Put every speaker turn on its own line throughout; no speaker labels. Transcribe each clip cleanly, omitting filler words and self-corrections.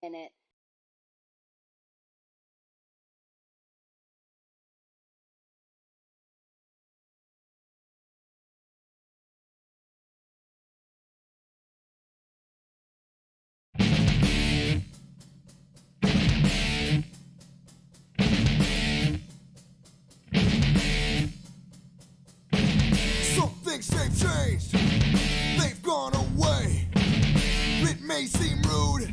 minute.
Some things they've changed, they've gone away. It may seem rude,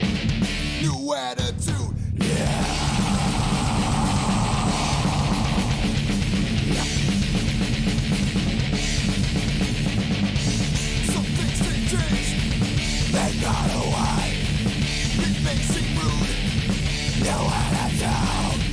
new attitude, yeah. Some things they've changed, they've gone away. It may seem rude, new attitude.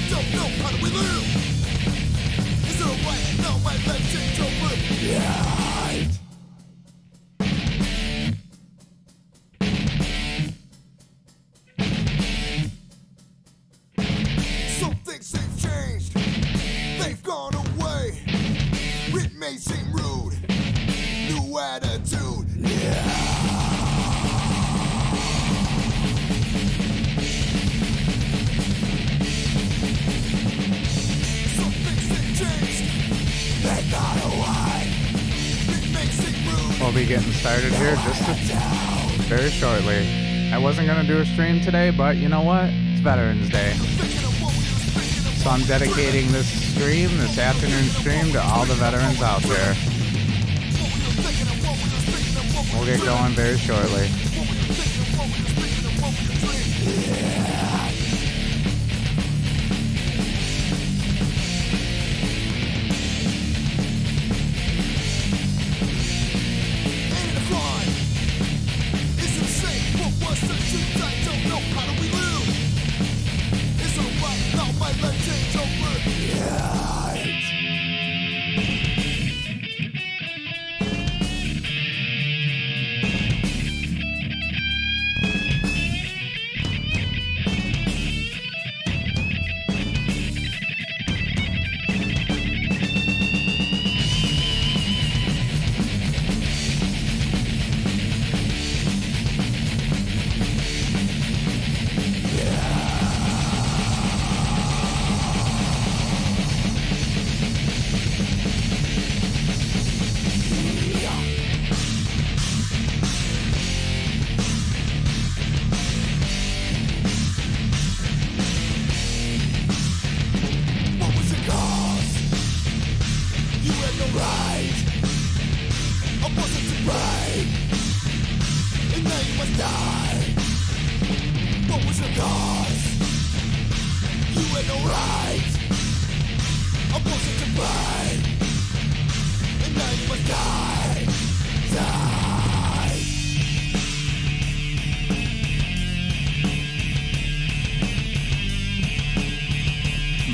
Don't know how do we live? Is it alright? Now my life change over. Yeah. Some things they've changed, they've gone away. It may seem rude, new attitude. Yeah.
We'll be getting started here very shortly. I wasn't going to do a stream today, but you know what? It's Veterans Day. So I'm dedicating this stream, this afternoon stream, to all the veterans out there. We'll get going very shortly.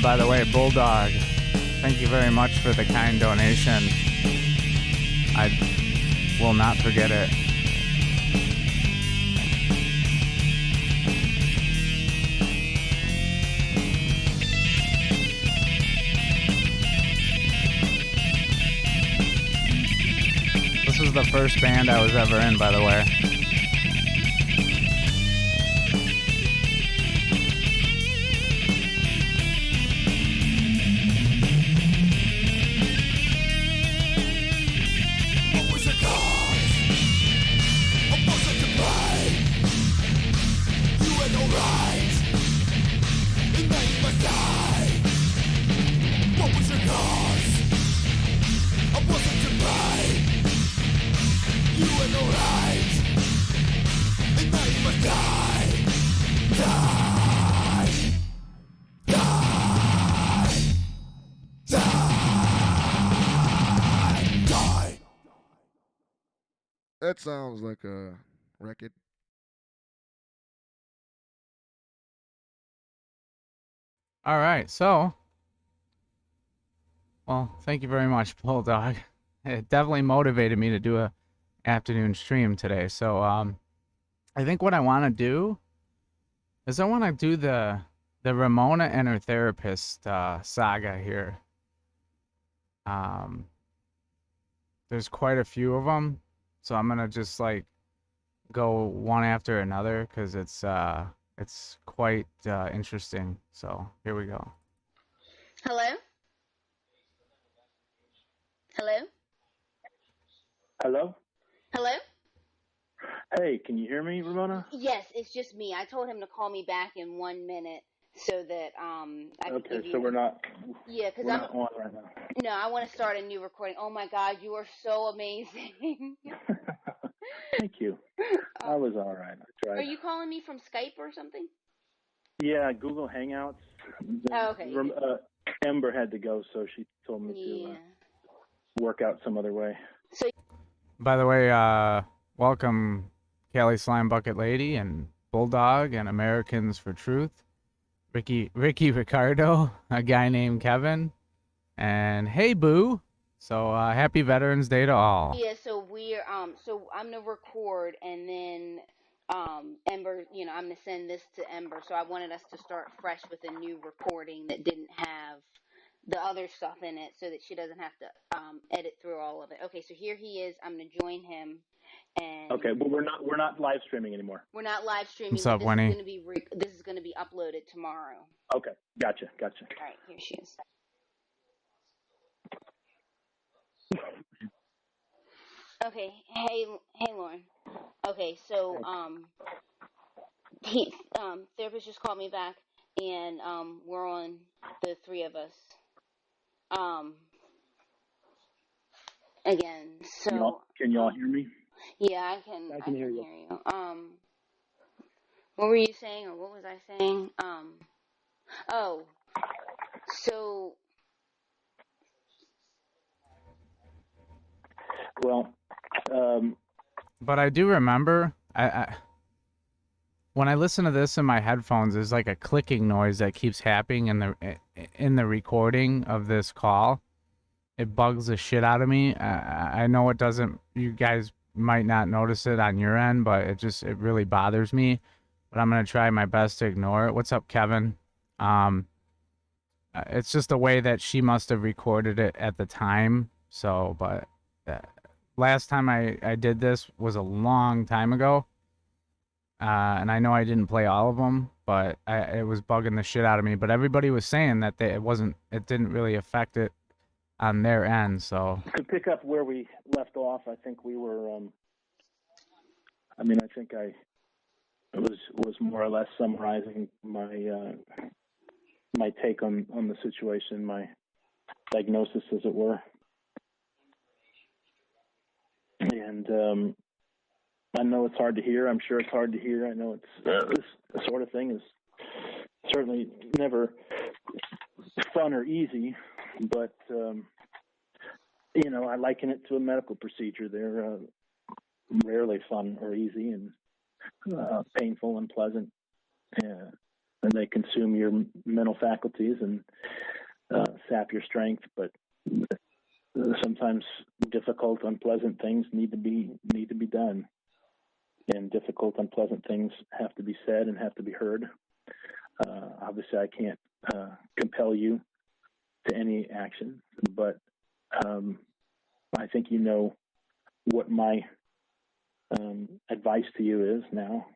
By the way, Bulldog, thank you very much for the kind donation. I will not forget it. This was the first band I was ever in, by the way.
That sounds like a record.
All right, so, well, thank you very much, Bulldog. It definitely motivated me to do a afternoon stream today. So, I think what I want to do is I want to do the Ramona and her therapist saga here. There's quite a few of them, so I'm gonna just like go one after another because it's quite interesting. So here we go.
Hello? Hello?
Hello?
Hello?
Hey, can you hear me, Ramona?
Yes, it's just me. I told him to call me back in 1 minute so that I could
Okay,
give you.
so we're not on right now.
No, I want to start a new recording. Oh my God, you are so amazing.
Thank you. I was all right. I tried.
Are you calling me from Skype or something?
Yeah, Google Hangouts.
Oh, okay.
Ember had to go, so she told me to work out some other way.
So,
By the way, welcome Kelly Slime Bucket Lady and Bulldog and Americans for Truth, Ricky Ricardo, a guy named Kevin, and Hey Boo. So happy Veterans Day to all.
yeah, so we're so I'm gonna record and then Ember, I'm gonna send this to Ember. So I wanted us to start fresh with a new recording that didn't have the other stuff in it so that she doesn't have to edit through all of it. Okay, so here he is. I'm gonna join him. And
okay, but we're not live streaming anymore.
We're not live streaming.
What's up,
this
Winnie?
is gonna be this is gonna be uploaded tomorrow.
Okay, gotcha.
All right, here she is. Okay, hey Lauren. Okay, so therapist just called me back, and we're on the three of us. Again, so
can y'all hear me?
yeah, I can hear you. What were you saying, or what was I saying? So.
Well,
but I do remember I when I listen to this in my headphones, there's like a clicking noise that keeps happening in the recording of this call. It bugs the shit out of me. I know it doesn't. You guys might not notice it on your end, but it really bothers me. But I'm gonna try my best to ignore it. What's up, Kevin? It's just the way that she must have recorded it at the time. So, but last time I did this was a long time ago. And I know I didn't play all of them, but it was bugging the shit out of me. But everybody was saying that it didn't really affect it on their end. So
to pick up where we left off, I think we were. I think I was more or less summarizing my my take on the situation, my diagnosis, as it were, and I know it's hard to hear. I'm sure it's hard to hear. I know it's this sort of thing is certainly never fun or easy, but I liken it to a medical procedure. They're rarely fun or easy, and painful, unpleasant, and they consume your mental faculties and sap your strength. But sometimes difficult, unpleasant things need to be done. And difficult, unpleasant things have to be said and have to be heard. Obviously, I can't compel you to any action, but I think you know what my advice to you is now,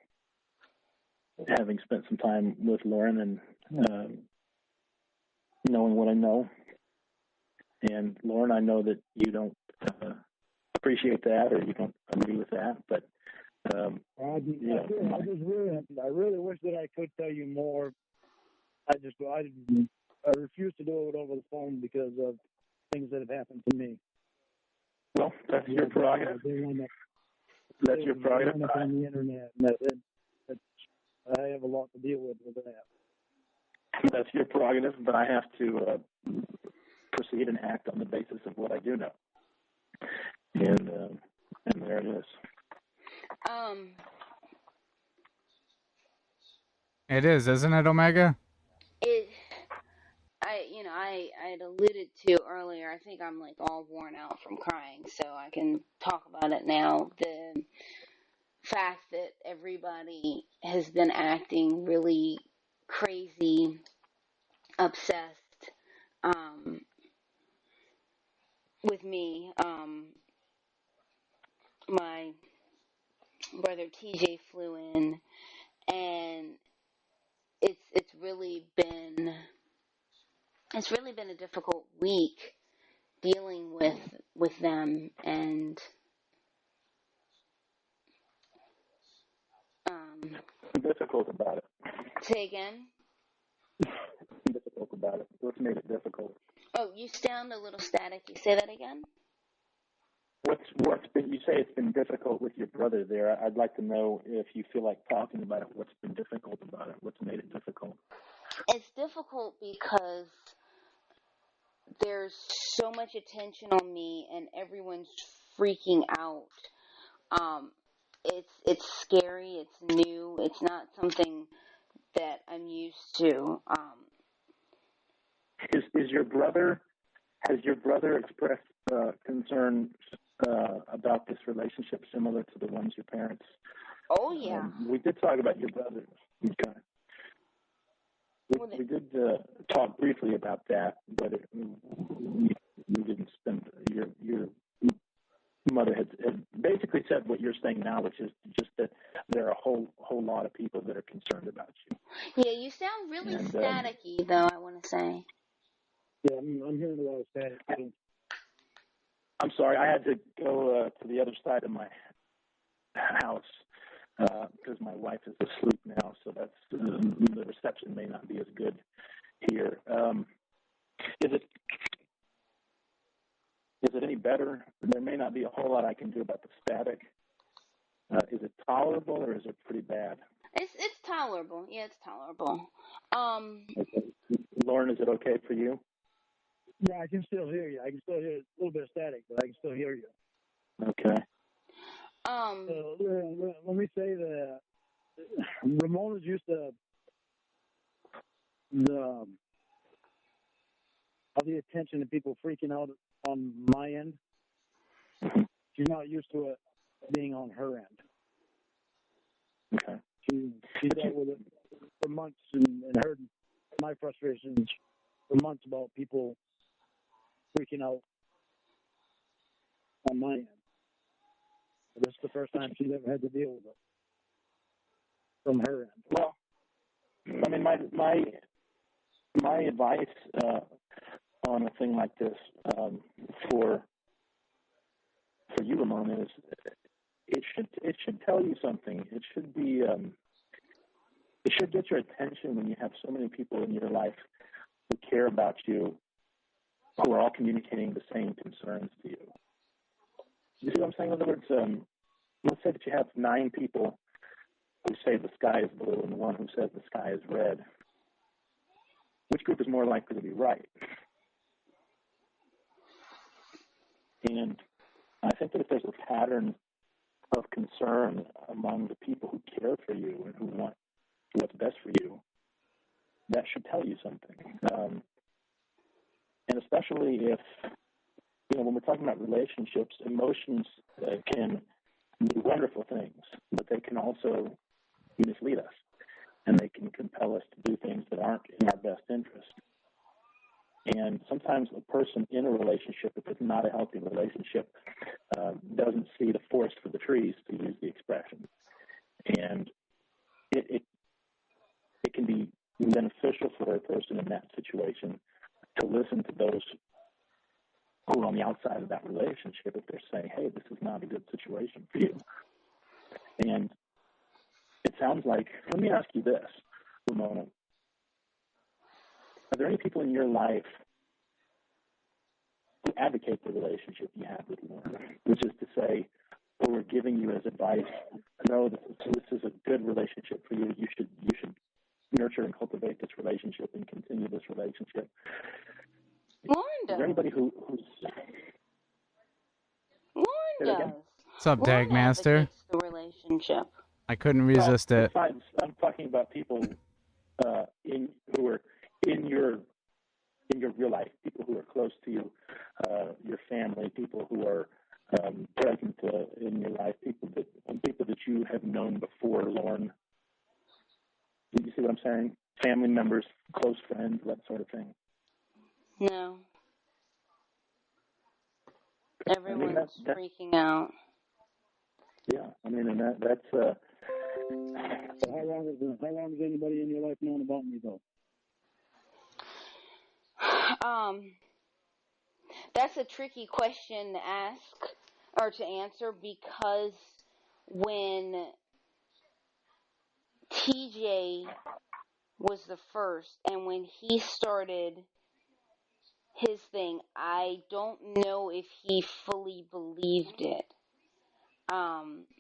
having spent some time with Lauren and knowing what I know. And Lauren, I know that you don't appreciate that or you don't agree with that, but
I really wish that I could tell you more. I refuse to do it over the phone because of things that have happened to me.
Well, that's your prerogative. That's your prerogative.
On the internet, I have a lot to deal with that.
That's your prerogative, but I have to proceed and act on the basis of what I do know. And there it is.
it is, isn't it, Omega?
I had alluded to earlier, I think I'm like all worn out from crying, so I can talk about it now. The fact that everybody has been acting really crazy, obsessed, um, with me. My brother TJ flew in, and it's really been a difficult week dealing with them, and
Difficult about it.
say again.
Difficult about it. What's made it difficult?
Oh, you sound a little staticky. Say that again.
What's been? You say it's been difficult with your brother there. I'd like to know if you feel like talking about it. What's been difficult about it? What's made it difficult?
It's difficult because there's so much attention on me, and everyone's freaking out. Um, it's scary. It's new. It's not something that I'm used to.
Is your brother? Has your brother expressed concern about this relationship similar to the ones your parents?
Oh yeah.
We did talk about your brother. Okay. We did talk briefly about that, but we didn't spend your mother had basically said what you're saying now, which is just that there are a whole lot of people that are concerned about you.
Yeah, you sound really staticky, though, I want to say.
Yeah, I'm hearing a lot of static.
I'm sorry, I had to go to the other side of my house because my wife is asleep now, so that's the reception may not be as good here. Is it any better? There may not be a whole lot I can do about the static. Is it tolerable or is it pretty bad?
It's tolerable. Yeah, it's tolerable.
Okay. Lauren, is it okay for you?
Yeah, I can still hear you. I can still hear a little bit of static, but I can still hear you.
Okay.
Let me say that Ramona's used to all the attention and people freaking out on my end. She's not used to it being on her end.
Okay.
She dealt with it for months and heard my frustrations for months about people freaking out on my end. This is the first time she's ever had to deal with it from her end.
Well, I mean, my advice on a thing like this for you, Ramon, is it should tell you something. It should be it should get your attention when you have so many people in your life who care about you, who are all communicating the same concerns to you. You see what I'm saying? In other words, let's say that you have 9 people who say the sky is blue and 1 who says the sky is red. Which group is more likely to be right? And I think that if there's a pattern of concern among the people who care for you and who want what's best for you, that should tell you something. And especially if, when we're talking about relationships, emotions can do wonderful things, but they can also mislead us, and they can compel us to do things that aren't in our best interest. And sometimes a person in a relationship, if it's not a healthy relationship, doesn't see the forest for the trees, to use the expression. And it can be beneficial for a person in that situation to listen to those who are on the outside of that relationship if they're saying, hey, this is not a good situation for you. And it sounds like, let me ask you this, Ramona. Are there any people in your life who advocate the relationship you have with Lauren, which is to say, who are giving you as advice, no, this is a good relationship for you. You should nurture and cultivate this relationship and continue this relationship.
Lauren does.
Is there anybody who's...
Lauren does.
What's up, Dagmaster?
The relationship.
I couldn't resist it.
I'm talking about people who are in your I'm saying? Family members, close friends, that sort of thing.
No. Everyone's
that's
freaking out.
Yeah, I mean, and that's.
So how long has anybody in your life known about me though?
That's a tricky question to ask or to answer, because when TJ was the first and when he started his thing, I don't know if he fully believed it.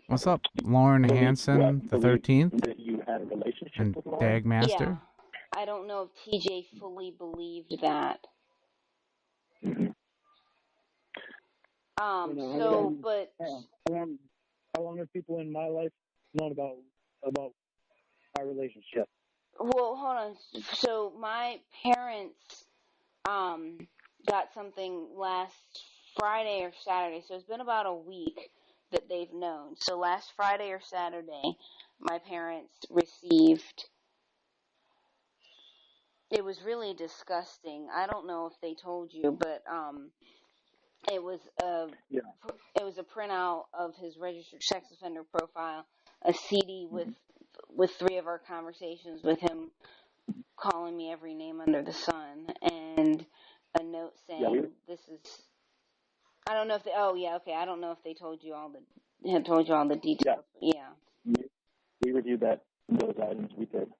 What's up, Lauren Hansen, the 13th,
that you had a relationship
and
with Lauren?
Dagmaster?
Yeah. I don't know if TJ fully believed that.
Mm-hmm.
How long have people in my life known about our relationship?
Well, hold on. So my parents got something last Friday or Saturday, so it's been about a week that they've known. So last Friday or Saturday, my parents received. It was really disgusting. I don't know if they told you, but it was a printout of his registered sex offender profile, a CD with 3 of our conversations with him calling me every name under the sun, and a note saying this is. I don't know if they. Oh yeah, okay. I don't know if they told you all the details. Yeah.
We reviewed those items. We did.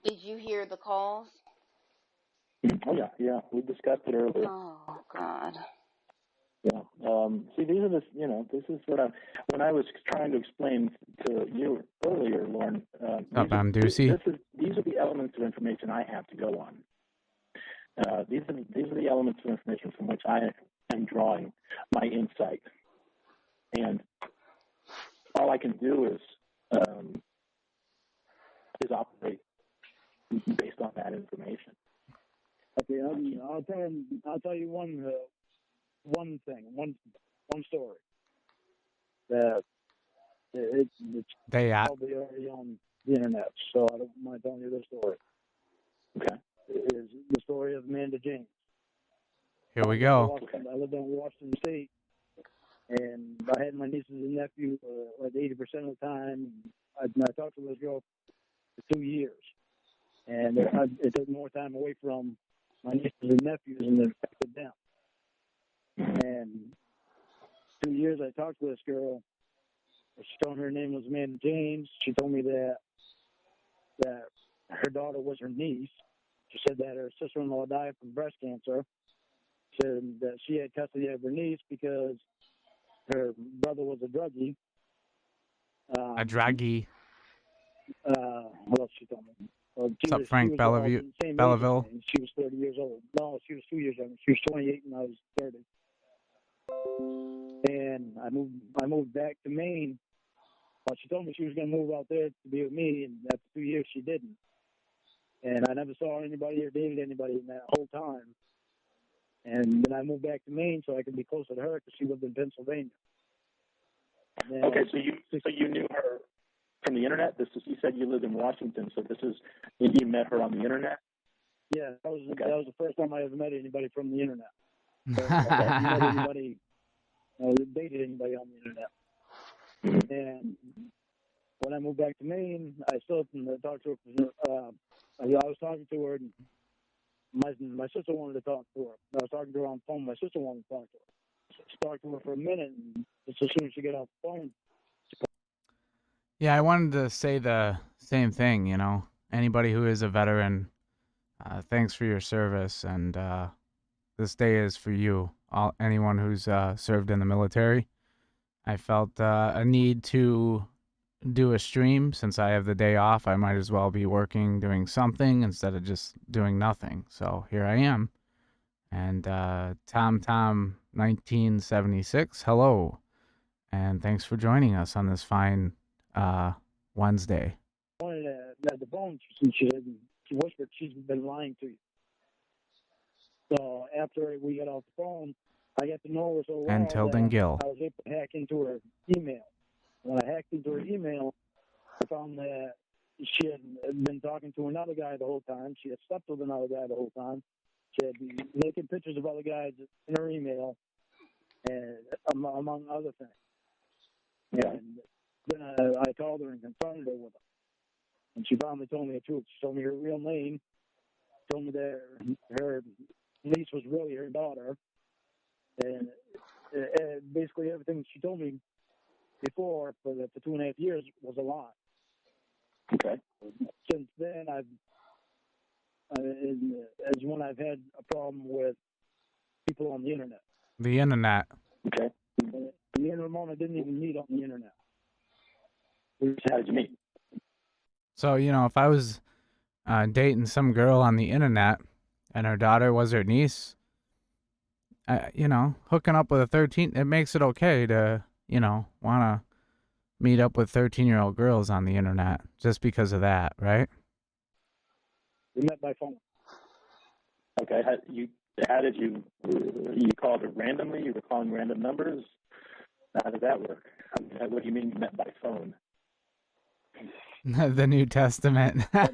Did you hear the calls?
Oh yeah. We discussed it earlier.
Oh God.
Yeah. See, this is what when I was trying to explain to you earlier, Lauren.
Deucey.
These are the elements of information I have to go on. These are the elements of information from which I am drawing my insight, and all I can do is operate based on that information.
Okay, I'll tell you one story that it's probably already on the internet, so I don't mind telling you the story.
Okay.
It is the story of Amanda James.
Here we go.
I lived in Washington State, and I had my nieces and nephews like 80% of the time. I talked to this girl for 2 years, and it took more time away from my nieces and nephews than it affected them. And 2 years I talked to this girl. She told me her name was Amanda James. She told me that her daughter was her niece. She said that her sister-in-law died from breast cancer. She said that she had custody of her niece because her brother was a druggie.
A druggie.
What else she told me?
What's up, Frank Belleville?
She was 30 years old. No, she was 2 years younger. She was 28 and I was 30. And I moved back to Maine. Well, she told me she was going to move out there to be with me, and after 2 years she didn't. And I never saw anybody or dated anybody in that whole time. And then I moved back to Maine so I could be closer to her because she lived in Pennsylvania.
Okay, so you knew her from the internet. You said you lived in Washington, so you met her on the internet.
Yeah, that was the first time I ever met anybody from the internet. So I never met anybody, dated anybody on the internet. And when I moved back to Maine, I still talked to her. I was talking to her, and my sister wanted to talk to her. I was talking to her on the phone. My sister wanted to talk to her. So I talked to her for a minute, and just as soon as she got off the phone.
Yeah, I wanted to say the same thing, Anybody who is a veteran, thanks for your service, and this day is for you. Anyone who's served in the military. I felt a need to do a stream. Since I have the day off, I might as well be working, doing something instead of just doing nothing. So here I am. And Tom 1976, hello. And thanks for joining us on this fine Wednesday.
I wanted to have the phone. She whispered she's been lying to you. So after we got off the phone, I got to know her so well
and Tilden Gill.
I was able to hack into her email. When I hacked into her email, I found that she had been talking to another guy the whole time. She had slept with another guy the whole time. She had been making pictures of other guys in her email, and among other things.
Yeah.
And then I called her and confronted her with it. And she finally told me the truth. She told me her real name, told me that her niece was really her daughter. And basically everything she told me before for 2.5 years was a lie.
Okay.
Since then, is when I've had a problem with people on the internet.
The internet.
Okay.
Me and Ramona didn't even meet on the internet.
How did you meet?
So, if I was dating some girl on the internet and her daughter was her niece, hooking up with a 13, it makes it okay to, want to meet up with 13-year-old girls on the internet just because of that, right?
We met by phone.
Okay. How did you called her randomly? You were calling random numbers? How did that work? I mean, what do you mean you met by phone?
The New Testament.
I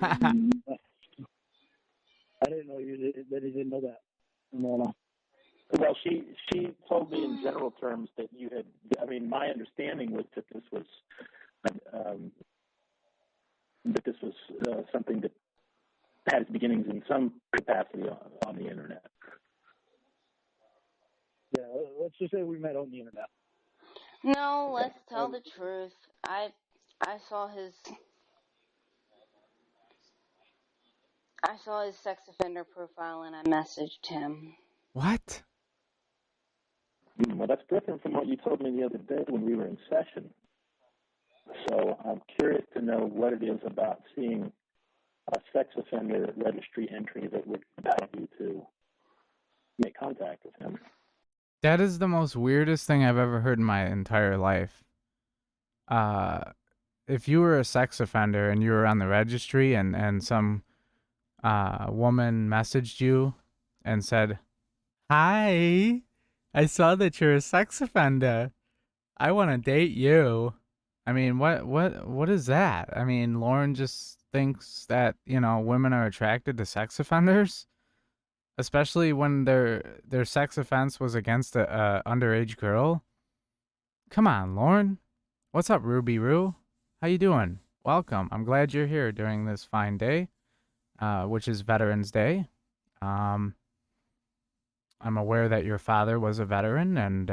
didn't know that he didn't know that. No.
Well, she told me in general terms that you had. I mean, my understanding was that this was something that had its beginnings in some capacity on the internet.
Yeah, let's just say we met on the internet.
No, let's tell the truth. I saw his sex offender profile and I messaged him.
What?
Well, that's different from what you told me the other day when we were in session. So I'm curious to know what it is about seeing a sex offender registry entry that would compel you to make contact with him.
That is the most weirdest thing I've ever heard in my entire life. If you were a sex offender and you were on the registry and some woman messaged you and said, "Hi, I saw that you're a sex offender. I want to date you." I mean, what is that? I mean, Lauren just thinks that, women are attracted to sex offenders, especially when their sex offense was against a underage girl. Come on, Lauren. What's up, Ruby Roo? How you doing? Welcome. I'm glad you're here during this fine day, which is Veterans Day. I'm aware that your father was a veteran, and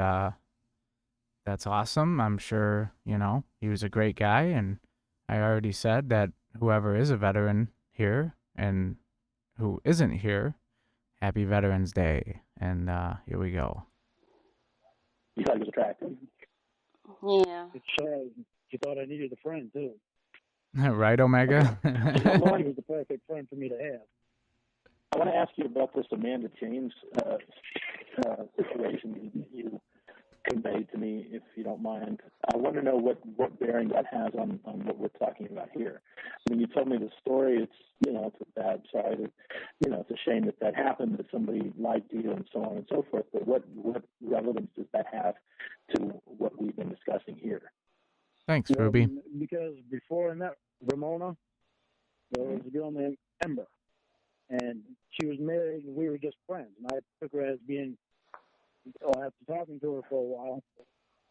that's awesome. I'm sure, he was a great guy, and I already said that whoever is a veteran here and who isn't here, happy Veterans Day. And here we go.
You thought he was attractive?
Yeah.
She thought I needed a friend, too.
Right, Omega?
He was the perfect friend for me to have.
I want to ask you about this Amanda James situation you conveyed to me, if you don't mind. I want to know what bearing that has on what we're talking about here. I mean, you told me the story. It's it's a bad side. It's a shame that happened, that somebody lied to you and so on and so forth. But what relevance does that have to what we've been discussing here?
Thanks, Ruby.
Because before I met Ramona, there was a girl named Ember, and she was married, and we were just friends. And I took her as being, after talking to her for a while,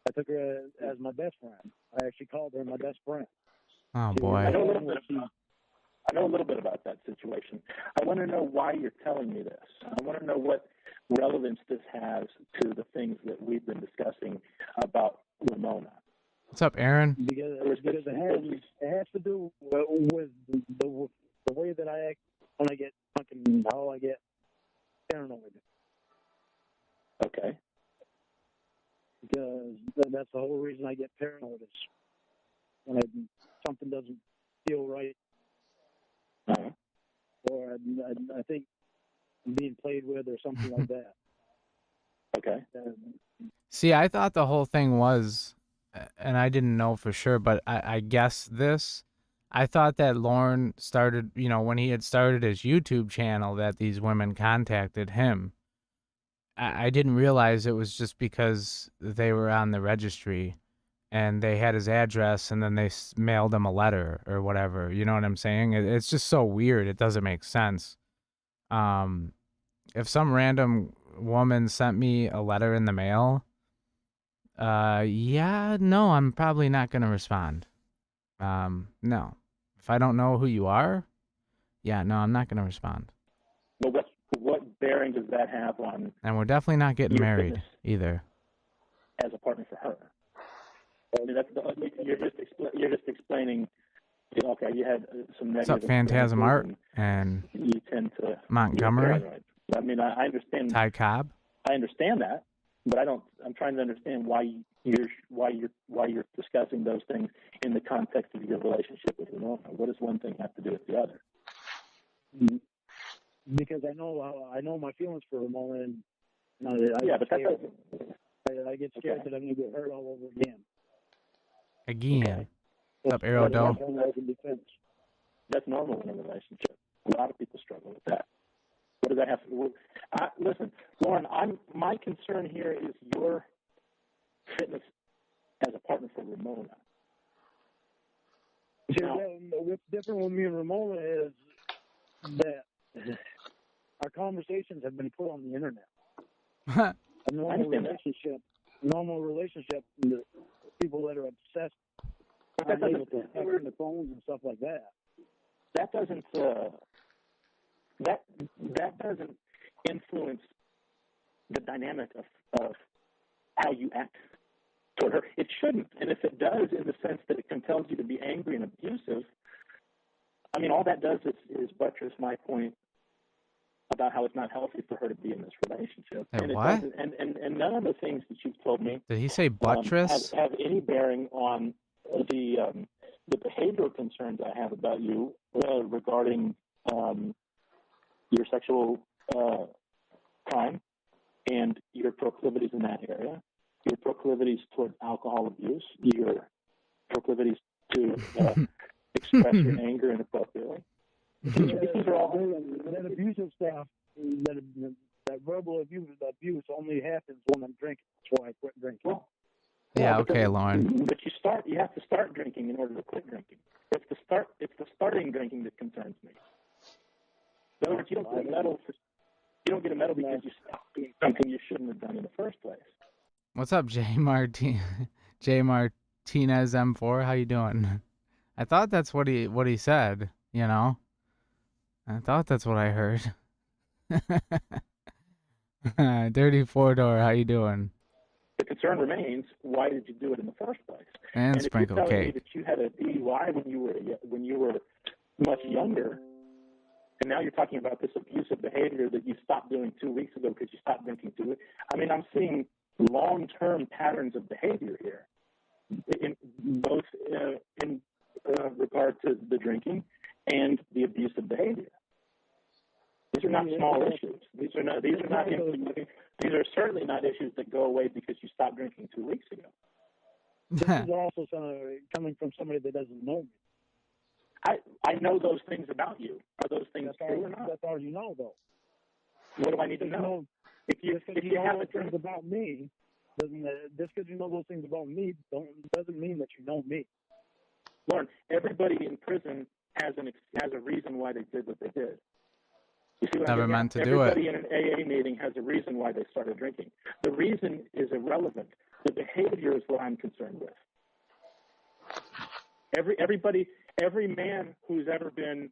I took her as my best friend. I actually called her my best friend.
Oh, boy.
I know a little bit about that situation. I want to know why you're telling me this. I want to know what relevance this has to the things that we've been discussing about Ramona.
What's up, Aaron?
Because it has to do with the way that I act when I get fucking, how I get paranoid.
Okay.
Because that's the whole reason I get paranoid, is when something doesn't feel right.
Uh-huh.
Or I think I'm being played with or something like that.
Okay.
See, I thought the whole thing was, and I didn't know for sure, but I guessed this. I thought that Lauren started, when he had started his YouTube channel, that these women contacted him. I didn't realize it was just because they were on the registry. and they had his address, and then they mailed him a letter or whatever. You know what I'm saying? It's just so weird. It doesn't make sense. If some random woman sent me a letter in the mail, yeah, no, I'm probably not gonna respond. No. If I don't know who you are, yeah, no, I'm not gonna respond.
But what bearing does that have on
And we're definitely not getting
your
married
fitness
either.
as a partner for her? I mean, you're just explaining. Okay, you had some
What's up,
negative
Phantasm Art
experiences,
and
and you tend to
Montgomery?
you're paranoid. I mean, I understand.
Ty Cobb?
I understand that, but I don't. I'm trying to understand why you're discussing those things in the context of your relationship with Ramona. What does one thing have to do with the other?
Because I know my feelings for Ramona, and I get scared that I'm going to get hurt all over again.
Again.
Okay.
What's up, Arrow Doe?
That's normal in a relationship. A lot of people struggle with that. What does that have to do? Listen, Lauren, my concern here is your fitness as a partner for Ramona. Now,
What's different with me and Ramona is that our conversations have been put on the internet. A normal relationship, the people that are obsessed are able to hack on the phones and stuff like that.
That doesn't influence the dynamic of how you act toward her. It shouldn't, and if it does, in the sense that it compels you to be angry and abusive, I mean, all that does is buttress my point about how it's not healthy for her to be in this relationship.
And what?
And none of the things that you've told me
Did he say buttress?
have any bearing on the behavioral concerns I have about you regarding your sexual crime and your proclivities in that area, your proclivities toward alcohol abuse, your proclivities to express your anger inappropriately. These are all
that abusive stuff. That verbal abuse only happens when I'm drinking. That's why I quit drinking.
Well,
yeah, okay, Lauren.
But you have to start drinking in order to quit drinking. It's the starting drinking that concerns me. In other words, you don't get a medal because you stopped doing something you shouldn't have done in the first place.
What's up, J Martinez M4? How you doing? I thought that's what he said, you know? I thought that's what I heard. Dirty Four Door, how you doing?
The concern remains: why did you do it in the first place?
And sprinkle
if you're telling
cake.
me that you had a DUI when you were much younger, and now you're talking about this abusive behavior that you stopped doing 2 weeks ago because you stopped drinking 2 weeks. I mean, I'm seeing long-term patterns of behavior here, in both in regard to the drinking and the abusive behavior. These are not small issues. These are certainly not issues that go away because you stopped drinking 2 weeks ago.
This is also coming from somebody that doesn't know me.
I know those things about you. Are those things true or not?
That's all you know, though.
What do I need to know? If you have
those things about me, just because you know those things about me doesn't mean that you know me.
Lauren, everybody in prison has a reason why they did what they did. You see what
Never meant to do it.
Everybody in an AA meeting has a reason why they started drinking. The reason is irrelevant. The behavior is what I'm concerned with. Every man who's ever been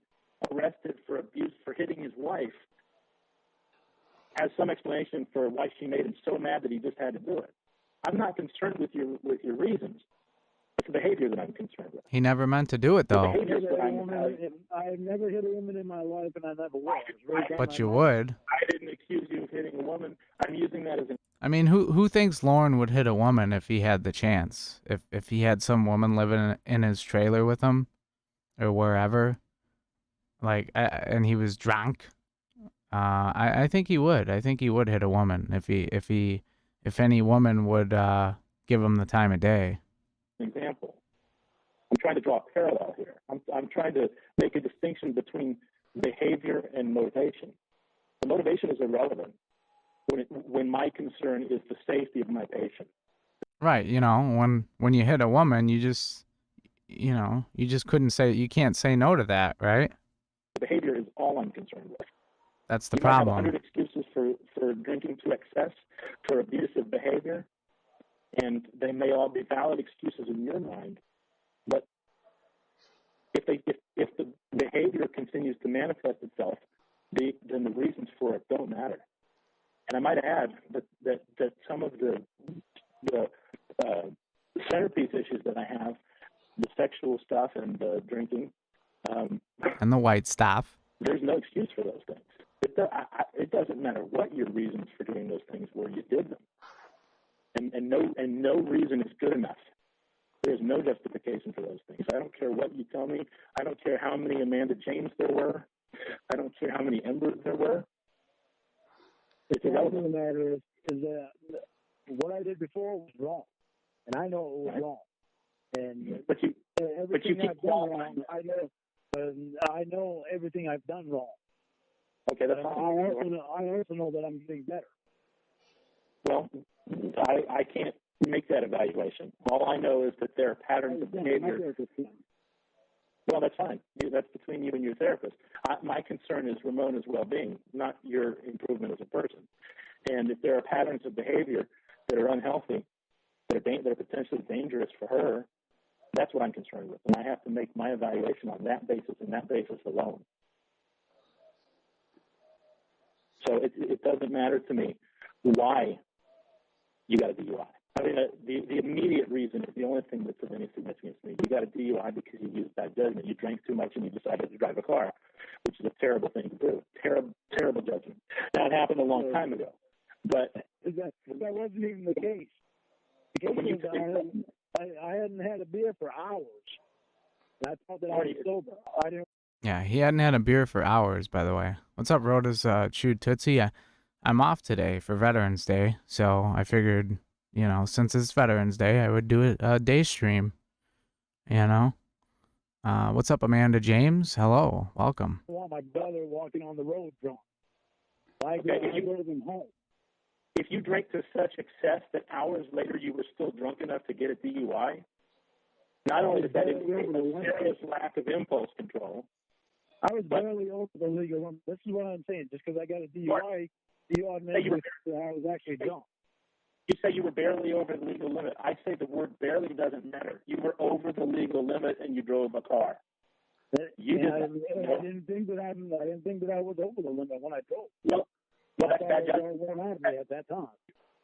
arrested for abuse, for hitting his wife, has some explanation for why she made him so mad that he just had to do it. I'm not concerned with your reasons. It's the behavior that I'm concerned with.
He never meant to do it, though.
I've never hit a woman in my life, and I never will.
But you would.
I didn't accuse you of hitting a woman. I'm using that as an...
I mean, who thinks Lauren would hit a woman if he had the chance? If he had some woman living in his trailer with him, or wherever, like, and he was drunk, I think he would. I think he would hit a woman if any woman would give him the time of day.
Example. I'm trying to draw a parallel here. I'm trying to make a distinction between behavior and motivation. The motivation is irrelevant when my concern is the safety of my patient.
Right, when you hit a woman, you just you can't say no to that, right?
The behavior is all I'm concerned with.
That's the
You might have
problem.
100 excuses for drinking to excess, for abusive behavior, and they may all be valid excuses in your mind. But if the behavior continues to manifest itself, then the reasons for it don't matter. And I might add that some of the centerpiece issues that I have, the sexual stuff and the drinking,
And the white stuff.
there's no excuse for those things. It doesn't matter what your reasons for doing those things were, you did them. And no reason is good enough. There's no justification for those things. I don't care what you tell me. I don't care how many Amanda James there were. I don't care how many Embers there were. It's irrelevant.
The matter is that what I did before was wrong, and I know it was wrong. And everything I've done wrong, I know everything I've done wrong.
Okay, that's
I
fine.
also know that I'm getting better.
Well, I can't make that evaluation. All I know is that there are patterns of behavior. Well, that's fine. That's between you and your therapist. My concern is Ramona's well-being, not your improvement as a person. And if there are patterns of behavior that are unhealthy, that are potentially dangerous for her, that's what I'm concerned with. And I have to make my evaluation on that basis and that basis alone. So it doesn't matter to me why you got a DUI. I mean, the immediate reason is the only thing that's of any significance to me. You got a DUI because you used bad judgment. You drank too much and you decided to drive a car, which is a terrible thing to do. Terrible judgment. That happened a long time ago. But
that wasn't even the case. The case was I hadn't had a beer for hours. And I thought that I was sober. I didn't.
Yeah, he hadn't had a beer for hours, by the way. What's up, Rhoda's Chewed Tootsie? I'm off today for Veterans Day, so I figured, since it's Veterans Day, I would do a day stream, What's up, Amanda James? Hello, welcome.
I want my brother walking on the road drunk. I go to them home.
If you drank to such excess that hours later you were still drunk enough to get a DUI, not only does that indicate a serious lack of impulse control.
I was barely over the legal limit. This is what I'm saying. Just because I got a DUI, you automatically think that I was actually drunk.
You say you were barely over the legal limit. I say the word barely doesn't matter. You were over the legal limit and you drove a car.
I didn't think that I was over the limit when I drove.
Well, that's bad judgment.
At that time.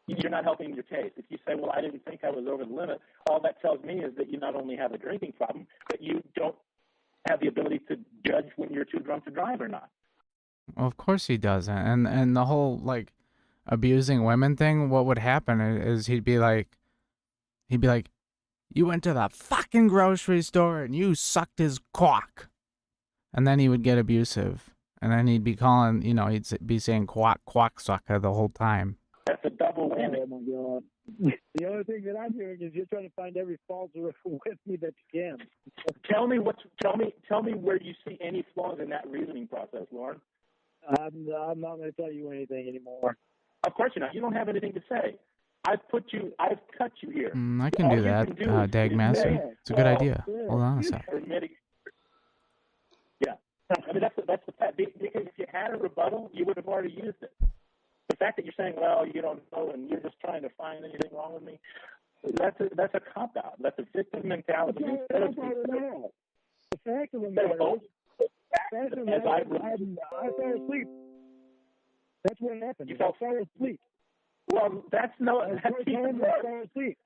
You're not helping your case. If you say, well, I didn't think I was over the limit, all that tells me is that you not only have a drinking problem, but you don't have the ability to judge when you're too drunk to drive or not.
Well, of course he doesn't. And the whole, abusing women thing, what would happen is he'd be like, you went to the fucking grocery store and you sucked his cock. And then he would get abusive. And then he'd be calling, he'd be saying quack sucker the whole time.
That's a double whammy.
Oh, my God. The only thing that I'm hearing is you're trying to find every fault with me that you can.
Tell me where you see any flaws in that reasoning process, Lauren.
I'm not going to tell you anything anymore.
Of course you're not. You don't have anything to say. I've cut you here.
I can do that, Dagmaster. It's a good idea. Hold on a sec.
Yeah. I mean, that's the fact. Because if you had a rebuttal, you would have already used it. The fact that you're saying, well, you don't know, and you're just trying to find anything wrong with me, that's a cop-out. That's a victim mentality.
The fact of the matter is, I fell asleep. That's what happened. I fell asleep.
Well, that's even worse.
I fell asleep.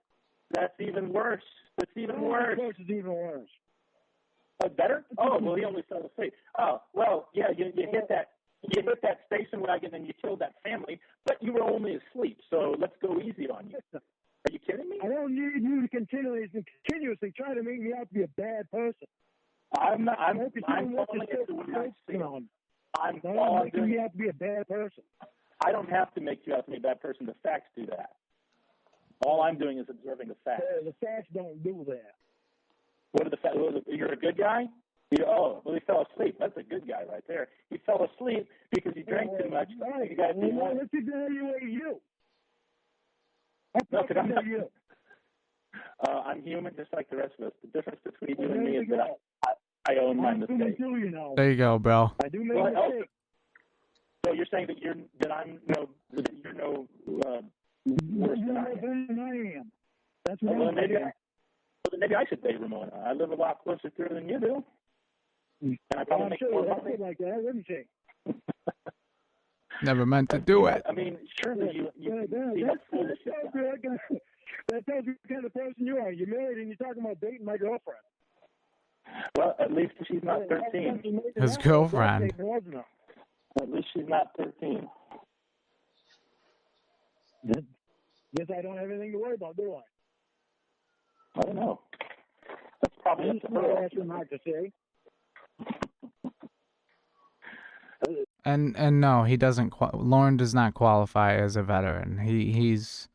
That's even worse. That's even worse.
This is even worse.
Better? Oh, well, he only fell asleep. Oh, well, yeah, you hit that station wagon and you killed that family, but you were only asleep, so let's go easy on you. Are you kidding me?
I don't need you to continuously try to make me out to be a bad person.
I'm calling it the way I see it. I'm making
you out to be a bad person.
I don't have to make you out to be a bad person. The facts do that. All I'm doing is observing the facts.
The facts don't do that.
What are the facts? You're a good guy? He fell asleep. That's a good guy right there. He fell asleep because he drank too much.
Let's evaluate you.
No, because I'm not
you.
I'm human just like the rest of us. The difference between you and me is that I own my mistake.
There you go, bro.
I do make mistakes.
So you're saying that you're no worse than I
am. That's what I'm saying.
Well, maybe I should date Ramona. I live a lot closer to her than you do. And I probably make more money.
Like that, wouldn't she?
Never meant to do it.
I mean, surely you see how foolish it is.
That tells you what kind of person you are. You're married and you're talking about dating my girlfriend.
Well, at least she's not 13.
His girlfriend.
At least she's not 13.
Guess I don't have anything to worry about, do I?
I don't know. That's probably up to her.
That's not to say.
And no, he doesn't. Lauren does not qualify as a veteran. He's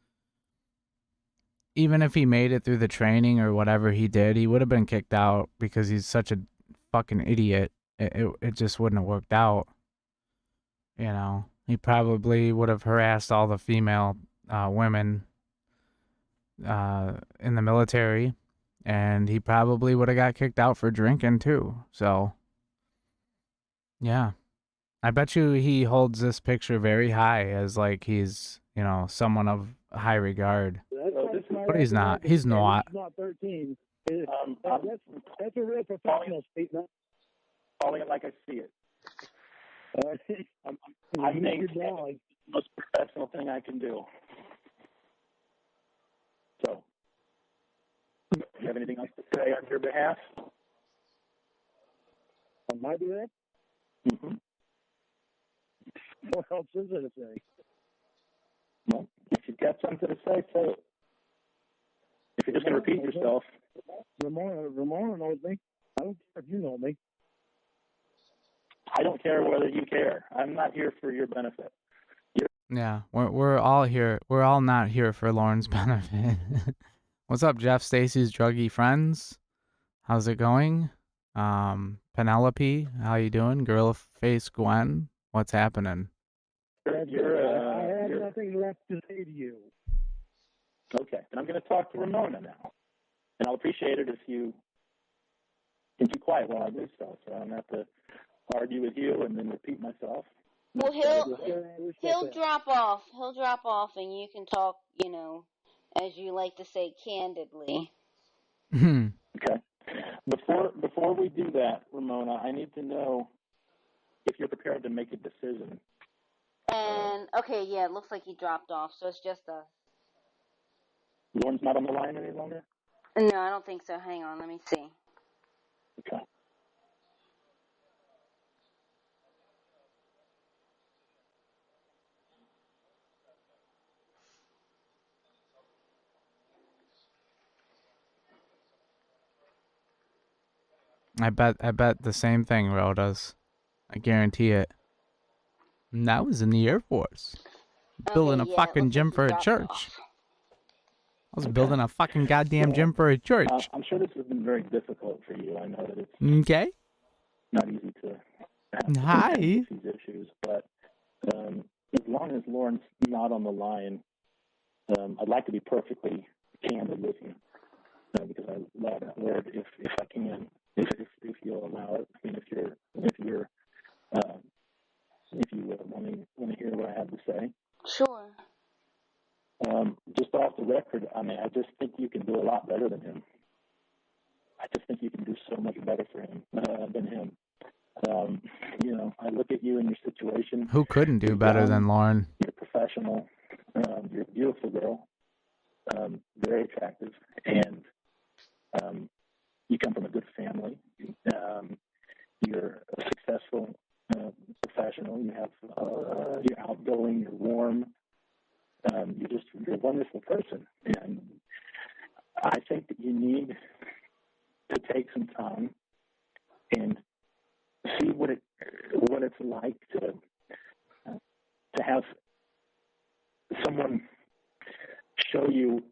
even if he made it through the training or whatever he did, he would have been kicked out because he's such a fucking idiot. It just wouldn't have worked out. You know, he probably would have harassed all the female women in the military, and he probably would have got kicked out for drinking too. So, yeah. I bet you he holds this picture very high as like he's, you know, someone of high regard. But he's not. He's not.
He's not 13. That's a real professional statement.
Calling it like I see it. I think it's the most professional thing I can do. So, do you have anything else to say on your behalf?
On my behalf?
Mm-hmm.
What else is there to say?
Well, if you've got something to say, say it. If you're just going to repeat yourself.
Ramona knows me. I don't care if you know me.
I don't care whether you care. I'm not here for your benefit.
Yeah, we're all here. We're all not here for Lauren's benefit. What's up, Jeff? Stacy's druggy friends. How's it going? Penelope, how you doing? Gorilla Face Gwen, what's happening?
I have nothing left to say to you.
Okay, and I'm going to talk to Ramona now, and I'll appreciate it if you can keep quiet while I do so I don't have to argue with you and then repeat myself.
Well, he'll drop off. He'll drop off, and you can talk, you know, as you like to say, candidly.
Okay. Before we do that, Ramona, I need to know if you're prepared to make a decision.
And okay, yeah, it looks like he dropped off, so it's just us.
Lauren's not on the line any longer?
No, I don't think so. Hang on, let me see.
Okay.
I bet the same thing, Ro does. I guarantee it. And I was in the Air Force. Building a fucking gym for a church. I was building a fucking goddamn gym for a church.
I'm sure this has been very difficult for you. I know that it's not easy to have these issues, but as long as Lauren's not on the line, I'd like to be perfectly candid with you because I love that word. If I can, if you'll allow it. I mean, if you want to hear what I have to say.
Sure.
Just off the record, I mean, I just think you can do a lot better than him. I just think you can do so much better for him than him. You know, I look at you in your situation.
Who couldn't do better than Lauren?
You're professional. You're a beautiful girl. Very attractive. And you come from a good family. You're a successful professional. You have, you're outgoing. You're warm. You're a wonderful person. And I think that you need to take some time and see what it's like to have someone show you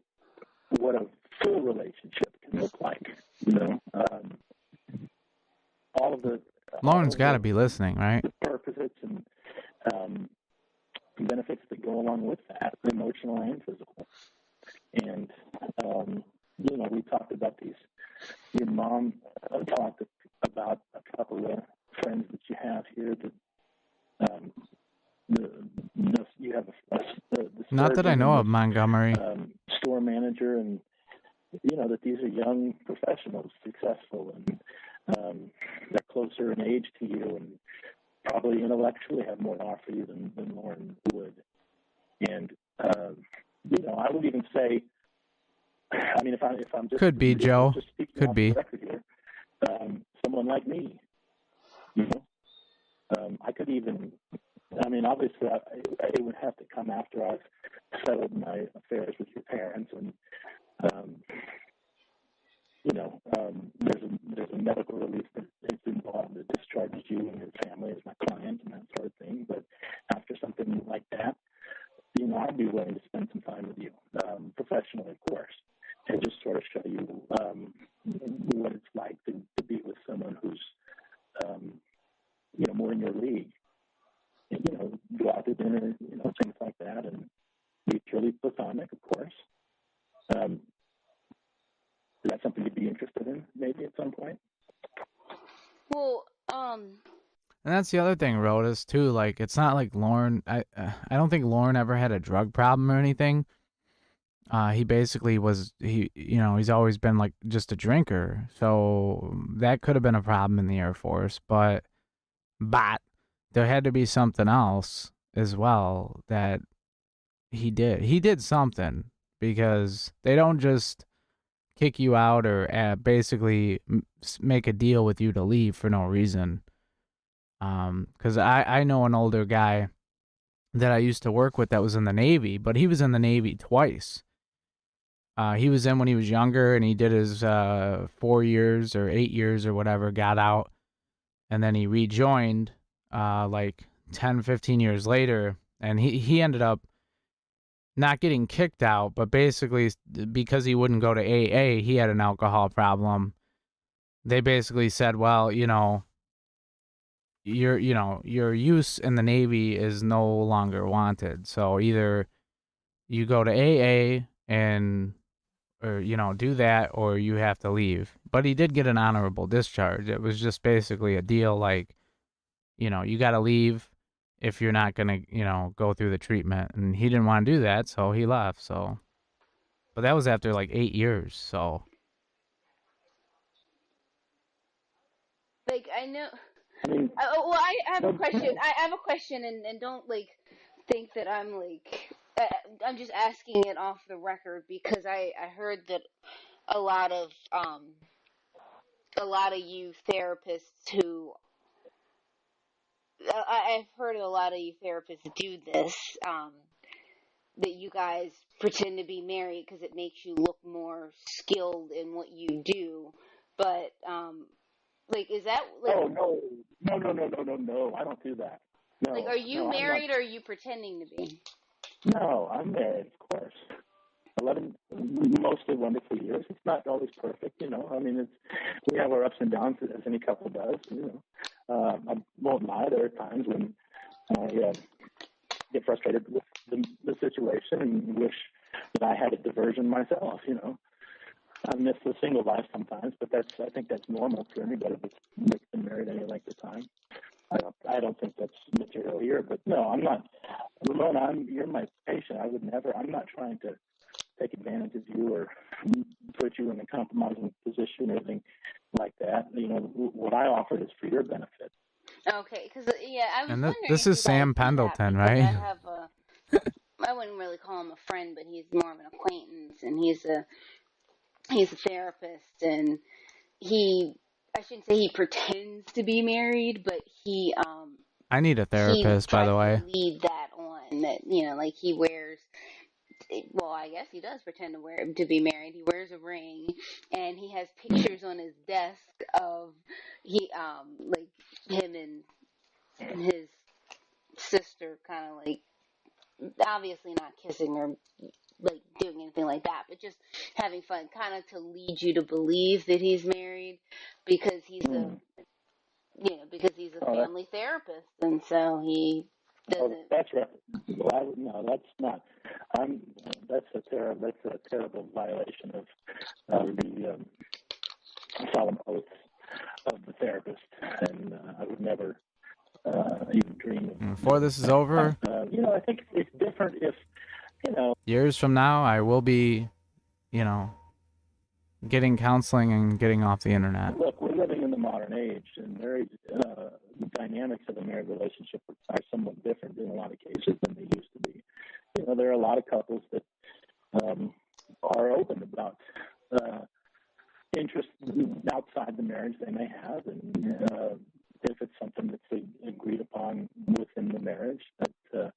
what a full relationship can look like. You know, all of the
Lauren's got to be listening, right?
The purposes and benefits that go along with that, emotional and physical. And you know, mom talked about a couple of friends that you have here that you have the
Not that I know of, Montgomery.
store manager, and that these are young professionals, successful, and they're closer in age to you, and probably intellectually have more to offer you than Lauren would. And I would even say, I mean, if I'm just
could be Joe,
just speaking
could
off
be
the record here, someone like me, I could even. I mean, obviously, it would have to come after I've settled my affairs with your parents, and there's a medical release that is involved that discharges you and your family as my client and that sort of thing. But after something like that, I'd be willing to spend some time with you, professionally, of course, and just sort of show you what it's like to be with someone who's more in your league. Go out to dinner, things like that, and be purely platonic, of course. Is that something you'd be interested in, maybe at some point?
Well,
And that's the other thing, Rodas, too. Like, it's not like Lauren. I don't think Lauren ever had a drug problem or anything. He basically was. He's always been like just a drinker. So that could have been a problem in the Air Force, but there had to be something else as well that he did. He did something, because they don't just kick you out or basically make a deal with you to leave for no reason. Because I know an older guy that I used to work with that was in the Navy, but he was in the Navy twice. He was in when he was younger, and he did his 4 years or 8 years or whatever, got out, and then he rejoined like 10, 15 years later, and he ended up not getting kicked out, but basically because he wouldn't go to AA, he had an alcohol problem. They basically said, well, your use in the Navy is no longer wanted. So either you go to AA or do that, or you have to leave. But he did get an honorable discharge. It was just basically a deal like, you got to leave if you're not going to, go through the treatment. And he didn't want to do that, so he left. So, but that was after like 8 years. So,
like, I know.
I mean,
I have a question. I have a question, and don't think that I'm just asking it off the record, because I heard that a lot of you therapists who I've heard a lot of you therapists do this, that you guys pretend to be married because it makes you look more skilled in what you do, but is that like?
Oh no! I don't do that. No.
Like, are you married, or are you pretending to be?
No, I'm married, of course. 11, mostly wonderful years. It's not always perfect, I mean, we have our ups and downs, as any couple does. I won't lie. There are times when I get frustrated with the situation and wish that I had a diversion myself. I miss the single life sometimes, but I think that's normal for anybody that's been married any length of time. I don't think that's material here, but no, I'm not. Ramona, you're my patient. I would never. I'm not trying to take advantage of you or put you in a compromising position or anything like that. What I offer is for your benefit.
Okay, because I was wondering.
This is Sam Pendleton, right?
I have I wouldn't really call him a friend, but he's more of an acquaintance, and he's a therapist, and I shouldn't say he pretends to be married, but he
I need a therapist, by the way.
To lead that on, that like he wears. Well, I guess he does pretend to be married. He wears a ring, and he has pictures on his desk of like him and his sister, kind of like, obviously not kissing or like doing anything like that, but just having fun, kind of to lead you to believe that he's married, because he's a family therapist, and so he doesn't.
Oh, that's right. Well, no, that's not. That's a terrible violation of the solemn oaths of the therapist, and I would never even dream of.
Before this is over,
I think it's different if,
years from now, I will be, getting counseling and getting off the internet.
Look, we're living in the modern age, and the dynamics of a married relationship are somewhat different in a lot of cases than they used to be. There are a lot of couples that are open about interests outside the marriage they may have, and if it's something that's agreed upon within the marriage, that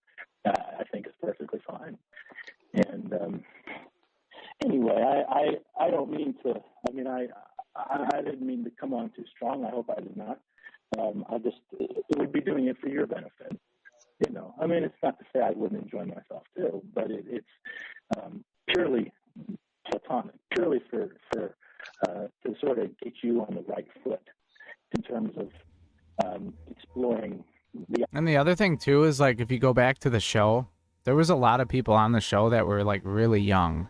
I think is perfectly fine. And anyway, I don't mean to. I mean, I didn't mean to come on too strong. I hope I did not. It would be doing it for your benefit. I mean, it's not to say I wouldn't enjoy myself too, but it's purely platonic, purely for to sort of get you on the right foot in terms of exploring the.
And the other thing too is, like, if you go back to the show, there was a lot of people on the show that were like really young.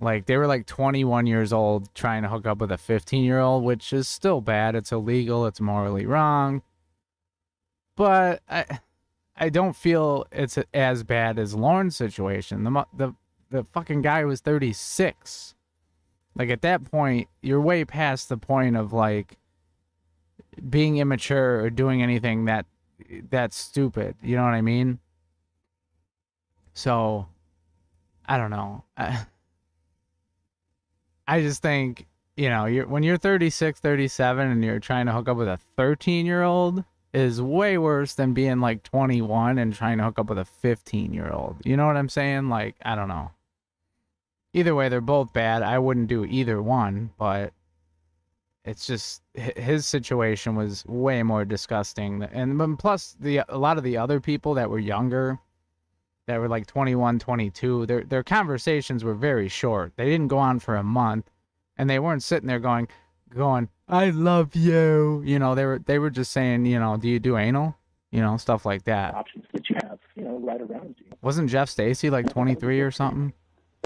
Like, they were like 21 years old trying to hook up with a 15-year-old, which is still bad. It's illegal. It's morally wrong. But I don't feel it's as bad as Lauren's situation. The fucking guy was 36. Like, at that point, you're way past the point of, like, being immature or doing anything that's stupid. You know what I mean? So, I don't know. I just think, when you're 36, 37 and you're trying to hook up with a 13-year-old is way worse than being like 21 and trying to hook up with a 15-year-old. You know what I'm saying? Like, I don't know. Either way, they're both bad. I wouldn't do either one, but it's just his situation was way more disgusting. And plus, a lot of the other people that were younger, that were like 21, 22, their conversations were very short. They didn't go on for a month, and they weren't sitting there going, I love you. They were just saying, do you do anal? Stuff like that.
Options that you have, right around you.
Wasn't Jeff Stacy like 23 or something?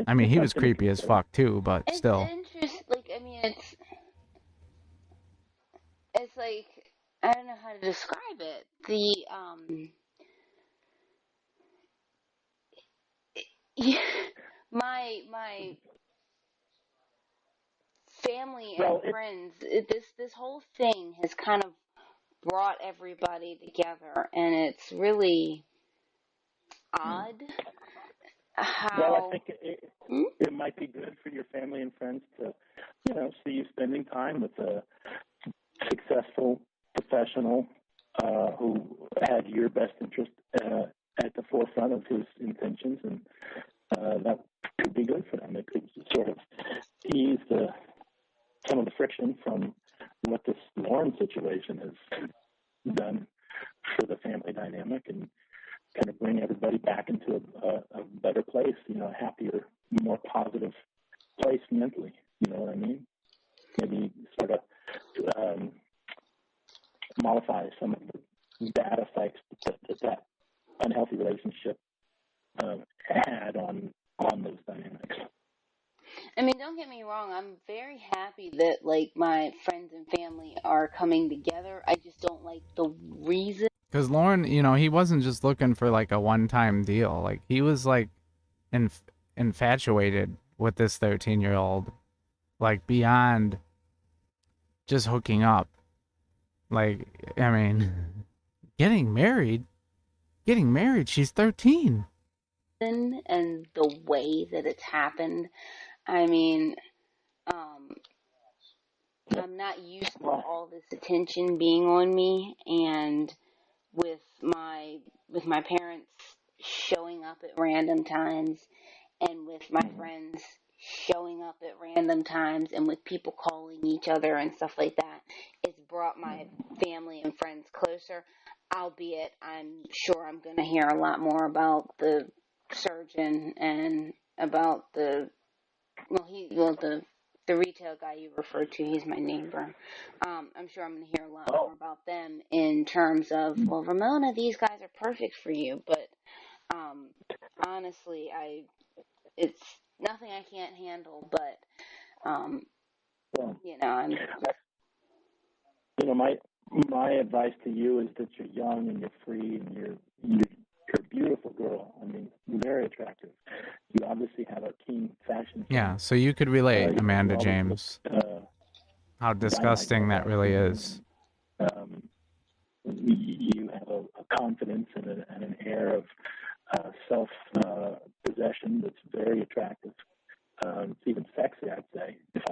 I mean, he was creepy as fuck too, but
it's
still.
Interesting. Like, I mean, it's like, I don't know how to describe it. My family and friends, this whole thing has kind of brought everybody together, and it's really odd how.
Well, I think it might be good for your family and friends to, see you spending time with a successful professional who had your best interest at the forefront of his intentions, and that could be good for them. It could sort of ease some of the friction from what this Lauren situation has done for the family dynamic, and kind of bring everybody back into a better place, a happier, more positive place mentally. You know what I mean? Maybe sort of mollify some of the bad effects that unhealthy relationship had on those dynamics.
I mean, don't get me wrong. I'm very happy that, like, my friends and family are coming together. I just don't like the reason.
Because Lauren, he wasn't just looking for like a one-time deal. Like, he was like infatuated with this 13-year-old, like beyond just hooking up. Like, I mean, getting married, she's 13.
And the way that it's happened, I mean, I'm not used to all this attention being on me, and with my parents showing up at random times, and with my friends showing up at random times, and with people calling each other and stuff like that, it's brought my family and friends closer. Albeit, I'm sure I'm going to hear a lot more about the surgeon and about the retail guy you referred to. He's my neighbor. I'm sure I'm going to hear a lot more about them in terms of, well, Ramona, these guys are perfect for you. But honestly, it's nothing I can't handle. But
Well,
I'm
my advice to you is that you're young and you're free and you're a beautiful girl. I mean, you're very attractive. You obviously have a keen fashion sense.
Yeah, so you could relate,
You
Amanda
always
James.
look,
How disgusting that really is.
You have a confidence and an air of self possession that's very attractive. It's even sexy, I'd say, if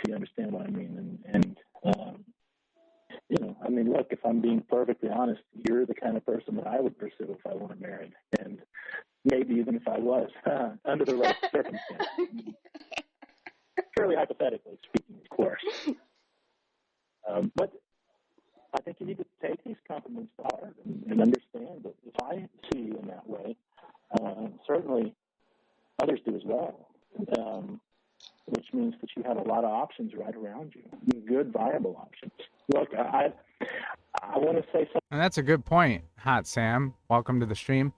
you understand what I mean. And I mean, look, if I'm being perfectly honest, you're the kind of person that I would pursue if I weren't married, and maybe even if I was, under the right circumstances. Fairly hypothetically speaking, of course. But I think you need to take these compliments to heart and understand that if I see you in that way, certainly others do as well, which means that you have a lot of options right around you, good, viable options. Look, I want to say something.
And that's a good point, Hot Sam. Welcome to the stream.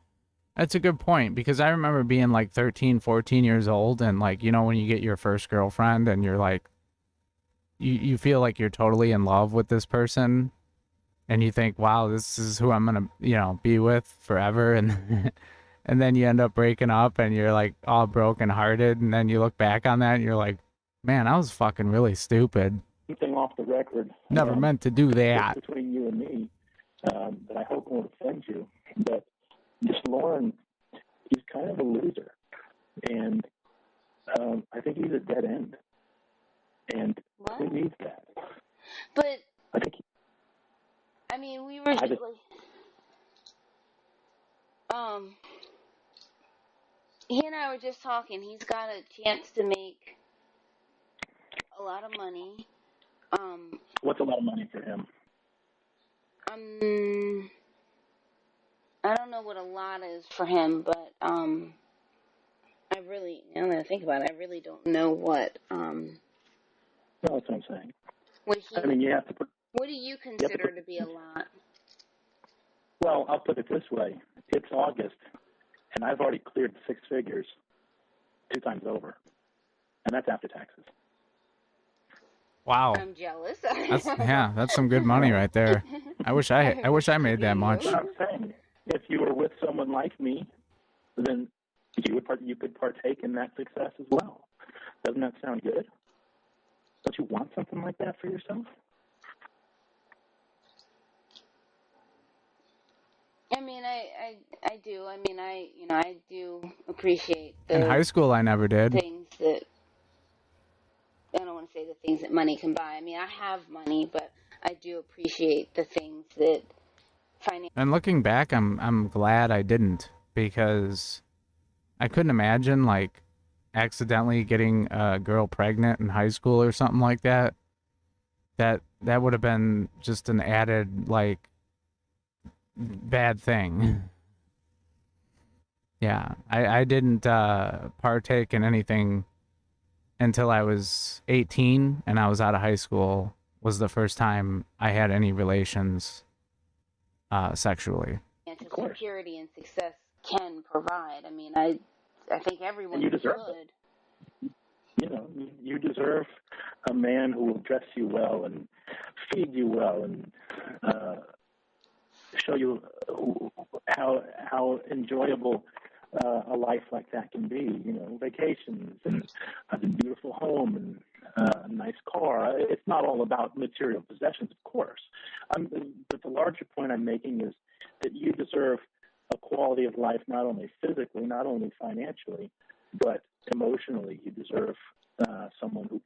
That's a good point, because I remember being like 13, 14 years old, and like, when you get your first girlfriend and you're like, you feel like you're totally in love with this person, and you think, wow, this is who I'm going to, be with forever. And and then you end up breaking up and you're like all broken hearted. And then you look back on that and you're like, man, I was fucking really stupid.
Something off the record.
Never meant to do that.
Between you and me, that I hope won't offend you. But this Lauren, he's kind of a loser. And I think he's a dead end. And who needs that?
But
I think
we were just, he and I were just talking. He's got a chance to make a lot of money.
What's a lot of money for him?
I don't know what a lot is for him, but I really, now that I think about it, I really don't know what.
No, that's what I'm saying. You have to put.
What do you consider to be a lot?
Well, I'll put it this way. It's August, and I've already cleared 6 figures 2 times over, and that's after taxes.
Wow.
I'm jealous.
That's some good money right there. I wish I made that much.
What I'm saying, if you were with someone like me, then you could partake in that success as well. Doesn't that sound good? Don't you want something like that for yourself?
I do. I do appreciate the
In high school, I never did.
things that, I don't want to say the things that money can buy. I have money, but I do appreciate the things that
And looking back, I'm glad I didn't, because I couldn't imagine like accidentally getting a girl pregnant in high school or something like that. That would have been just an added like bad thing. Yeah, I didn't partake in anything until I was 18 and I was out of high school. Was the first time I had any relations sexually.
Financial security and success can provide. I think everyone
you deserve
should.
It. You deserve a man who will dress you well and feed you well and show you how enjoyable a life like that can be. Vacations and a beautiful home and a nice car. It's not all about material possessions, of course. But the larger point I'm making is that you deserve a quality of life, not only physically, not only financially, but emotionally. You deserve someone who's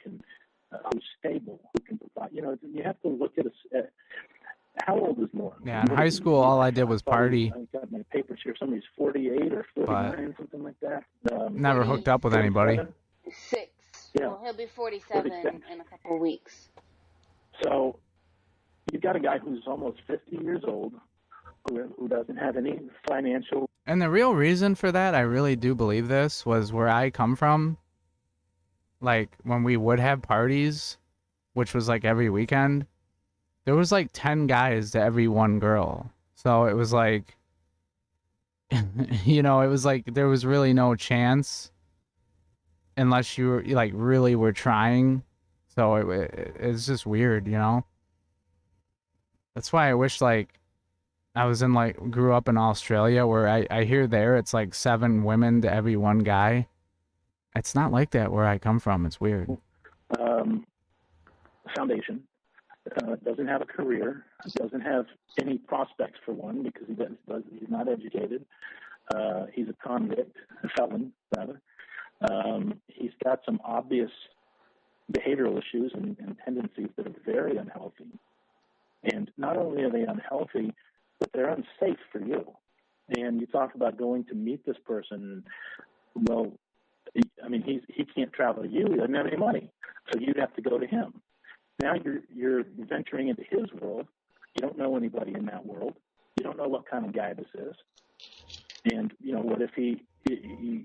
stable, who can provide. You have to look at how old is Lauren?
Yeah, in high school, all I did was party.
I got my papers here. Somebody's 48 or 49, something like that.
Never hooked up with anybody.
6.
Yeah.
Well, he'll be 47 in a couple of weeks.
So you've got a guy who's almost 50 years old who doesn't have any financial.
And the real reason for that, I really do believe this, was where I come from. Like, when we would have parties, which was like every weekend, there was like 10 guys to every one girl. So it was like, it was like there was really no chance unless you were, like, really were trying. So it's just weird, you know? That's why I wish, like, I was in, like, grew up in Australia, where I hear there it's like 7 women to every 1 guy. It's not like that where I come from. It's weird.
Foundation doesn't have a career, doesn't have any prospects for one because he's not educated. He's a convict, a felon rather. He's got some obvious behavioral issues and tendencies that are very unhealthy. And not only are they unhealthy, but they're unsafe for you. And you talk about going to meet this person. Well, I mean, he can't travel to you. He doesn't have any money, so you'd have to go to him. Now you're venturing into his world. You don't know anybody in that world. You don't know what kind of guy this is. And what if he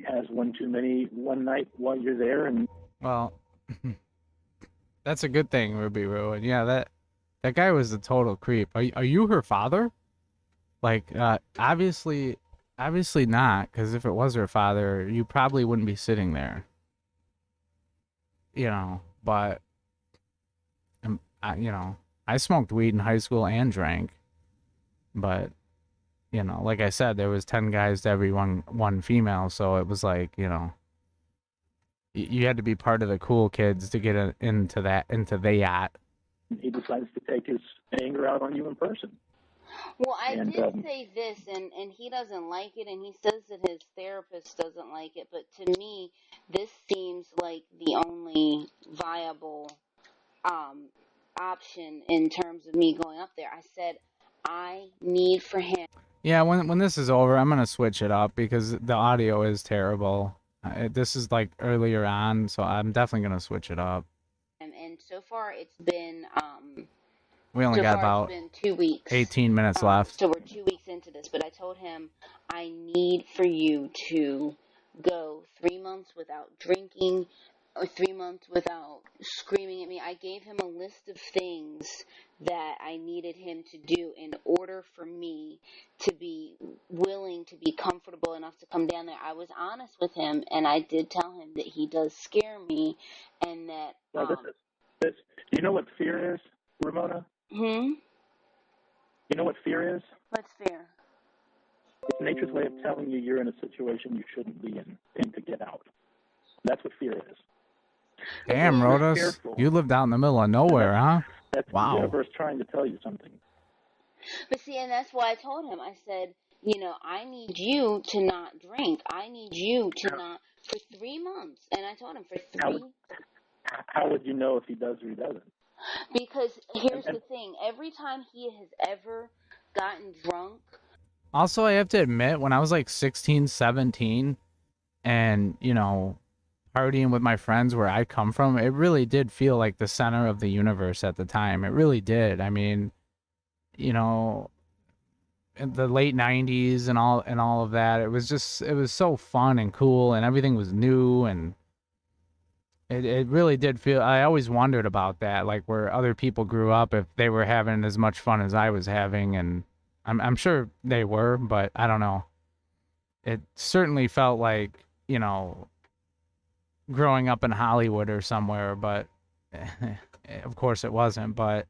has one too many one night while you're there? And
well, that's a good thing, Ruby Roo. And yeah, that guy was a total creep. Are you her father? Like, obviously not, because if it was her father, you probably wouldn't be sitting there. But, I smoked weed in high school and drank. But, like I said, there was 10 guys to every one female, so it was like, you had to be part of the cool kids to get into the yacht.
He decides to take his anger out on you in person.
Well, I did say this, and he doesn't like it, and he says that his therapist doesn't like it, but to me, this seems like the only viable option in terms of me going up there. I said, I need for him.
Yeah, when this is over, I'm going to switch it up because the audio is terrible. This is like earlier on, so I'm definitely going to switch it up.
And so far, it's been...
we only got about
2 weeks.
18 minutes left.
So we're 2 weeks into this, but I told him, I need for you to go 3 months without drinking or 3 months without screaming at me. I gave him a list of things that I needed him to do in order for me to be willing to be comfortable enough to come down there. I was honest with him, and I did tell him that he does scare me, and that...
you know what fear is, Ramona?
You
know what fear is?
What's fear?
It's nature's way of telling you you're in a situation you shouldn't be in and to get out. That's what fear is.
Damn, Rodas, you lived out in the middle of nowhere, huh?
That's
wow.
The universe trying to tell you something.
But see, and that's why I told him, I said, I need you to not drink. I need you to not, for 3 months. And I told him for 3.
How would you know if he does or he doesn't?
Because here's the thing. Every time he has ever gotten drunk.
Also, I have to admit, when I was like 16, 17, and, partying with my friends where I come from, it really did feel like the center of the universe at the time. It really did. I mean, in the late 90s and all of that, it was so fun and cool, and everything was new, and it really did feel, I always wondered about that, like where other people grew up, if they were having as much fun as I was having, and I'm sure they were, but I don't know. It certainly felt like, growing up in Hollywood or somewhere, but of course it wasn't, but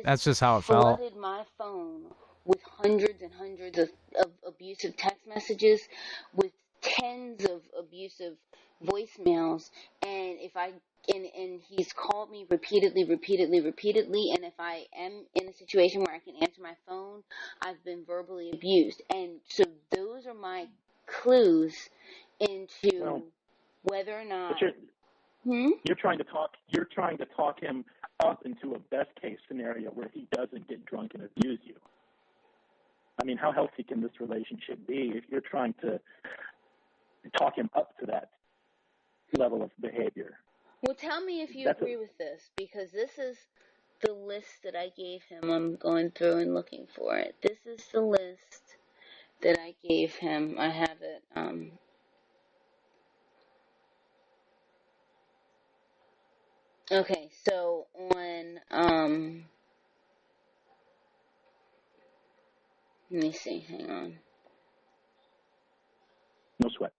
that's just how it felt.
He has flooded my phone with hundreds and hundreds of abusive text messages, with tens of abusive voicemails, and and he's called me repeatedly, and if I am in a situation where I can answer my phone, I've been verbally abused. And so those are my clues into whether or not...
You're trying to talk him up into a best case scenario where he doesn't get drunk and abuse you. I mean, how healthy can this relationship be if you're trying to talk him up to that level of behavior?
Well, tell me if you agree with this, because this is the list that I gave him. I'm going through and looking for it. This is the list that I gave him. I have it. Okay, so on, let me see, hang on.
No sweat.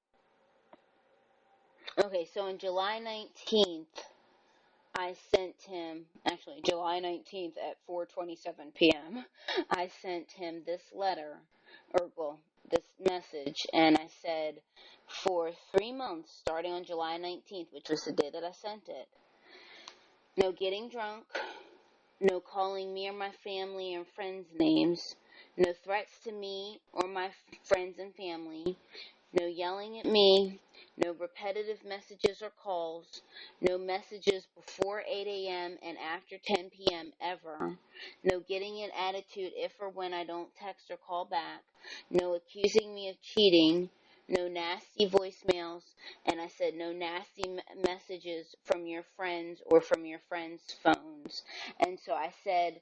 Okay, so on July 19th, I sent him, actually July 19th at 4:27 p.m., I sent him this letter, or well, this message, and I said, for 3 months, starting on July 19th, which was the day that I sent it, no getting drunk, no calling me or my family and friends' names, no threats to me or my friends and family, no yelling at me, no repetitive messages or calls, no messages before 8 a.m. and after 10 p.m. ever, no getting an attitude if or when I don't text or call back, no accusing me of cheating, no nasty voicemails, and I said no nasty messages from your friends or from your friends' phones. And so I said,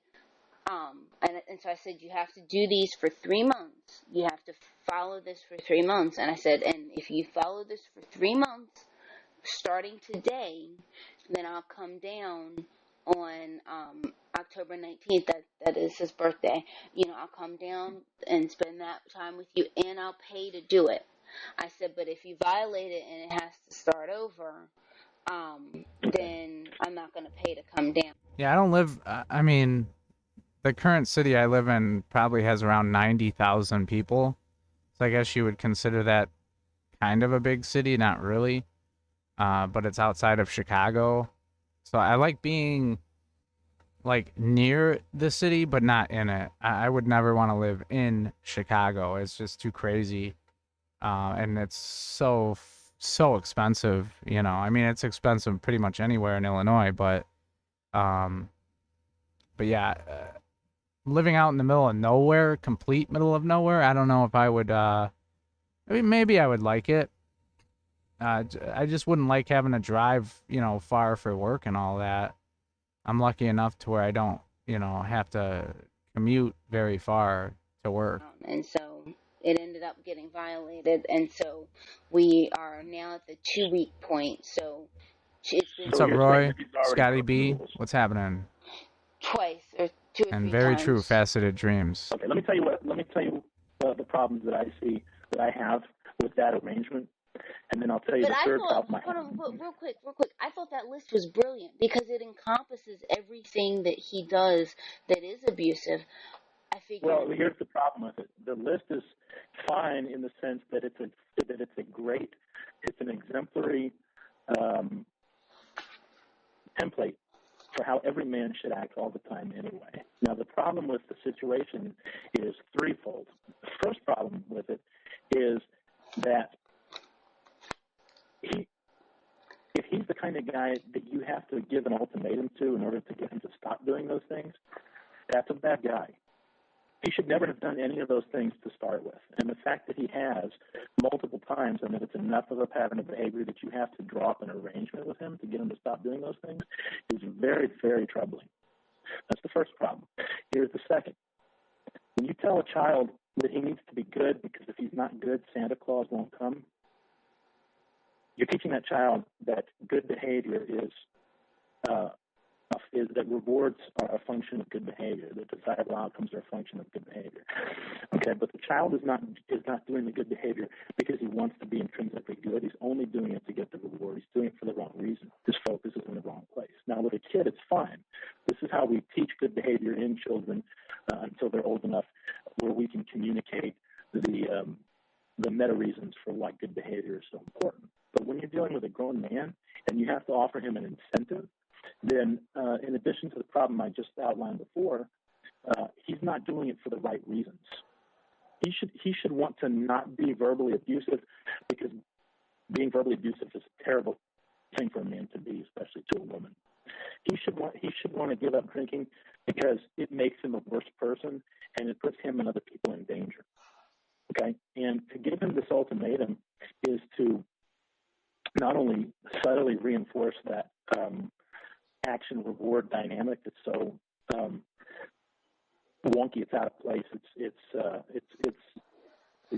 and so I said, you have to do these for 3 months. You have to follow this for 3 months. And I said, and if you follow this for 3 months, starting today, then I'll come down on October 19th. That is his birthday. I'll come down and spend that time with you, and I'll pay to do it. I said, but if you violate it and it has to start over, then I'm not going to pay to come down.
Yeah, I don't live. I mean, the current city I live in probably has around 90,000 people. So I guess you would consider that kind of a big city. Not really, but it's outside of Chicago. So I like being like near the city, but not in it. I would never want to live in Chicago. It's just too crazy, and it's so expensive. I mean, it's expensive pretty much anywhere in Illinois, um, but yeah, living out in the middle of nowhere, complete middle of nowhere. I don't know if I would. I mean, maybe I would like it. I just wouldn't like having to drive, far for work and all that. I'm lucky enough to where I don't, have to commute very far to work.
And so it ended up getting violated, and so we are now at the 2-week point. So it's been
What's up, Roy? Scotty B? What's happening?
twice or 2 or 3
And
times.
very true, faceted dreams.
Okay, let me tell you the problems that I see that I have with that arrangement, and then I'll tell you
But
the
I
third
thought,
problem I have.
real quick, I thought that list was brilliant because it encompasses everything that he does that is abusive. I figured.
Well, here's the problem with it. The list is fine in the sense that it's an exemplary template for how every man should act all the time anyway. Now, the problem with the situation is threefold. The first problem with it is that if he's the kind of guy that you have to give an ultimatum to in order to get him to stop doing those things, that's a bad guy. He should never have done any of those things to start with. And the fact that he has multiple times and that it's enough of a pattern of behavior that you have to draw up an arrangement with him to get him to stop doing those things is very, very troubling. That's the first problem. Here's the second. When you tell a child that he needs to be good because if he's not good, Santa Claus won't come, you're teaching that child that good behavior is that rewards are a function of good behavior, that desirable outcomes are a function of good behavior. Okay, but the child is not doing the good behavior because he wants to be intrinsically good. He's only doing it to get the reward. He's doing it for the wrong reason. His focus is in the wrong place. Now, with a kid, it's fine. This is how we teach good behavior in children until they're old enough where we can communicate the meta reasons for why good behavior is so important. But when you're dealing with a grown man and you have to offer him an incentive, then in addition to the problem I just outlined before, he's not doing it for the right reasons. He should want to not be verbally abusive because being verbally abusive is a terrible thing for a man to be, especially to a woman. He should want to give up drinking because it makes him a worse person and it puts him and other people in danger. Okay, and to give him this ultimatum is to not only subtly reinforce that action-reward dynamic that's so wonky, it's out of place. It's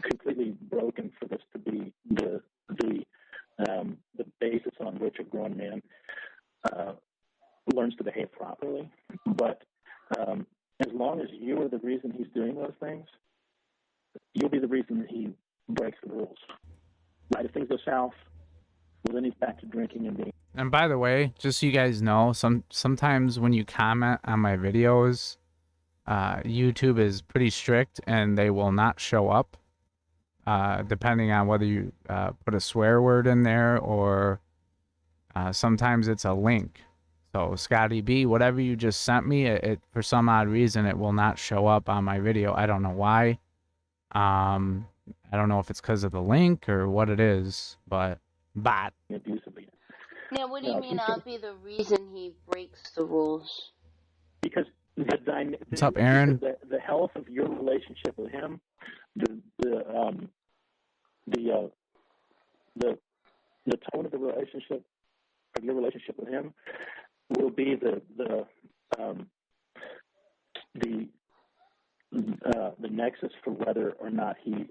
completely broken for this to be the basis on which a grown man learns to behave properly. But as long as you are the reason he's doing those things, you'll be the reason that he breaks the rules. Right? If things go south, Well, then he's back to drinking and being.
And by the way, just so you guys know, sometimes when you comment on my videos, YouTube is pretty strict and they will not show up, depending on whether you put a swear word in there or sometimes it's a link. So Scotty B, whatever you just sent me, it for some odd reason it will not show up on my video. I don't know why. I don't know if it's because of the link or what it is, but
Abusively.
Now, what do you mean? I'll be the reason he breaks the rules.
Because
what's up, Aaron?
The health of your relationship with him, the tone of the relationship, of your relationship with him, will be the nexus for whether or not he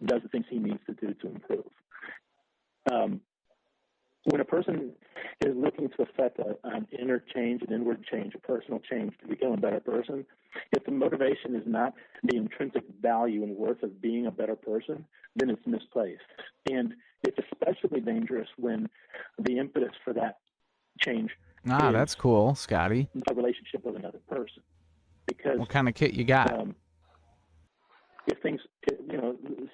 does the things he needs to do to improve. When a person is looking to affect an inner change, an inward change, a personal change to become a better person, if the motivation is not the intrinsic value and worth of being a better person, then it's misplaced. And it's especially dangerous when the impetus for that change is
that's cool, Scotty.
a relationship with another person. Because
what kind of kit you got?
If things,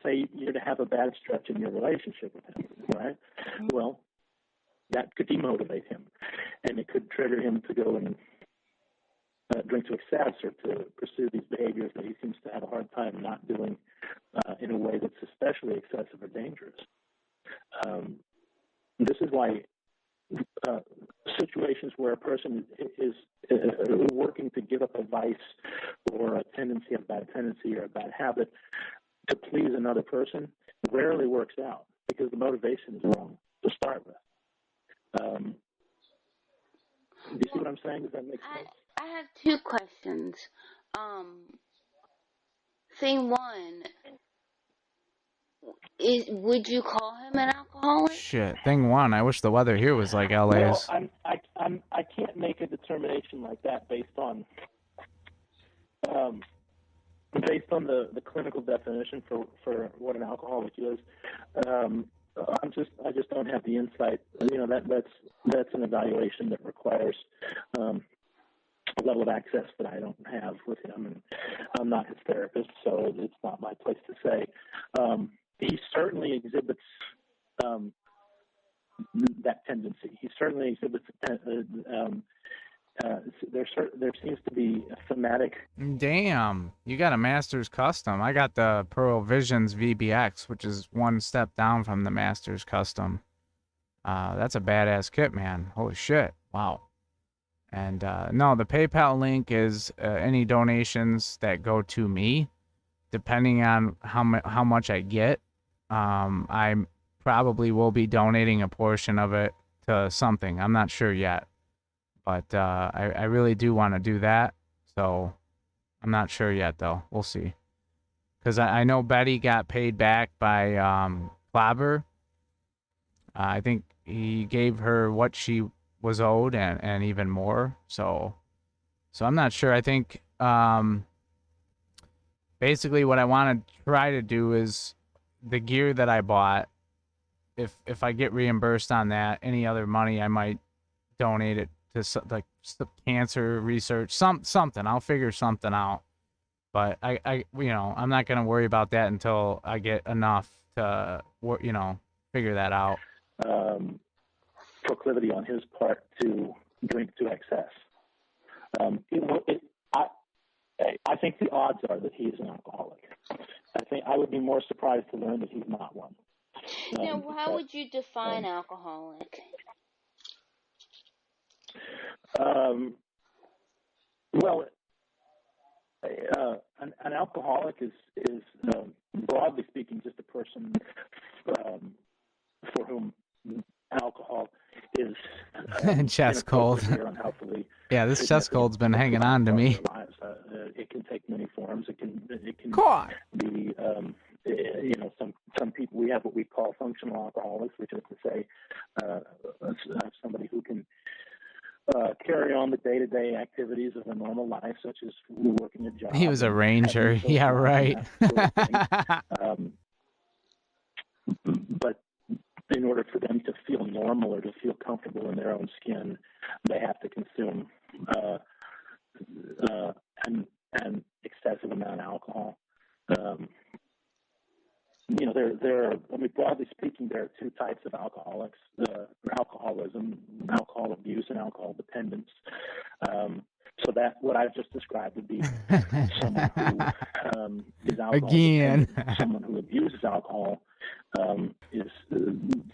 say you're to have a bad stretch in your relationship with him, right? Well, that could demotivate him, and it could trigger him to go and drink to excess or to pursue these behaviors that he seems to have a hard time not doing in a way that's especially excessive or dangerous. This is why situations where a person is working to give up a vice or a bad tendency or a bad habit to please another person rarely works out because the motivation is wrong to start with. Do you see what I'm saying? Does that make sense?
I have two questions. Thing one is, would you call him an alcoholic?
Shit. Thing one, I wish the weather here was like LA's.
Well, I can't make a determination like that based on the clinical definition for what an alcoholic is. I just don't have the insight. That's an evaluation that requires a level of access that I don't have with him, and I'm not his therapist, so it's not my place to say. He certainly exhibits that tendency. He certainly exhibits there seems to be a thematic.
Damn, you got a Masters Custom. I got the Pearl Visions VBX, which is one step down from the Masters Custom. That's a badass kit, man. Holy shit. Wow. And no, the PayPal link is any donations that go to me, depending on how much I get. I probably will be donating a portion of it to something. I'm not sure yet. But I really do want to do that. So I'm not sure yet, though. We'll see. Because I know Betty got paid back by Clobber. I think he gave her what she was owed and even more. So I'm not sure. I think basically what I want to try to do is the gear that I bought, if I get reimbursed on that, any other money, I might donate it to like cancer research, something. I'll figure something out. But I'm not going to worry about that until I get enough to, figure that out.
Proclivity on his part to drink to excess. I think the odds are that he's an alcoholic. I think I would be more surprised to learn that he's not one.
Now, how would you define alcoholic?
An alcoholic is broadly speaking just a person for whom alcohol is
chest cold. Yeah, this chest cold's been hanging on to me.
It can take many forms. It can
Cawd.
be some people. We have what we call functional alcoholics, which is to say somebody who can carry on the day-to-day activities of a normal life, such as working a job.
He was a ranger. Yeah, right.
But in order for them to feel normal or to feel comfortable in their own skin, they have to consume an excessive amount of alcohol. Broadly speaking, there are two types of alcoholics: alcoholism, alcohol abuse, and alcohol dependence. So that what I've just described would be someone who is alcohol
Again.
dependent. Someone who abuses alcohol is,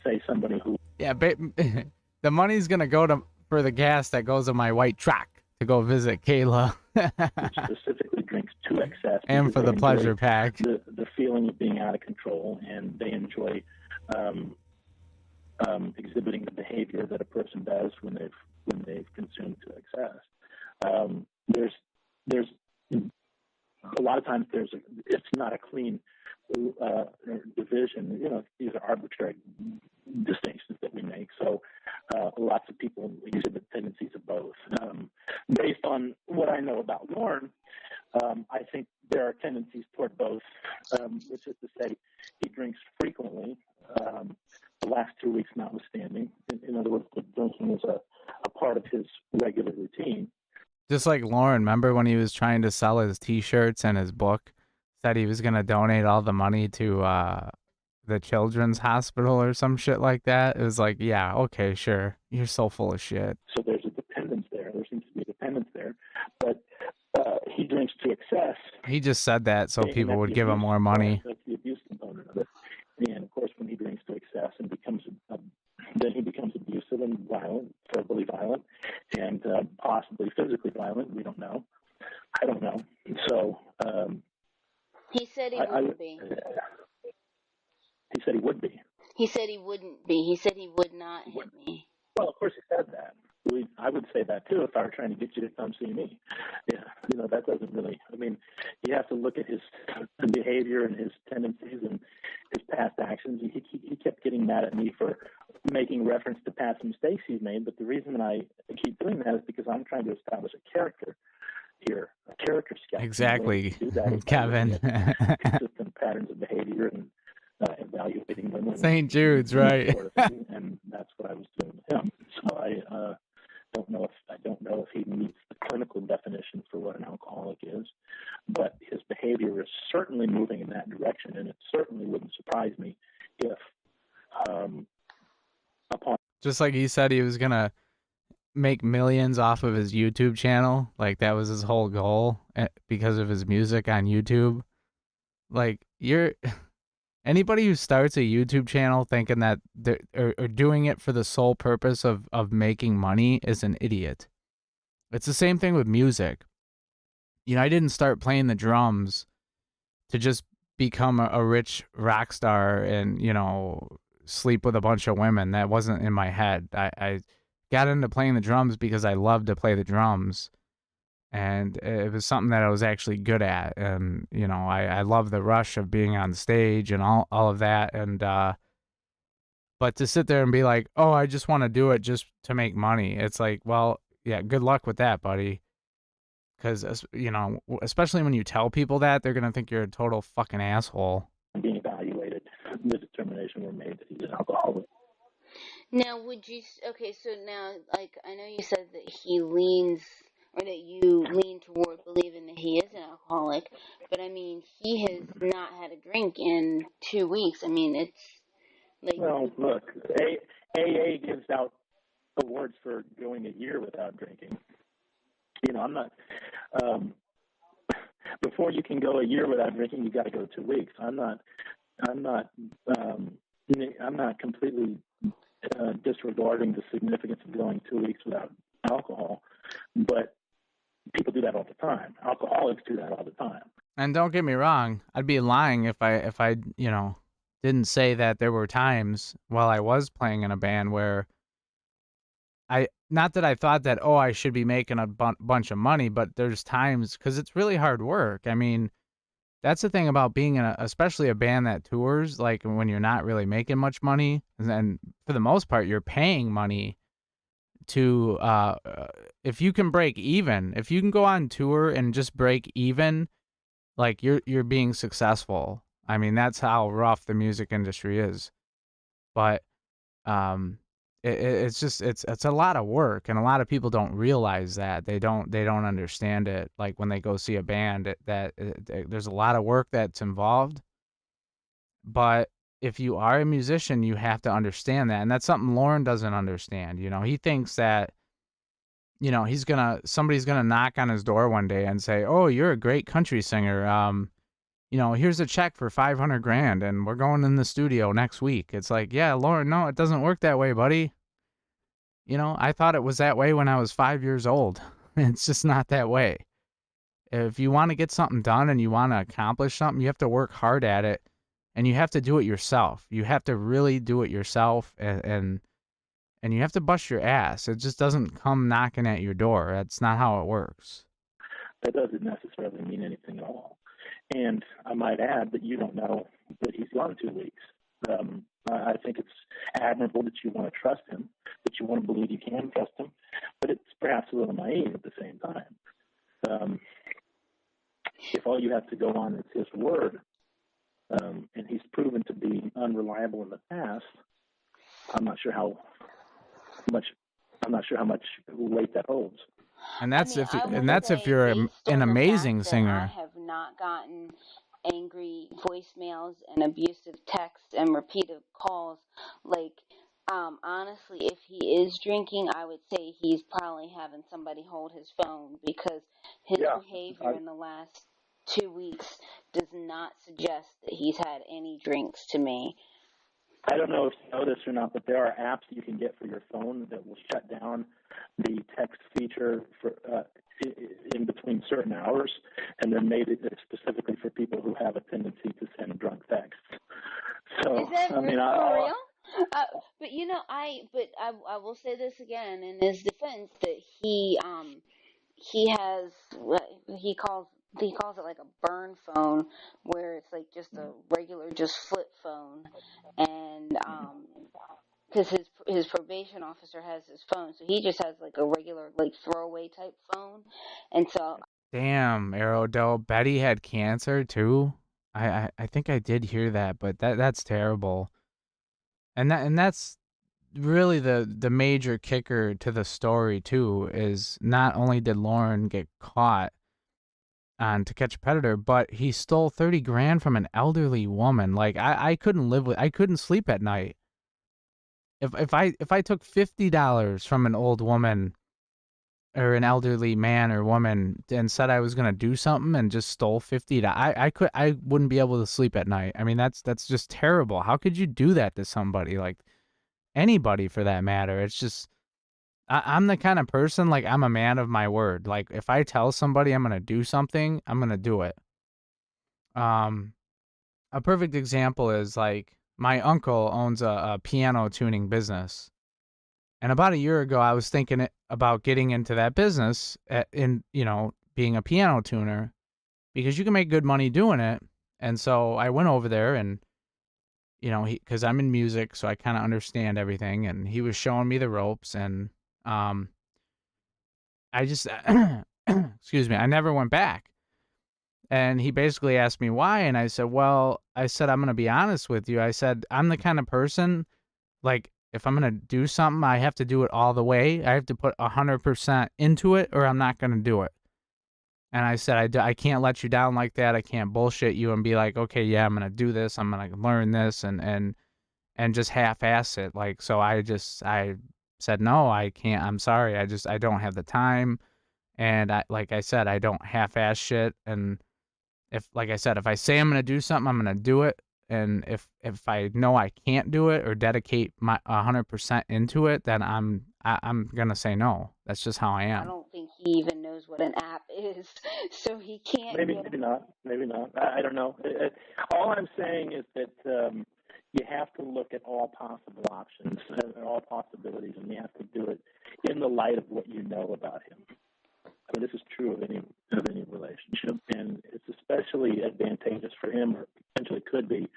say, somebody who.
Yeah, the money's gonna go for the gas that goes on my white truck to go visit Kayla.
Specifically drinks to excess.
And for the pleasure pack.
The feeling of being out of control, and they enjoy exhibiting the behavior that a person does when they've consumed to excess. There's a lot of times it's not a clean division. These are arbitrary distinctions that we make. So lots of people exhibit tendencies of both. Based on what I know about Lauren, I think there are tendencies toward both, which is to say he drinks frequently, the last 2 weeks notwithstanding. In other words, drinking is a part of his regular routine.
Just like Lauren, remember when he was trying to sell his T-shirts and his book, said he was going to donate all the money to the children's hospital or some shit like that? It was like, yeah, okay, sure. You're so full of shit.
So there's a dependence there. There seems to be a dependence there. But he drinks to excess.
He just said that so people would give him more money.
That's the abuse component of it. And, of course, when he drinks to excess and then he becomes abusive and violent, verbally violent, and possibly physically violent. We don't know. I don't know. So
he said he wouldn't be.
He said he would be.
He said he wouldn't be. He said he would not hit me.
Well, of course he said that. I would say that too if I were trying to get you to come see me. Yeah, that doesn't really. I mean, you have to look at his behavior and his tendencies and his past actions. He kept getting mad at me for making reference to past mistakes he's made. But the reason I keep doing that is because I'm trying to establish a character here, a character sketch.
Exactly, Kevin.
Consistent patterns of behavior and evaluating women.
St. Jude's, right?
And that's what I was doing with him. So I don't know if he meets the clinical definition for what an alcoholic is, but his behavior is certainly moving in that direction, and it certainly wouldn't surprise me if upon
just like he said he was gonna make millions off of his YouTube channel, like that was his whole goal because of his music on YouTube. Like anybody who starts a YouTube channel thinking that they're doing it for the sole purpose of making money is an idiot. It's the same thing with music. I didn't start playing the drums to just become a rich rock star and, sleep with a bunch of women. That wasn't in my head. I got into playing the drums because I loved to play the drums. And it was something that I was actually good at. And, I love the rush of being on stage and all of that. And, but to sit there and be like, oh, I just want to do it just to make money. It's like, well, yeah, good luck with that, buddy. Because, especially when you tell people that, they're going to think you're a total fucking asshole.
Being evaluated, the determination were made that he's an alcoholic.
Now, so now, like, I know you said that he leans, or that you lean toward believing that he is an alcoholic, but I mean, he has not had a drink in 2 weeks. I mean, it's like...
Well, look, AA gives out awards for going a year without drinking. I'm not... before you can go a year without drinking, you got to go 2 weeks. I'm not completely disregarding the significance of going 2 weeks without alcohol, but people do that all the time. Alcoholics do that all the time.
And don't get me wrong, I'd be lying if I didn't say that there were times while I was playing in a band where not that I thought that, I should be making a bunch of money, but there's times, because it's really hard work. I mean, that's the thing about being in especially a band that tours, like when you're not really making much money, and for the most part, you're paying money to, if you can break even, if you can go on tour and just break even, like you're being successful. I mean, that's how rough the music industry is. But It's just it's a lot of work, and a lot of people don't realize that. They don't understand it. Like when they go see a band, there's a lot of work that's involved. But if you are a musician, you have to understand that, and that's something Lauren doesn't understand. He thinks that somebody's gonna knock on his door one day and say, "Oh, you're a great country singer. Here's a check for 500 grand, and we're going in the studio next week." It's like, yeah, Lauren, no, it doesn't work that way, buddy. I thought it was that way when I was 5 years old. It's just not that way. If you want to get something done and you want to accomplish something, you have to work hard at it, and you have to do it yourself. You have to really do it yourself, and you have to bust your ass. It just doesn't come knocking at your door. That's not how it works.
That doesn't necessarily mean anything at all. And I might add that you don't know that he's gone 2 weeks. I think it's admirable that you want to trust him, that you want to believe you can trust him, but it's perhaps a little naive at the same time. If all you have to go on is his word, and he's proven to be unreliable in the past, I'm not sure how much weight that holds.
And that's if you're an amazing singer.
I have not gotten angry voicemails and abusive texts and repeated calls. Like, honestly, if he is drinking, I would say he's probably having somebody hold his phone, because his behavior in the last 2 weeks does not suggest that he's had any drinks to me.
I don't know if you know this or not, but there are apps you can get for your phone that will shut down the text feature for in between certain hours, and they're made specifically for people who have a tendency to send drunk texts. So,
is that
for
real? But I will say this again in his defense, that he has he calls it like a burn phone, where it's like just a regular flip phone, and because his probation officer has his phone, so he just has like a regular like throwaway type phone, and so.
Damn, Aerodell. Betty had cancer too. I think I did hear that, but that's terrible. And that's really the major kicker to the story too, is not only did Lauren get caught on To Catch a Predator, but he stole 30 grand from an elderly woman. Like I couldn't sleep at night. If I took $50 from an old woman or an elderly man or woman and said I was gonna do something and just stole $50, I wouldn't be able to sleep at night. I mean, that's just terrible. How could you do that to somebody? Like anybody for that matter? It's just I'm the kind of person, like, I'm a man of my word. Like if I tell somebody I'm gonna do something, I'm gonna do it. A perfect example is like my uncle owns a piano tuning business. And about a year ago, I was thinking about getting into that business being a piano tuner, because you can make good money doing it. And so I went over there and, because I'm in music, so I kind of understand everything. And he was showing me the ropes, and I just, excuse me, I never went back. And he basically asked me why. And I said, I'm going to be honest with you. I said, I'm the kind of person, like, if I'm going to do something, I have to do it all the way. I have to put 100% into it, or I'm not going to do it. And I said, I can't let you down like that. I can't bullshit you and be like, okay, yeah, I'm going to do this. I'm going to learn this and just half-ass it. Like, so I said, no, I can't. I'm sorry. I don't have the time. And like I said, I don't half-ass shit. And if I say I'm going to do something, I'm going to do it. And if I know I can't do it or dedicate my 100% into it, then I'm gonna say no. That's just how I am.
I don't think he even knows what an app is, so he can't.
Maybe not. I don't know. All I'm saying is that you have to look at all possible options and all possibilities, and you have to do it in the light of what you know about him. I mean, this is true of any relationship, and it's especially advantageous for him, or potentially could be,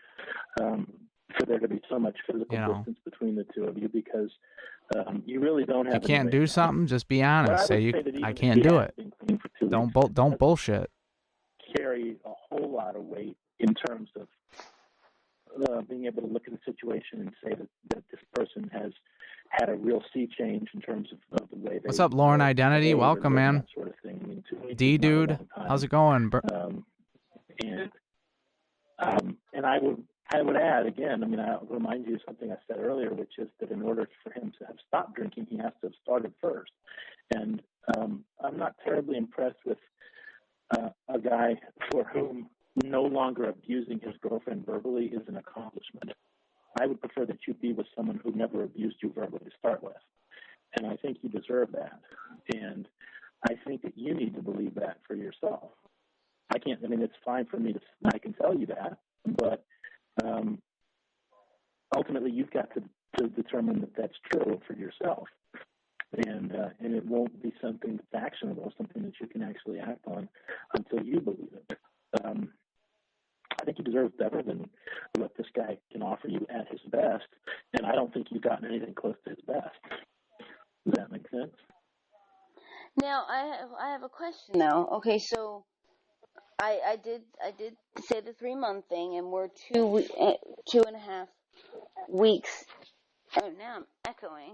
for there to be so much physical distance between the two of you, because you really don't have.
You can't do something. Just be honest. Say I can't do it. Don't bullshit.
Carry a whole lot of weight in terms of being able to look at the situation and say that this person has had a real sea change in terms of the way they.
What's up, Lauren Identity? Welcome, man.
That sort of thing. I mean, 2 weeks
D dude, how's it going?
And I would add again. I mean, I'll remind you of something I said earlier, which is that in order for him to have stopped drinking, he has to have started first. And I'm not terribly impressed with a guy for whom no longer abusing his girlfriend verbally is an accomplishment. I would prefer that you be with someone who never abused you verbally to start with. And I think you deserve that. And I think that you need to believe that for yourself. It's fine for me I can tell you that, but ultimately you've got to determine that that's true for yourself. And it won't be something that's actionable, something that you can actually act on until you believe it. I think you deserve better than what this guy can offer you at his best, and I don't think you've gotten anything close to his best. Does that make sense?
Now, I have a question though. Okay, so I did say the 3-month thing, and we're 2.5 weeks. Oh, now I'm echoing.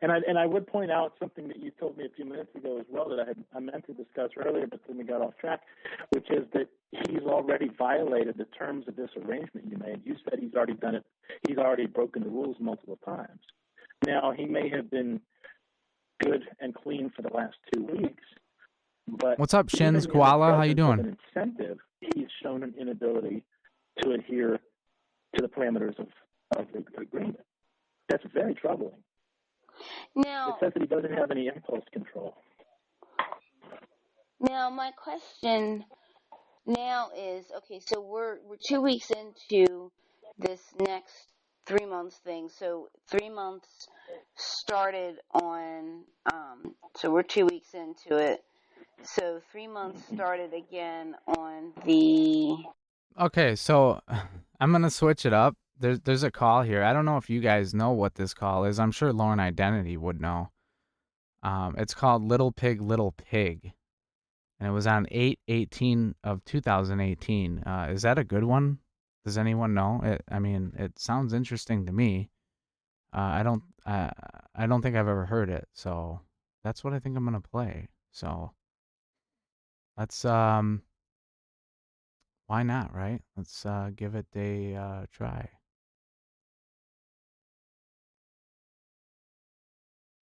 And I would point out something that you told me a few minutes ago as well that I meant to discuss earlier, but then we got off track, which is that he's already violated the terms of this arrangement you made. You said he's already done it. He's already broken the rules multiple times. Now, he may have been good and clean for the last 2 weeks, but
what's up, Shins Koala? How you doing?
An incentive. He's shown an inability to adhere to the parameters of the agreement. That's very troubling.
Now,
it says that he doesn't have any impulse control.
Now, my question now is, okay, so we're 2 weeks into this next 3 months thing. So 3 months started on, so we're 2 weeks into it. So 3 months started again on the...
Okay, so I'm going to switch it up. There's a call here. I don't know if you guys know what this call is. I'm sure Lauren Identity would know. It's called Little Pig, Little Pig. And it was on 8/18 of 2018. Is that a good one? Does anyone know? It sounds interesting to me. I don't think I've ever heard it. So that's what I think I'm going to play. So let's, why not, right? Let's give it a try.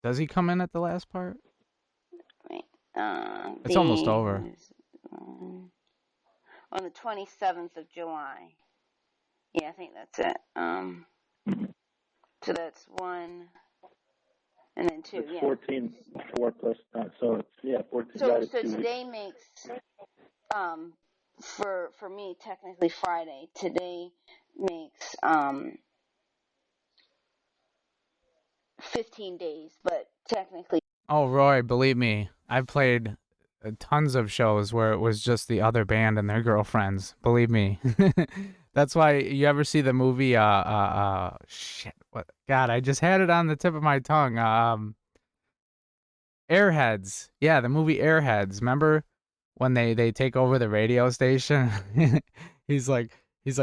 Does he come in at the last part?
Wait,
it's almost over.
On the 27th of July. Yeah, I think that's it. So that's 1, and then 2.
It's
yeah.
14, 4 plus, so it's, yeah, 14.
So today makes, for me, technically Friday. Today makes 15 days, but technically.
Oh, Roy, believe me, I've played tons of shows where it was just the other band and their girlfriends. Believe me. That's why you ever see the movie, shit, what? God, I just had it on the tip of my tongue. Airheads. Yeah, the movie Airheads. Remember when they take over the radio station? He's like,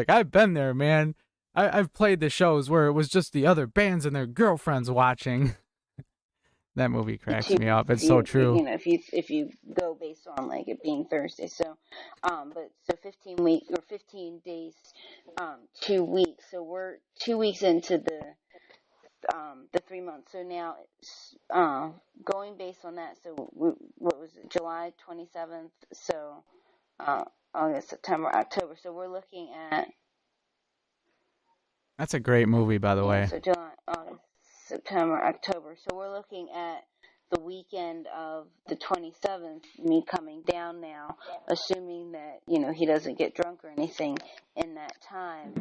I've been there, man. I've played the shows where it was just the other bands and their girlfriends watching. That movie cracks me up. It's so true.
You know, if you go based on like it being Thursday, so, but so 15 days, 2 weeks. So we're 2 weeks into the 3 months. So now, going based on that. So what was it? July 27th. So August, September, October. So we're looking at.
That's a great movie, by the way.
So July, August, September, October. So we're looking at the weekend of the 27th, me coming down now, assuming that, you know, he doesn't get drunk or anything in that time.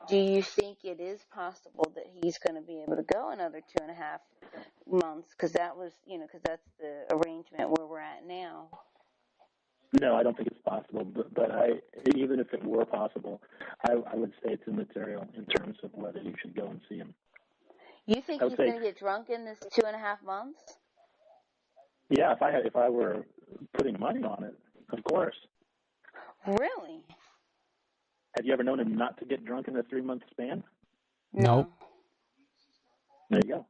Do you think it is possible that he's going to be able to go another 2.5 months? Because that was, you know, because that's the arrangement where we're at now.
No, I don't think it's possible. But even if it were possible, I would say it's immaterial in terms of whether you should go and see him.
You think he's going to get drunk in this 2.5 months?
Yeah, if I were putting money on it, of course.
Really?
Have you ever known him not to get drunk in a 3-month span?
Nope.
There you go.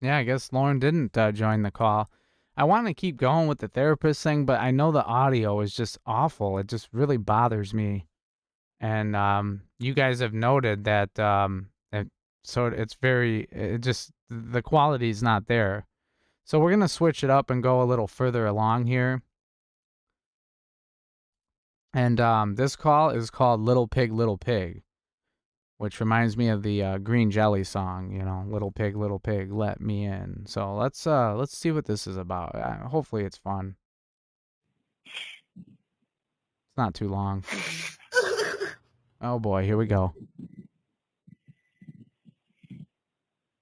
Yeah, I guess Lauren didn't join the call. I want to keep going with the therapist thing, but I know the audio is just awful. It just really bothers me. And you guys have noted that so it's the quality is not there. So we're going to switch it up and go a little further along here. And this call is called Little Pig, which reminds me of the Green Jelly song, you know, Little Pig, let me in. So let's see what this is about. Hopefully it's fun. It's not too long. Oh boy, here we go.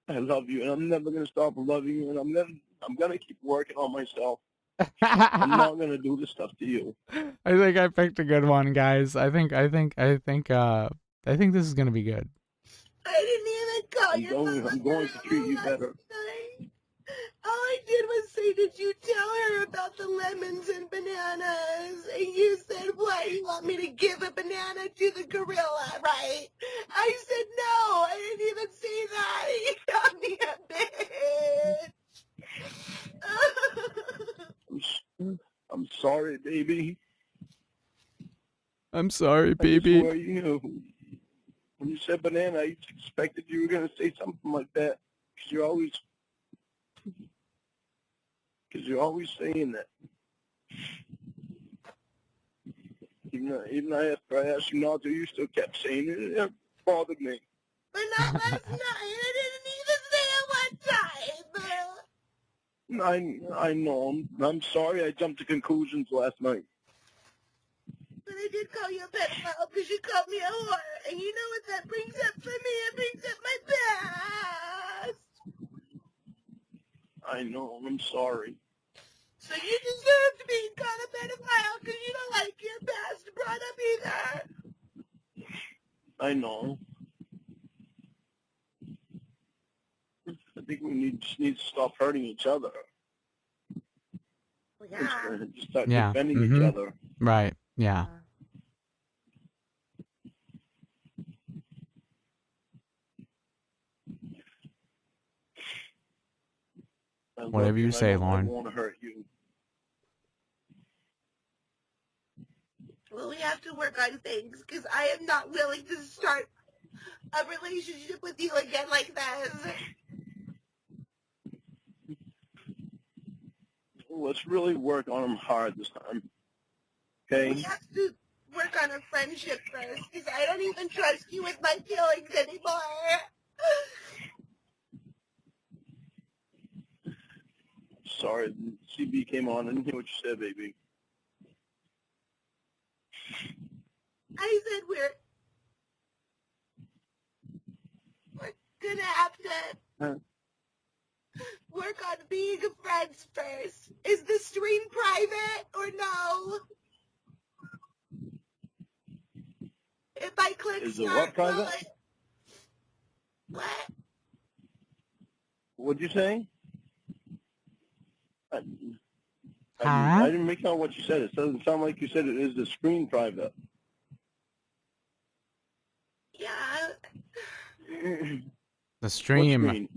I love you, and I'm never gonna stop loving you, and I'm gonna keep working on myself. I'm not gonna do this stuff to you.
I think I picked a good one, guys. I think this is gonna be good.
I didn't even call your mama.
I'm going to treat you better.
All I did was say, did you tell her about the lemons and bananas? And you said, what, you want me to give a banana to the gorilla, right? I said, no, I didn't even say that. You called me a bitch.
I'm sorry, baby.
I'm sorry,
I
baby.
swear, when you said banana, I expected you were going to say something like that. Because you're always saying that. Even after I asked you not to, you still kept saying it. It bothered me.
But not last night. I didn't even say it one time.
I know. I'm sorry I jumped to conclusions last night.
But I did call you a pedophile because you called me a whore. And you know what that brings up for me? It brings up my past.
I know. I'm sorry.
So you deserve to be called a pedophile because you don't like your past brought up either.
I know. I think we just need to stop hurting each other.
Well, yeah.
Just start
Yeah.
defending each other.
Right. Yeah. Whatever you say, Lauren.
I want to hurt you.
Well, we have to work on things because I am not willing to start a relationship with you again like this.
Let's really work on them hard this time. Okay?
We have to work on a friendship first because I don't even trust you with my feelings anymore.
Sorry, CB came on. I didn't hear what you said, baby.
I said we're gonna have to work on being friends first. Is the stream private or no? If I click
Is the
start,
what private?
What?
What'd you say? I didn't make out what you said. It doesn't sound like you said it is the screen private.
Yeah.
The stream.
What screen?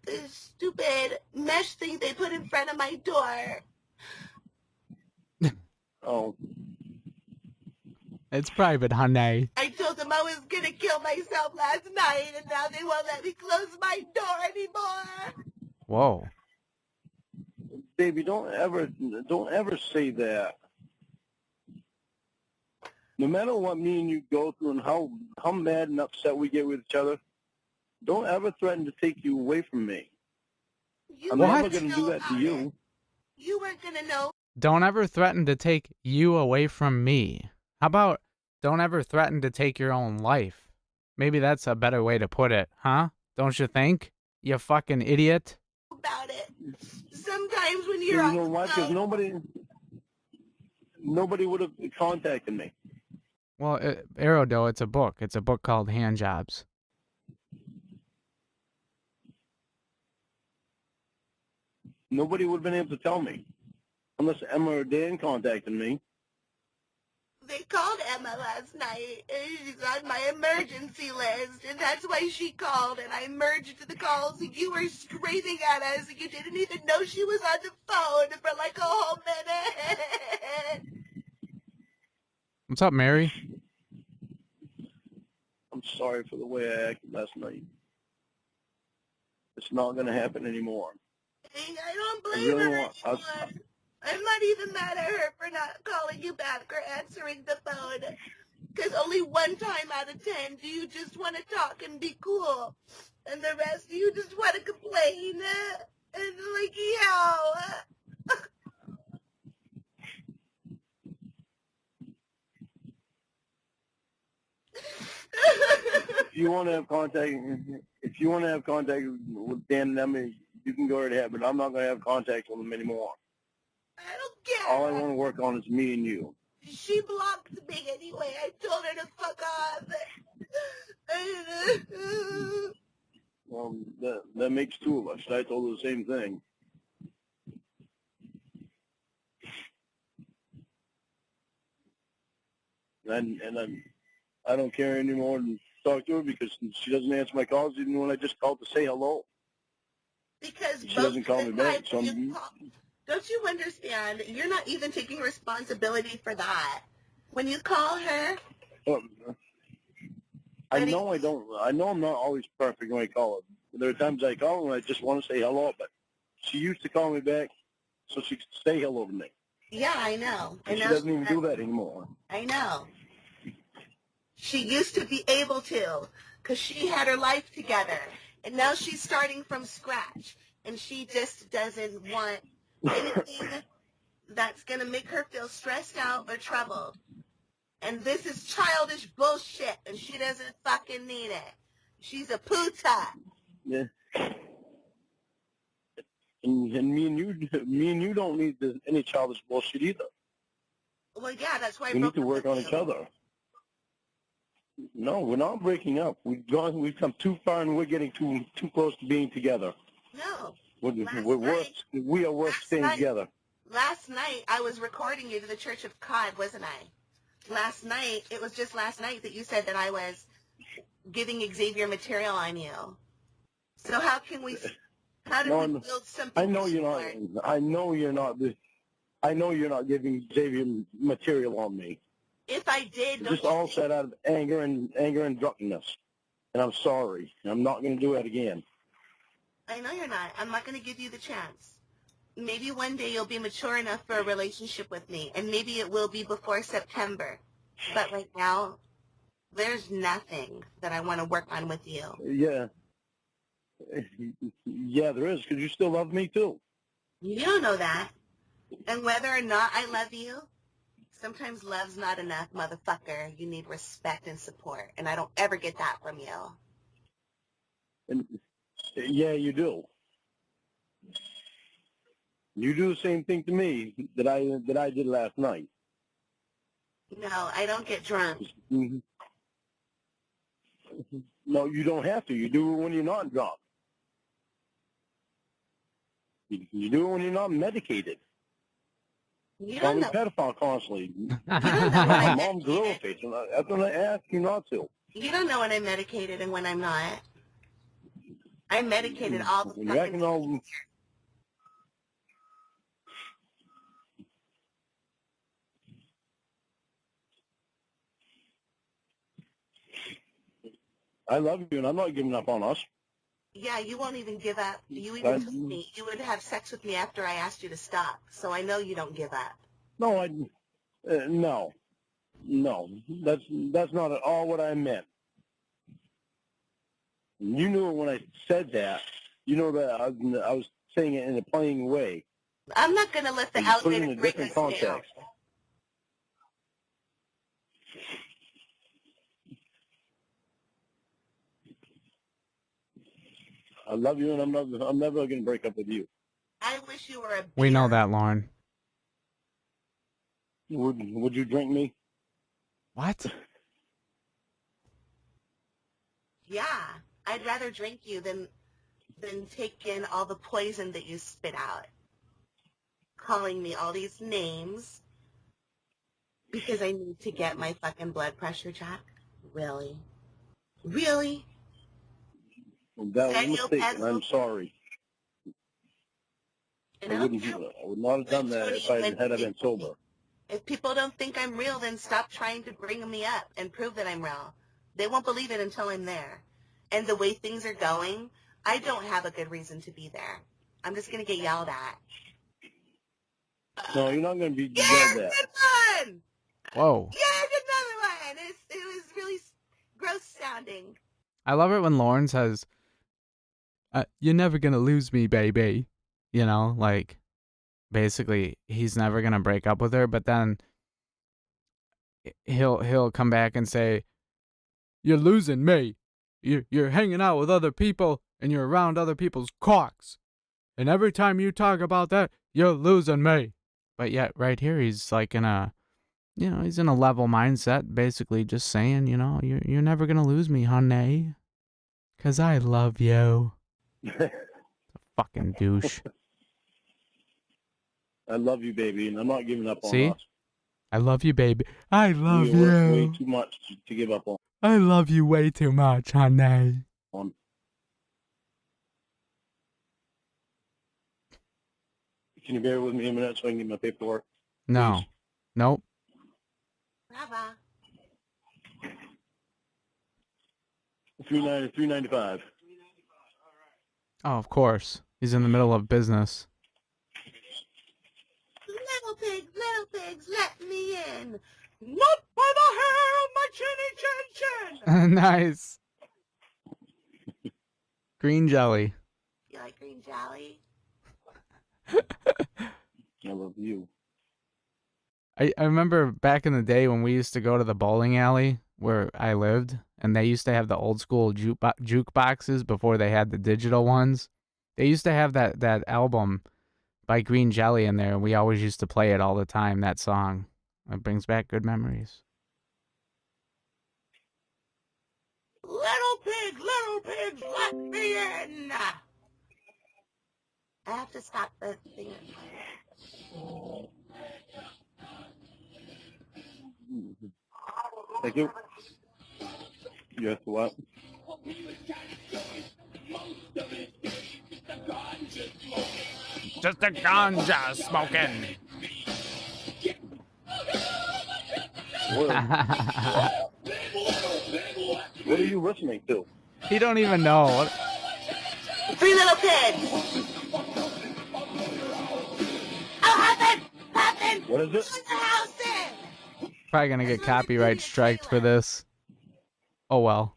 This stupid mesh thing they put in front of my door.
Oh.
It's private, honey.
I told them I was gonna kill myself last night, and now they won't let me close my door anymore.
Whoa.
Baby, don't ever say that. No matter what me and you go through and how mad and upset we get with each other, don't ever threaten to take you away from me. I'm never going to do that to you.
You weren't gonna know.
Don't ever threaten to take you away from me. How about don't ever threaten to take your own life? Maybe that's a better way to put it, huh? Don't you think? You fucking idiot.
About it. Sometimes when you're
You know what? Because nobody would have contacted me.
Well, Aerodo, it's a book. It's a book called Hand Jobs.
Nobody would have been able to tell me. unless Emma or Dan contacted me.
They called Emma last night, and she's on my emergency list, and that's why she called, and I merged the calls, and you were screaming at us, and you didn't even know she was on the phone for like a whole minute.
What's up, Mary?
I'm sorry for the way I acted last night. It's not going to happen anymore.
I don't blame
really
her
want-
anymore. I'm not even mad at her for not calling you back or answering the phone. Because only one time out of 10 do you just want to talk and be cool. And the rest of you just want to complain. And like, yo.
If you want to have contact with Dan and Emma, you can go right ahead, but I'm not going to have contact with them anymore.
I don't care.
All I want to work on is me and you.
She blocked me anyway. I told her to fuck off.
Well, that makes two of us. I told her the same thing. And I don't care anymore to talk to her because she doesn't answer my calls even when I just called to say hello.
Because
she doesn't call me back. So
don't you understand? You're not even taking responsibility for that. When you call her,
I know I don't. I know I'm not always perfect when I call her. There are times I call her and I just want to say hello, but she used to call me back so she could say hello to me.
Yeah, I know.
And she doesn't even do that anymore.
I know. She used to be able to because she had her life together. And now she's starting from scratch. And she just doesn't want anything that's going to make her feel stressed out or troubled. And this is childish bullshit, and she doesn't fucking need it. She's a puta.
Yeah. And me and you don't need any childish bullshit either.
Well, yeah, that's why
we need to work on each other. No, we're not breaking up. We've come too far, and we're getting too close to being together.
No.
We are worth staying together.
Last night, I was recording you to the Church of Cawd, wasn't I? Last night, it was just last night that you said that I was giving Xavier material on you. So how do we build something?
I know you're not. I know you're not giving Xavier material on me.
If I did,
Just all set out of anger and drunkenness. And I'm sorry. I'm not going to do it again.
I know you're not. I'm not going to give you the chance. Maybe one day you'll be mature enough for a relationship with me, and maybe it will be before September. But right now, there's nothing that I want to work on with you.
Yeah. Yeah, there is, because you still love me, too.
You don't know that. And whether or not I love you, sometimes love's not enough, motherfucker. You need respect and support, and I don't ever get that from you.
And yeah, you do. You do the same thing to me that I did last night.
No, I don't get drunk.
Mm-hmm. No, you don't have to. You do it when you're not drunk. You do it when you're not medicated.
You
Call
don't
me
know.
pedophile constantly.
You don't know when I'm
Mom's gorilla face. That's when I ask you not to.
You don't know when I'm medicated and when I'm not. I'm medicated all the
You're acting all... I love you, and I'm not giving up on us.
Yeah, you won't even give up. You even told me you would have sex with me after I asked you to stop. So I know you don't give up.
No, no. That's not at all what I meant. You knew when I said that. You know that I was saying it in a playing way.
I'm not going to let the alligator break us down.
I love you, and I'm never going to break up with you.
I wish you were a beer.
We know that, Lauren.
Would you drink me?
What?
Yeah, I'd rather drink you than take in all the poison that you spit out. calling me all these names because I need to get my fucking blood pressure checked? Really? Really?
Well, that was a
Daniel
mistake, and
Petzl?
I'm sorry.
You
I
know?
wouldn't do that. I would not have done that if I had been sober.
If people don't think I'm real, then stop trying to bring me up and prove that I'm real. They won't believe it until I'm there. And the way things are going, I don't have a good reason to be there. I'm just going to get yelled at.
No, you're not going to be
Yeah,
yelled at.
good one!
Whoa.
Yeah, another one! It was really gross sounding.
I love it when Lauren says, you're never gonna lose me, baby. You know, like, basically, he's never gonna break up with her, but then he'll come back and say, you're losing me. You're hanging out with other people, and you're around other people's cocks. And every time you talk about that, you're losing me. But yet, right here, he's like in a, he's in a level mindset, basically just saying, you're never gonna lose me, honey. 'Cause I love you. Fucking douche.
I love you, baby, and I'm not giving up
See?
on us.
I love you, baby. I love
We work way
you.
too much to give up on.
I love you way too much, honey.
Can you bear with me a minute so I can get my paperwork?
No.
Please?
Nope.
Brava.
$395.
Oh, of course. He's in the middle of business.
Little pigs, let me in. Not by the hair of my chinny chin chin.
Nice. Green jelly.
You like green jelly?
I love you.
I remember back in the day when we used to go to the bowling alley where I lived, and they used to have the old school jukeboxes before they had the digital ones. They used to have that album by Green Jelly in there, and we always used to play it all the time, that song. It brings back good memories.
Little pigs, let me in. I have to stop the thing.
Thank you. Yes, what?
Just a ganja smoking.
What are you listening to?
He don't even know.
Three little pigs. Oh, Huffin!
What is it?
Put the house in.
Probably gonna get copyright striked for this. Oh well.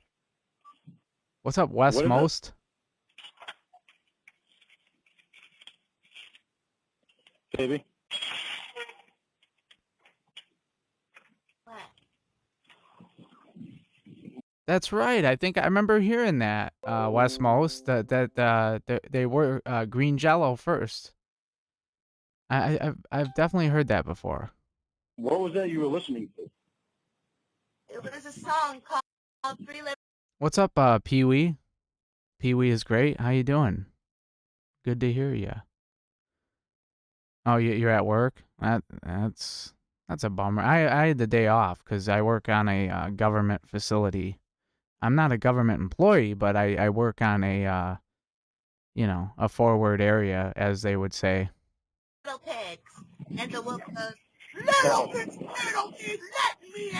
What's up, West
What is it?
Most?
Baby?
What?
That's right. I think I remember hearing that, West Most, that they were green jello first. I've definitely heard that before.
What was that you were listening to?
It was a song called Three Little.
What's up, Pee Wee? Pee Wee is great. How you doing? Good to hear you. Oh, you're at work? That's a bummer. I had the day off because I work on a government facility. I'm not a government employee, but I work on a a forward area, as they would say.
Little pigs. And the wolf goes, little pigs, let me in.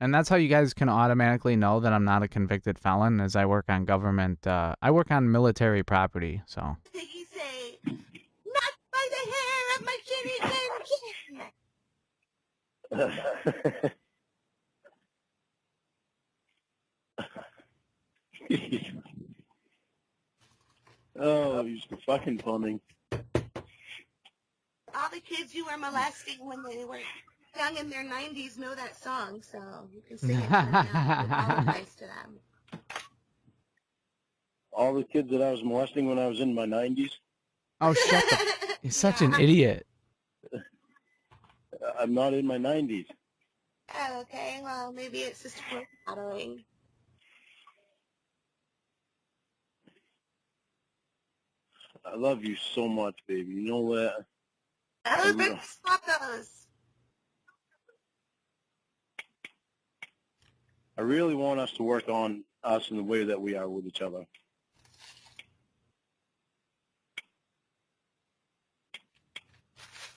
And that's how you guys can automatically know that I'm not a convicted felon, as I work on government. I work on military property, so.
Piggy say, not by the hair of my chinny chin chin.
Oh, you're fucking funny.
All the kids you were molesting when they were young in their 90s know that song, so you can sing it to them now. Apologize to them.
All the kids that I was molesting when I was in my 90s?
Oh, shut the... You're such an idiot.
I'm not in my 90s.
Oh, okay, well, maybe it's just foreshadowing.
I love you so much, baby. You know that?
Stop those.
I really want us to work on us in the way that we are with each other.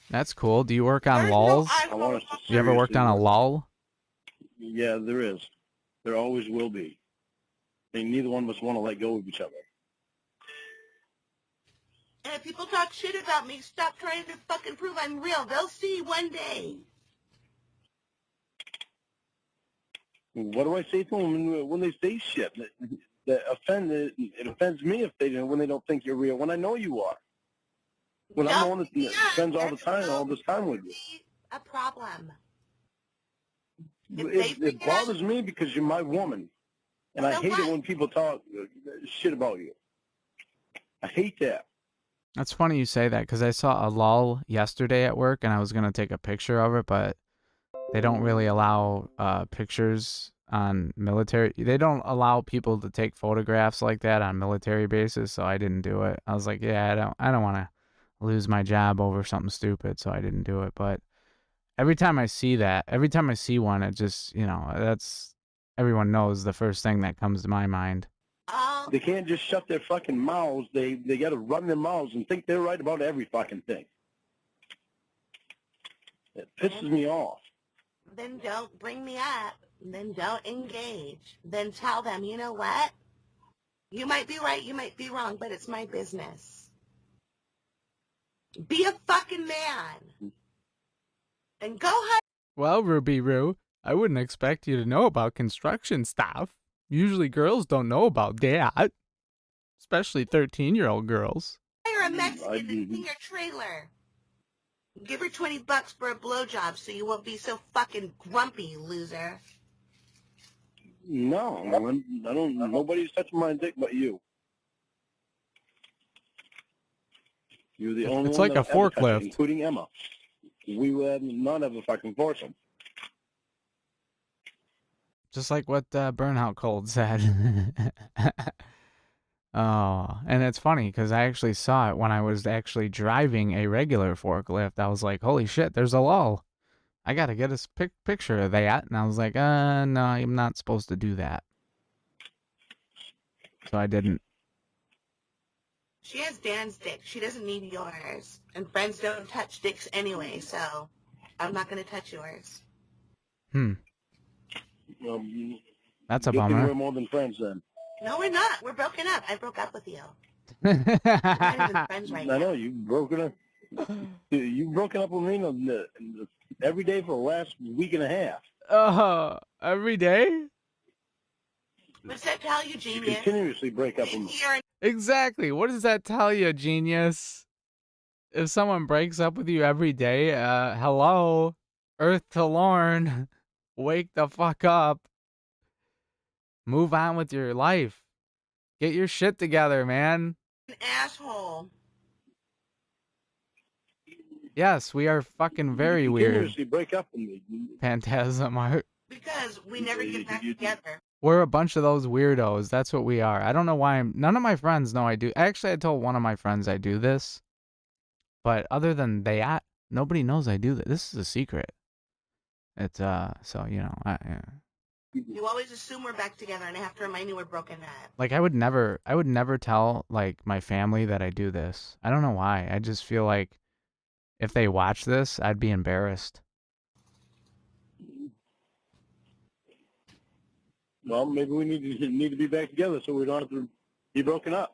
That's cool. Do you work on lulls?
I want us to
You ever worked on a lull?
Yeah, there is. There always will be. And neither one of us want to let go of each other.
And if people talk shit about me, stop trying to fucking prove I'm real. They'll see one day.
What do I say to them when they say shit? That it offends me when they don't think you're real, when I know you are. When I'm the one that spends all this time with you.
A problem.
It bothers me because you're my woman. And I hate it when people talk shit about you. I hate that.
That's funny you say that, because I saw a lull yesterday at work, and I was going to take a picture of it, but they don't really allow pictures on military. They don't allow people to take photographs like that on military bases, so I didn't do it. I was like, yeah, I don't want to lose my job over something stupid, so I didn't do it. But every time I see one, it just, that's, everyone knows the first thing that comes to my mind.
They can't just shut their fucking mouths. They got to run their mouths and think they're right about every fucking thing. It pisses me off.
Then don't bring me up. Then don't engage. Then tell them, you know what? You might be right, you might be wrong, but it's my business. Be a fucking man. And go ahead.
Well, Ruby Roo, I wouldn't expect you to know about construction stuff. Usually girls don't know about that. Especially 13-year-old girls.
Hire a Mexican to clean your trailer. Give her $20 for a blowjob so you won't be so fucking grumpy, you loser.
No, I don't. Nobody's touching my dick but you. You're the only
it's
one
like a
that ever touched
forklift,
it, including Emma. We would not ever fucking force him.
just like what Burnout Cold said. Oh, and it's funny because I actually saw it when I was actually driving a regular forklift. I was like, holy shit, there's a lull. I got to get a picture of that. And I was like, no, I'm not supposed to do that. So I didn't.
She has Dan's dick. She doesn't need yours. And friends don't touch dicks anyway, so I'm not going to touch yours.
That's a
good
bummer.
thing we're more than friends then.
No, we're not. We're broken up. I broke up with you. We're not even friends right now.
I know, you've broken up. You've broken up with me every day for the last week and a half.
Every day?
What's that tell you, genius?
You continuously break up with me.
Exactly. What does that tell you, genius? If someone breaks up with you every day, hello, Earth to Lorne, wake the fuck up. Move on with your life. Get your shit together, man.
An asshole.
Yes, we are fucking very weird.
Continuously break up with me.
Phantasm art.
Because we never get back together.
We're a bunch of those weirdos. That's what we are. I don't know why none of my friends know I do. Actually, I told one of my friends I do this. But other than that, nobody knows I do this. This is a secret. It's, so,
You always assume we're back together, and I have to remind you we're broken up.
Like, I would never tell, like, my family that I do this. I don't know why. I just feel like if they watch this, I'd be embarrassed.
Well, maybe we need to be back together so we don't have to be broken up.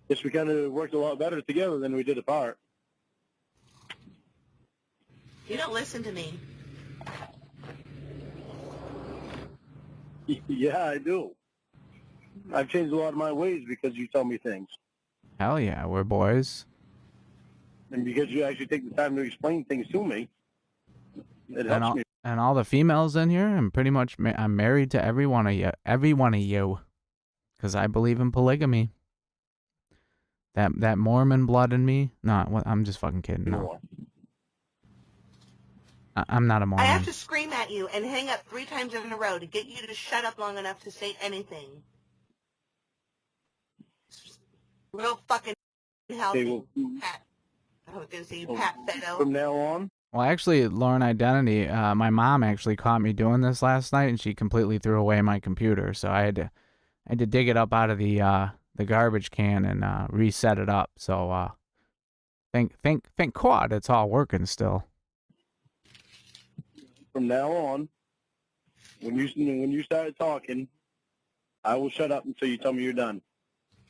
Guess we kind of worked a lot better together than we did apart.
You don't listen to me.
Yeah, I do. I've changed a lot of my ways because you tell me things.
Hell yeah, we're boys.
And because you actually take the time to explain things to me, it helps me.
And all the females in here, I'm pretty much I'm married to every one of you, because I believe in polygamy. That Mormon blood in me. No, I'm just fucking kidding. No, I'm not a Mormon.
I have to scream at you and hang up 3 times in a row to get you to shut up long enough to say anything. Real fucking healthy.
Okay, well,
I was gonna say you Pat Fetto.
From now on.
Well, actually, Lauren Identity, my mom actually caught me doing this last night, and she completely threw away my computer. So I had to dig it up out of the garbage can and reset it up. So thank Cawd, it's all working still.
From now on, when you start talking, I will shut up until you tell me you're done.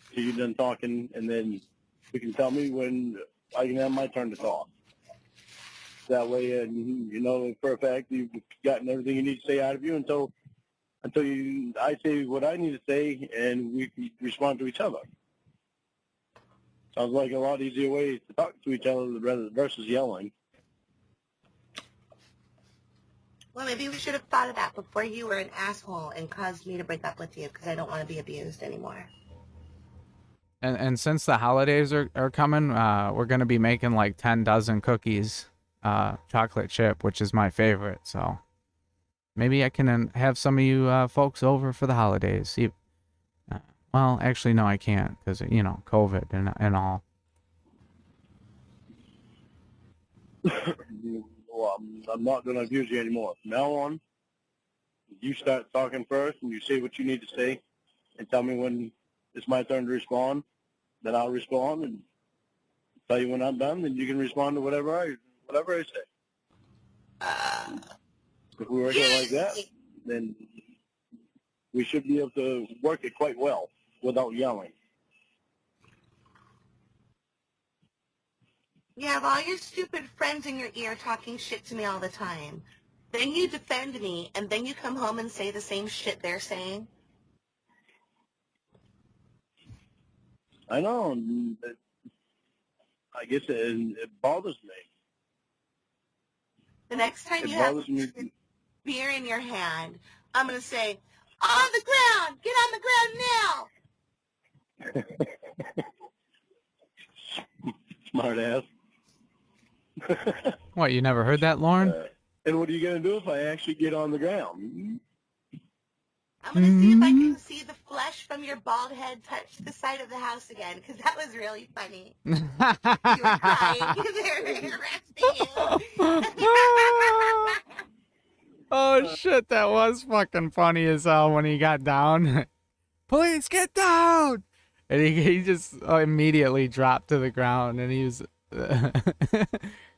Until you're done talking, and then you can tell me when I can have my turn to talk. That way, you know for a fact you've gotten everything you need to say out of you until I say what I need to say, and we can respond to each other. Sounds like a lot easier way to talk to each other versus yelling.
Well, maybe we should have thought of that before you were an asshole and caused me to break up with you because I don't want to be abused anymore.
And since the holidays are coming, we're gonna be making like 10 dozen cookies, chocolate chip, which is my favorite. So maybe I can have some of you folks over for the holidays. Well, actually, no, I can't because COVID and all.
Well, I'm not going to abuse you anymore. From now on, you start talking first, and you say what you need to say, and tell me when it's my turn to respond. Then I'll respond and tell you when I'm done. Then you can respond to whatever I say. If we work it like that, then we should be able to work it quite well without yelling.
You have all your stupid friends in your ear talking shit to me all the time. Then you defend me, and then you come home and say the same shit they're saying.
I know. I guess it bothers me.
The next time you have beer in your hand, I'm going to say, on the ground! Get on the ground now!
Smart ass.
What, you never heard that, Lauren?
And what are you going to do if I actually get on the ground?
I'm going to see if I can see the flesh from your bald head touch the side of the house again, because that was really funny. You were crying because they were arresting you.
Oh, shit, that was fucking funny as hell when he got down. Please get down! And he just immediately dropped to the ground, and he was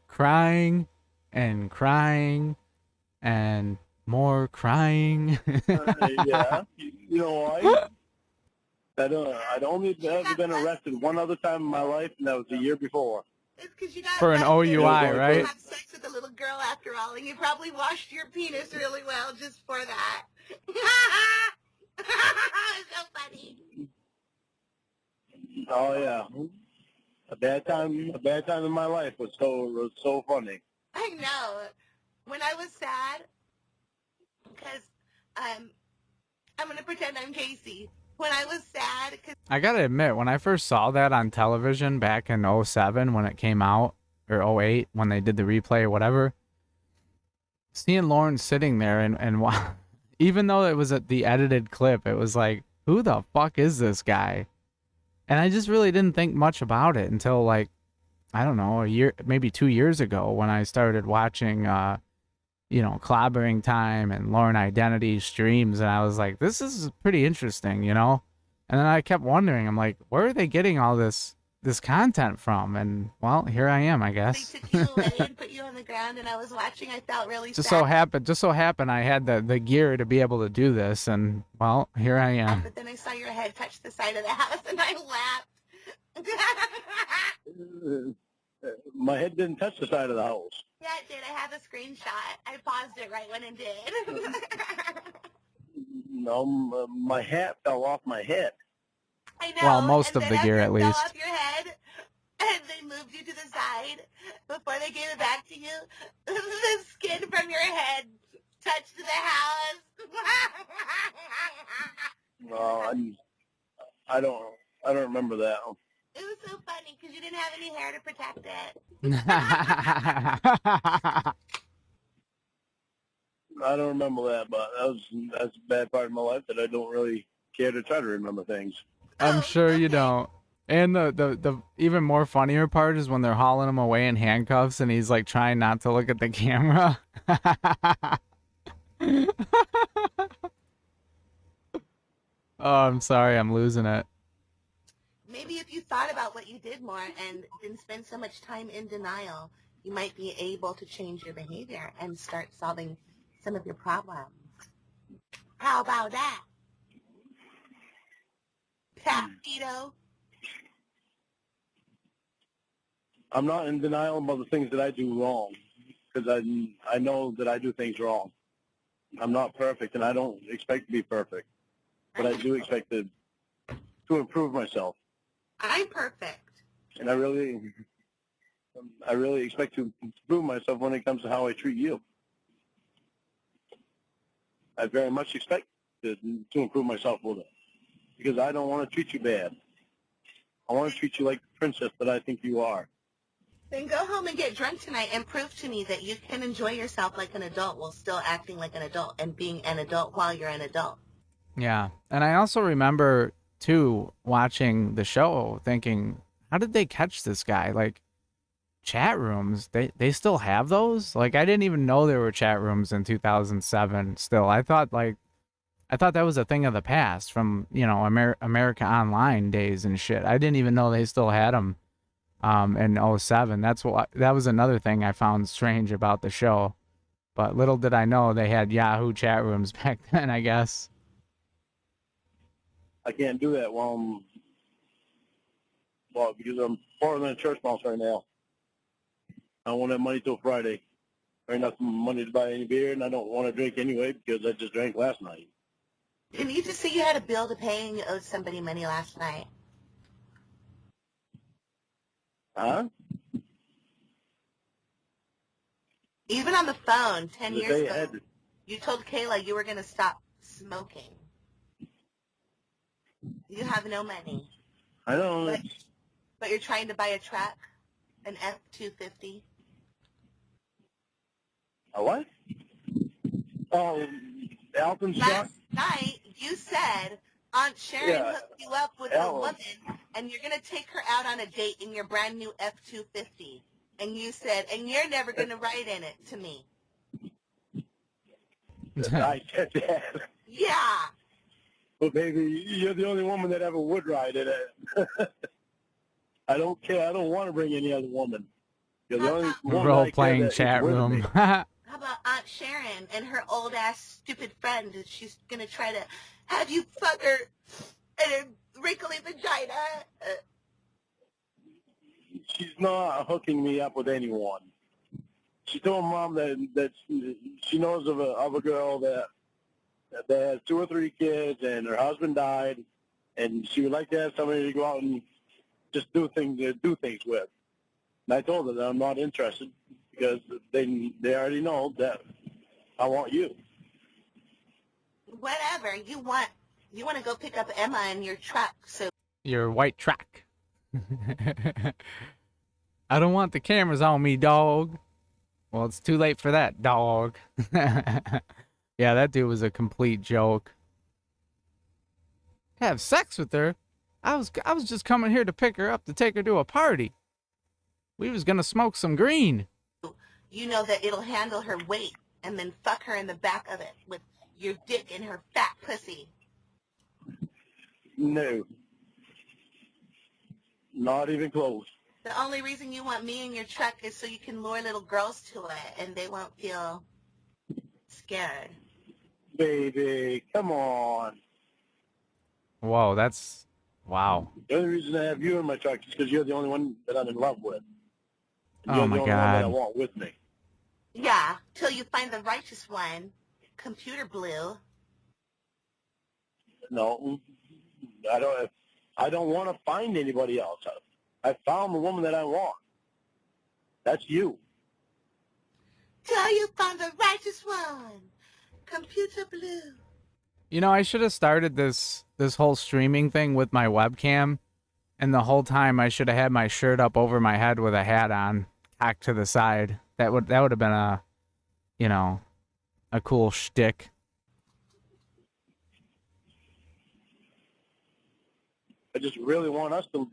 crying and crying and more crying.
Yeah, you know why? I'd only ever been arrested one other time in my life, and that was the year before.
It's because you got
For an OUI, right?
You have sex with a little girl after all, and you probably washed your penis really well just for that. It's so funny.
Oh yeah, a bad time in my life was so funny.
I know. When I was sad, because I'm gonna pretend I'm Casey. When I was sad, because
I gotta admit, when I first saw that on television back in 07 when it came out, or 08 when they did the replay or whatever, seeing Lauren sitting there and even though it was the edited clip, it was like, who the fuck is this guy? And I just really didn't think much about it until, like, I don't know, a year, maybe 2 years ago when I started watching, Clobbering Time and Lauren Identity streams, and I was like, this is pretty interesting, And then I kept wondering, I'm like, where are they getting all this content from? And, well, here I am, I guess.
they took you away and put you on the ground, and I was watching. I felt really
Just
sad.
so happened I had the gear to be able to do this, and, well, here I am.
But then I saw your head touch the side of the house, and I laughed.
My head didn't touch the side of the house.
Yeah, it did. I have a screenshot. I paused it right when it did.
No, my hat fell off my head.
I know.
Well, most
and
of
then
the gear,
after
at
it
least.
fell off your head, and they moved you to the side before they gave it back to you. The skin from your head touched the house.
No, I don't remember that.
It was so funny because you didn't have any hair to protect it.
I don't remember that, but that's a bad part of my life that I don't really care to try to remember things.
I'm sure you don't. And the even more funnier part is when they're hauling him away in handcuffs and he's like trying not to look at the camera. Oh, I'm sorry, I'm losing it.
Maybe if you thought about what you did more and didn't spend so much time in denial, you might be able to change your behavior and start solving some of your problems. How about that? Papito?
I'm not in denial about the things that I do wrong, because I know that I do things wrong. I'm not perfect, and I don't expect to be perfect, but I do expect to improve myself.
I'm perfect.
And I really expect to improve myself when it comes to how I treat you. I very much expect to improve myself with it, because I don't want to treat you bad. I want to treat you like the princess that I think you are.
Then go home and get drunk tonight and prove to me that you can enjoy yourself like an adult while still acting like an adult and being an adult while you're an adult.
Yeah. And I also remember, too, watching the show thinking, how did they catch this guy? Like, chat rooms, they still have those? Like, I didn't even know there were chat rooms in 2007 still. I thought that was a thing of the past from, you know, America Online days and shit. I didn't even know they still had them in '07. That was another thing I found strange about the show. But little did I know they had Yahoo chat rooms back then, I guess.
I can't do that because I'm poorer than a church mouse right now. I won't have money till Friday. I ain't enough money to buy any beer, and I don't want to drink anyway because I just drank last night.
Didn't you just say you had a bill to pay and you owed somebody money last night?
Huh?
Even on the phone 10
The
years
day
ago,
ahead.
you told Kayla you were going to stop smoking. You have no money.
I know.
But you're trying to buy a truck, an F-250.
A what? Oh, Alton's truck?
Last night, you said Aunt Sharon hooked you up with a woman, and you're going to take her out on a date in your brand new F-250. And you said, and you're never going to ride in it to me.
I said that.
Yeah.
Well, baby, you're the only woman that ever would ride in it. I don't care. I don't want to bring any other woman. You're the only woman
Role-playing chat room.
How about Aunt Sharon and her old-ass stupid friend? She's going to try to have you fuck her in a wrinkly vagina.
She's not hooking me up with anyone. She told Mom that she knows of a girl that has 2 or 3 kids, and her husband died, and she would like to have somebody to go out and just do things with. And I told her that I'm not interested because they already know that I want you.
Whatever you want to go pick up Emma in your truck. So
Your white truck. I don't want the cameras on me, dog. Well, it's too late for that, dog. Yeah, that dude was a complete joke. Have sex with her? I was just coming here to pick her up to take her to a party. We was gonna smoke some green.
you know that it'll handle her weight, and then fuck her in the back of it with your dick in her fat pussy.
No. Not even close.
The only reason you want me in your truck is so you can lure little girls to it, and they won't feel scared.
Baby, come on.
Whoa, that's... Wow.
The only reason I have you in my truck is because you're the only one that I'm in love with. And
Oh
you're
my
the only one that I
God.
want with me.
Yeah, till you find the righteous one. Computer blue.
No, I don't want to find anybody else. I found the woman that I want. That's you.
Till you find the righteous one. Computer blue.
You know, I should have started this whole streaming thing with my webcam, and the whole time I should have had my shirt up over my head with a hat on, cocked to the side. That would have been a, you know, a cool shtick.
I just really want us to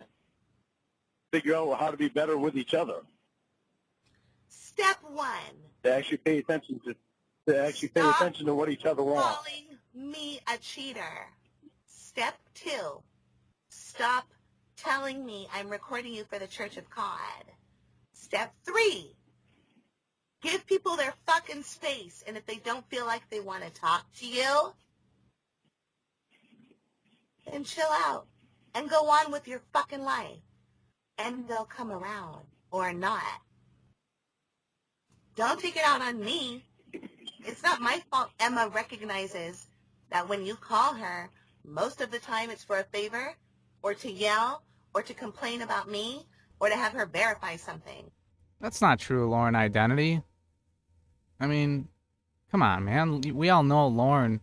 figure out how to be better with each other.
Step 1.
To actually pay attention to what each other wants.
Calling me a cheater. Step 2. Stop telling me I'm recording you for the Church of Cawd. Step 3. Give people their fucking space, and if they don't feel like they want to talk to you, then chill out and go on with your fucking life. And they'll come around or not. Don't take it out on me. It's not my fault Emma recognizes that when you call her, most of the time it's for a favor or to yell or to complain about me or to have her verify something.
That's not true, Lauren Identity. I mean, come on, man. We all know Lauren.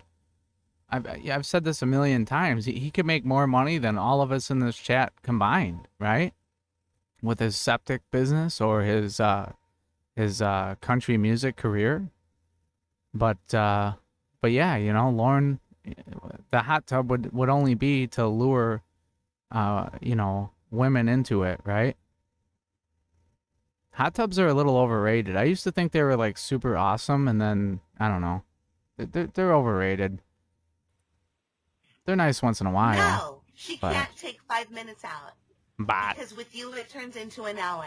I've said this a million times. He could make more money than all of us in this chat combined, right? With his septic business or his country music career. But yeah, you know, Lauren, the hot tub would only be to lure, you know, women into it, right? Hot tubs are a little overrated. I used to think they were like super awesome, and then I don't know, they're overrated. They're nice once in a while.
No, she can't take 5 minutes out.
But
Because with you it turns into an hour.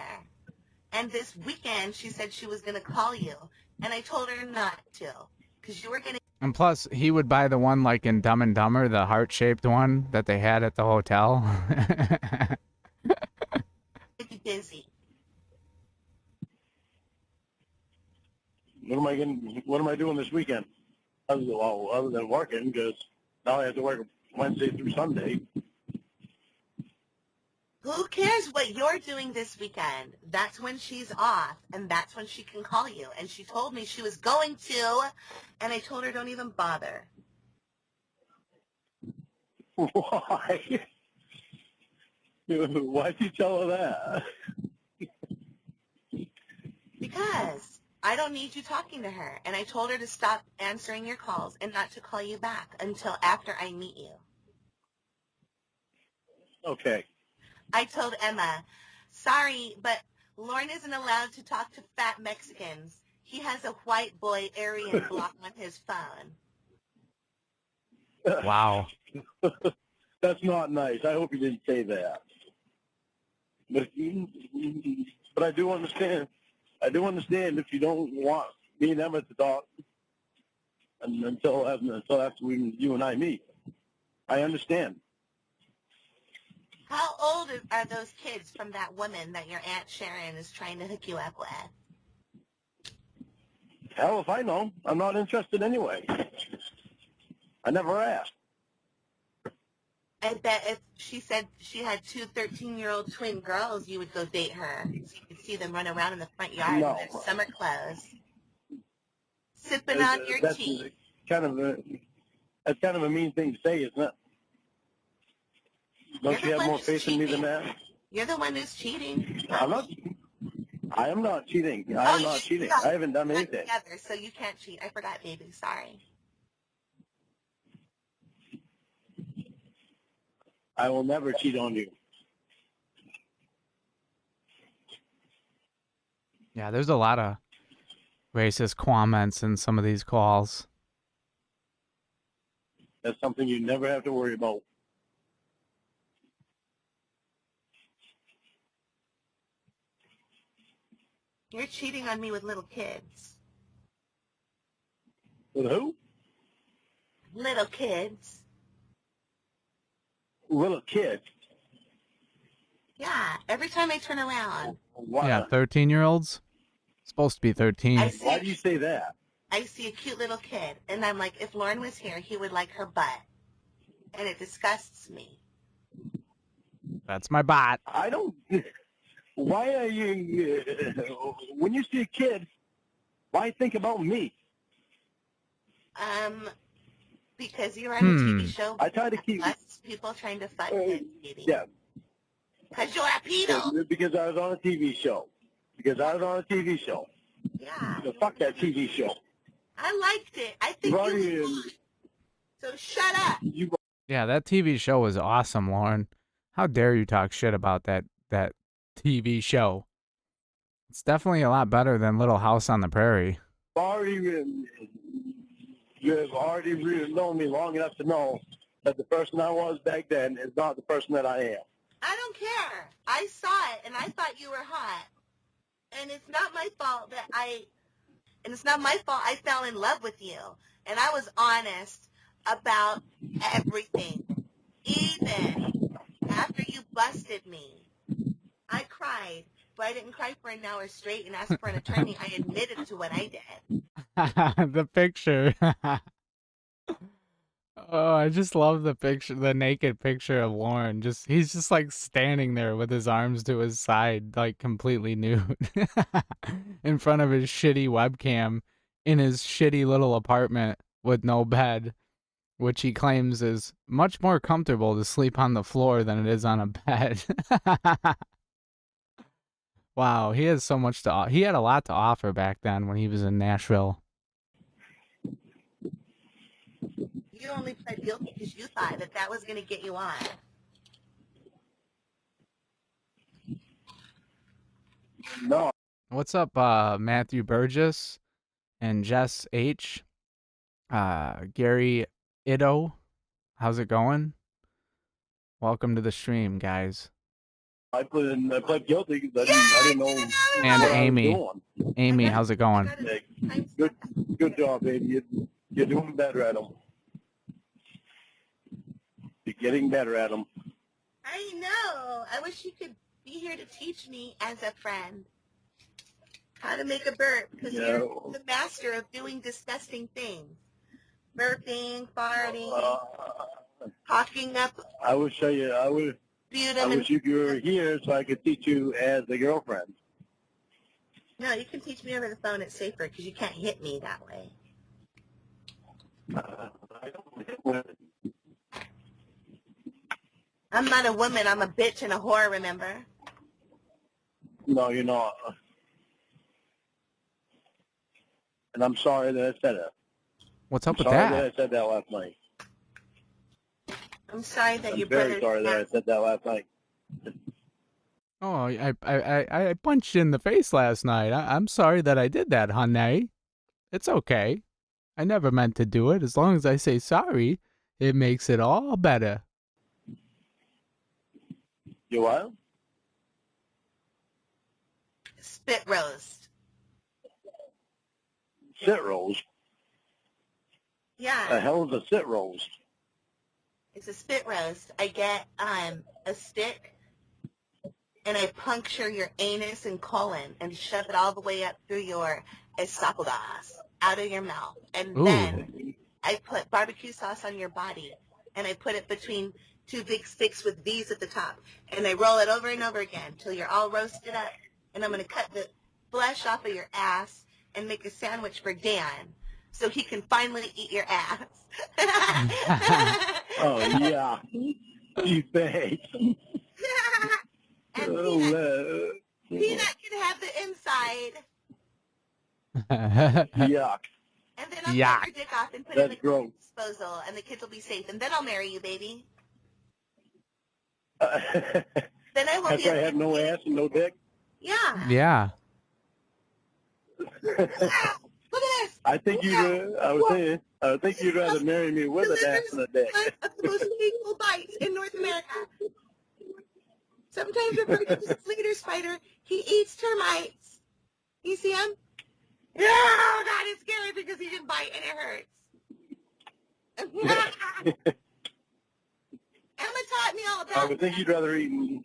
And this weekend she said she was going to call you, and I told her not to, because you were going to
and plus, he would buy the one like in Dumb and Dumber, the heart-shaped one that they had at the hotel.
be busy.
What am I doing this weekend? Other than working, because now I have to work Wednesday through Sunday.
Who cares what you're doing this weekend? That's when she's off, and that's when she can call you. And she told me she was going to, and I told her don't even bother.
Why? Why'd you tell her that?
Because I don't need you talking to her, and I told her to stop answering your calls and not to call you back until after I meet you.
Okay.
I told Emma, sorry, but Lauren isn't allowed to talk to fat Mexicans. He has a white boy Aryan block on his phone.
Wow.
That's not nice. I hope you didn't say that. But I do understand. I do understand if you don't want me and Emma to talk until after you and I meet. I understand.
How old are those kids from that woman that your Aunt Sharon is trying to hook you up with?
Hell if I know. I'm not interested anyway. I never asked.
I bet if she said she had two 13-year-old twin girls, you would go date her. So you could see them run around in the front yard in their summer clothes. Sipping on your tea.
That's kind of a mean thing to say, isn't it? Don't you have more faith in me than that?
You're the one who's cheating.
I'm not. I am not cheating. I am not cheating. I haven't done anything.
Together, so you can't cheat. I forgot, baby. Sorry.
I will never cheat on you.
Yeah, there's a lot of racist comments in some of these calls.
That's something you never have to worry about.
You're cheating on me with little kids.
With who?
Little kids.
Little kids?
Yeah, every time I turn around.
Why?
Yeah, 13-year-olds? Supposed to be 13.
Why do you say that?
I see a cute little kid, and I'm like, if Lauren was here, he would like her butt. And it disgusts me.
That's my bot.
I don't... Why are you... when you see a kid, why think about me?
Because you're on a TV show.
I try to keep...
people trying to fuck kids, baby.
Yeah.
Because you're a pedo.
Because I was on a TV show.
Yeah.
So fuck that TV show.
I liked it. I think you would. So shut up.
Yeah, that TV show was awesome, Lauren. How dare you talk shit about that TV show. It's definitely a lot better than Little House on the Prairie.
You have already known me long enough to know that the person I was back then is not the person that I am.
I don't care. I saw it, and I thought you were hot. And it's not my fault I fell in love with you. And I was honest about everything. Even after you busted me, I cried. But I didn't cry for an hour straight and ask for an attorney. I admitted to what I did.
The picture. Oh, I just love the picture, the naked picture of Lauren. He's just like standing there with his arms to his side, like completely nude, in front of his shitty webcam in his shitty little apartment with no bed, which he claims is much more comfortable to sleep on the floor than it is on a bed. Wow, he has so much to he had a lot to offer back then when he was in Nashville.
You only pled guilty because you thought that was going to get you on.
No.
What's up, Matthew Burgess and Jess H? Gary Ido, how's it going? Welcome to the stream, guys.
I pled guilty because I didn't know.
And
what
Amy.
I was doing.
Amy, how's it going?
Good job, baby. You're doing better at them. You're getting better at them.
I know. I wish you could be here to teach me as a friend how to make a burp, because you're the master of doing disgusting things. Burping, farting, talking up.
I wish you were here so I could teach you as a girlfriend.
No, you can teach me over the phone. It's safer because you can't hit me that way.
I don't hit women.
I'm not a woman. I'm a bitch and a whore, remember?
No, you're not. And I'm sorry that I said it.
What's up with
Sorry
that?
that I said that last night.
I'm sorry that your
I'm very
brother...
sorry that I said that last night.
Oh, I punched you in the face last night. I'm sorry that I did that, honey. It's okay. I never meant to do it. As long as I say sorry, it makes it all better.
You what?
Spit roast.
Sit roast?
Yeah.
The hell is a sit roast?
It's a spit roast. I get a stick and I puncture your anus and colon and shove it all the way up through your esophagus, out of your mouth. And then I put barbecue sauce on your body and I put it between two big sticks with V's at the top. And I roll it over and over again until you're all roasted up. And I'm going to cut the flesh off of your ass and make a sandwich for Dan so he can finally eat your ass.
Oh, yeah. You think?
And Peanut can have the inside.
Yuck.
And then I'll cut your dick off and put it in the
gross.
disposal, and the kids will be safe. And then I'll marry you, baby. Then I will
After I have no ass and no dick?
Yeah.
Yeah.
Look at this.
I would think you'd rather marry me with an ass and a dick.
One of the most painful bites in North America. Sometimes referred to as a leader spider, he eats termites. You see him? Yeah, oh God, it's scary because he can bite and it hurts. Emma taught me all about
I would think you'd rather eat.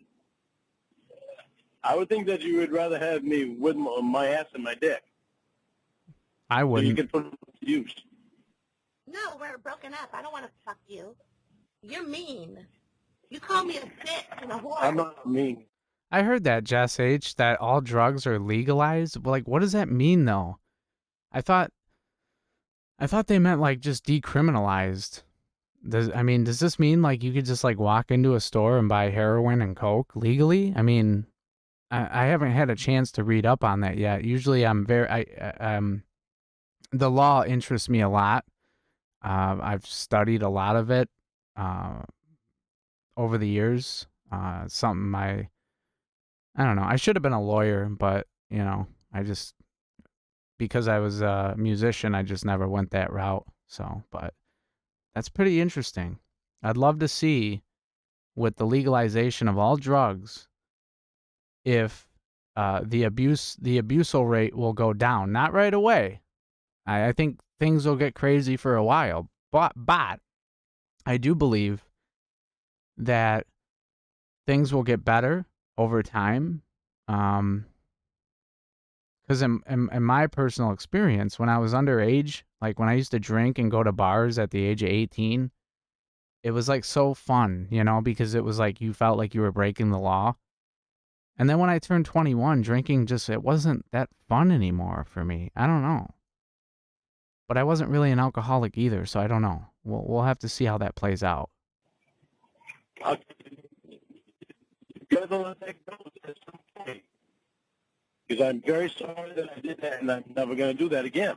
I would think that you would rather have me with my ass and my dick.
I wouldn't.
So you can put it to use.
No, we're broken up. I don't want to fuck you. You're mean. You call me a bitch and a whore.
I'm not mean.
I heard that, Jess H, that all drugs are legalized. Like, what does that mean, though? I thought they meant, like, just decriminalized. Does this mean, like, you could just, like, walk into a store and buy heroin and coke legally? I mean, I haven't had a chance to read up on that yet. Usually the law interests me a lot. I've studied a lot of it over the years. Something I don't know. I should have been a lawyer, but, because I was a musician, I just never went that route. So, but that's pretty interesting. I'd love to see, with the legalization of all drugs, if the abusal rate will go down. Not right away. I think things will get crazy for a while, but I do believe that things will get better over time. Because in my personal experience, when I was underage, like when I used to drink and go to bars at the age of 18, it was like so fun, because it was like you felt like you were breaking the law. And then when I turned 21, drinking it wasn't that fun anymore for me. I don't know. But I wasn't really an alcoholic either, so I don't know. We'll have to see how that plays out.
Because I'm very sorry that I did that, and I'm never going to do that again.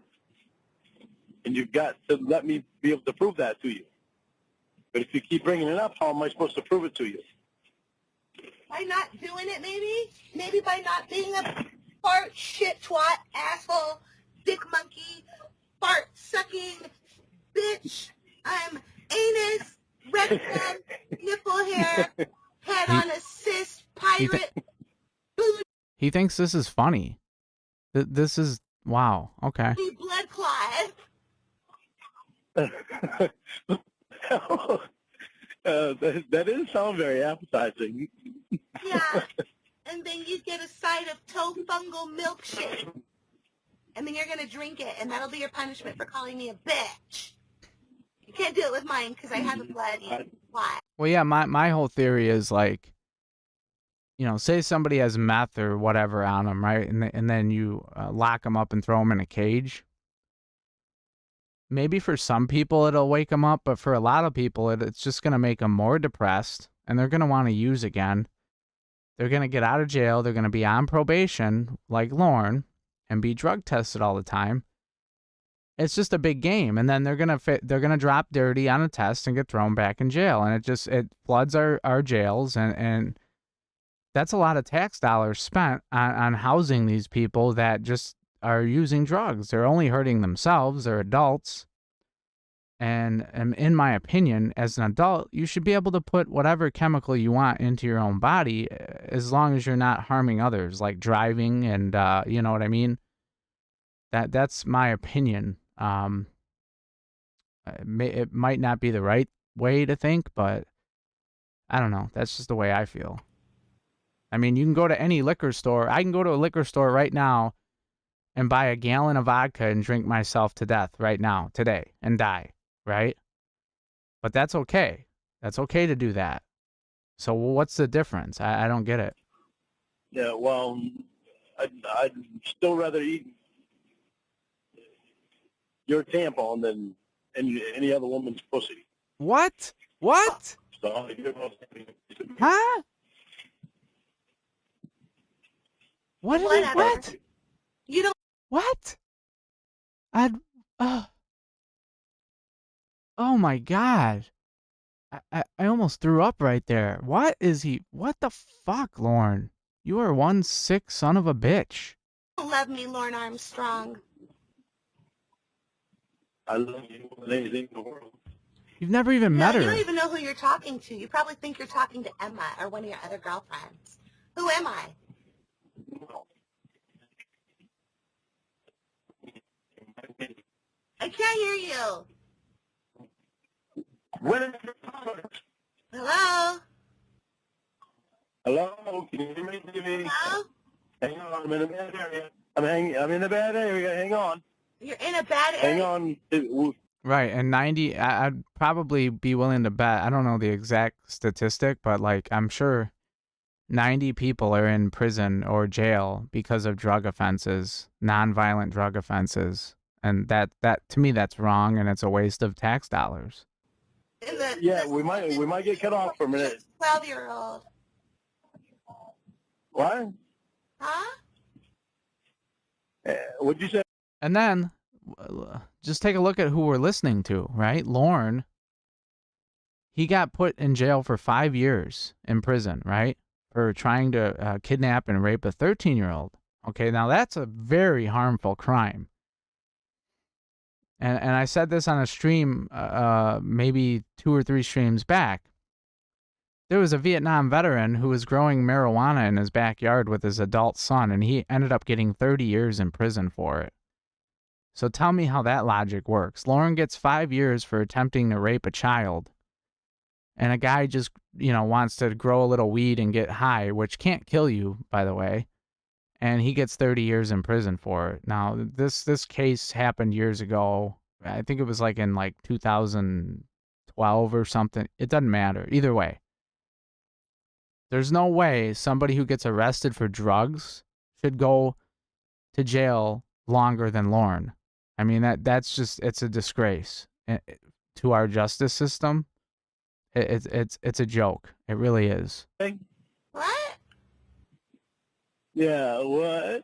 And you've got to let me be able to prove that to you. But if you keep bringing it up, how am I supposed to prove it to you?
By not doing it, maybe? Maybe by not being a fart, shit, twat, asshole, dick monkey, fart sucking bitch. I'm anus, rectum, nipple hair, head on a cyst, pirate, booty,
He thinks this is funny. This is, wow, okay.
blood clot.
That does sound very appetizing.
Yeah. And then you get a side of toe fungal milkshake. And then you're going to drink it, and that'll be your punishment for calling me a bitch. You can't do it with mine because I have a bloody clot.
Well, yeah, my whole theory is like, say somebody has meth or whatever on them, right? And then you lock them up and throw them in a cage. Maybe for some people it'll wake them up, but for a lot of people it's just going to make them more depressed, and they're going to want to use again. They're going to get out of jail. They're going to be on probation like Lauren and be drug tested all the time. It's just a big game, and then they're going to drop dirty on a test and get thrown back in jail, and it floods our jails, and that's a lot of tax dollars spent on housing these people that just are using drugs. They're only hurting themselves. They're adults. And in my opinion, as an adult, you should be able to put whatever chemical you want into your own body as long as you're not harming others, like driving and, you know what I mean? That's my opinion. It might not be the right way to think, but I don't know. That's just the way I feel. I mean, you can go to any liquor store. I can go to a liquor store right now and buy a gallon of vodka and drink myself to death right now, today, and die, right? But that's okay. That's okay to do that. So what's the difference? I don't get it.
Yeah, well, I'd still rather eat your tampon than any other woman's pussy.
What? What?
So,
huh? What?
You don't.
What? Oh my God. I almost threw up right there. What the fuck, Lauren? You are one sick son of a bitch.
Love me, Lauren Armstrong.
I love you more than anything in the world.
You've never even met her.
You don't even know who you're talking to. You probably think you're talking to Emma or one of your other girlfriends. Who am I? I can't hear you. Hello?
Hello? Can you hear me, TV?
Hello?
Hang on, I'm in a bad area. I'm in a bad area. Hang on.
You're in a bad area?
Hang on.
Right, and 90, I'd probably be willing to bet, I don't know the exact statistic, but like I'm sure 90 people are in prison or jail because of drug offenses, nonviolent drug offenses. And that to me, that's wrong, and it's a waste of tax dollars.
Yeah, we might get cut off for a minute.
12-year-old.
What?
Huh?
What'd you say?
And then just take a look at who we're listening to, right? Lauren, he got put in jail for 5 years in prison, right? for trying to kidnap and rape a 13-year-old. Okay, now that's a very harmful crime. And I said this on a stream maybe 2 or 3 streams back. There was a Vietnam veteran who was growing marijuana in his backyard with his adult son, and he ended up getting 30 years in prison for it. So tell me how that logic works. Lauren gets 5 years for attempting to rape a child, and a guy just, wants to grow a little weed and get high, which can't kill you, by the way, and he gets 30 years in prison for it. Now, this case happened years ago. I think it was like in 2012 or something. It doesn't matter. Either way. There's no way somebody who gets arrested for drugs should go to jail longer than Lauren. I mean, that's just, it's a disgrace to our justice system. It's a joke. It really is.
What?
Yeah, what?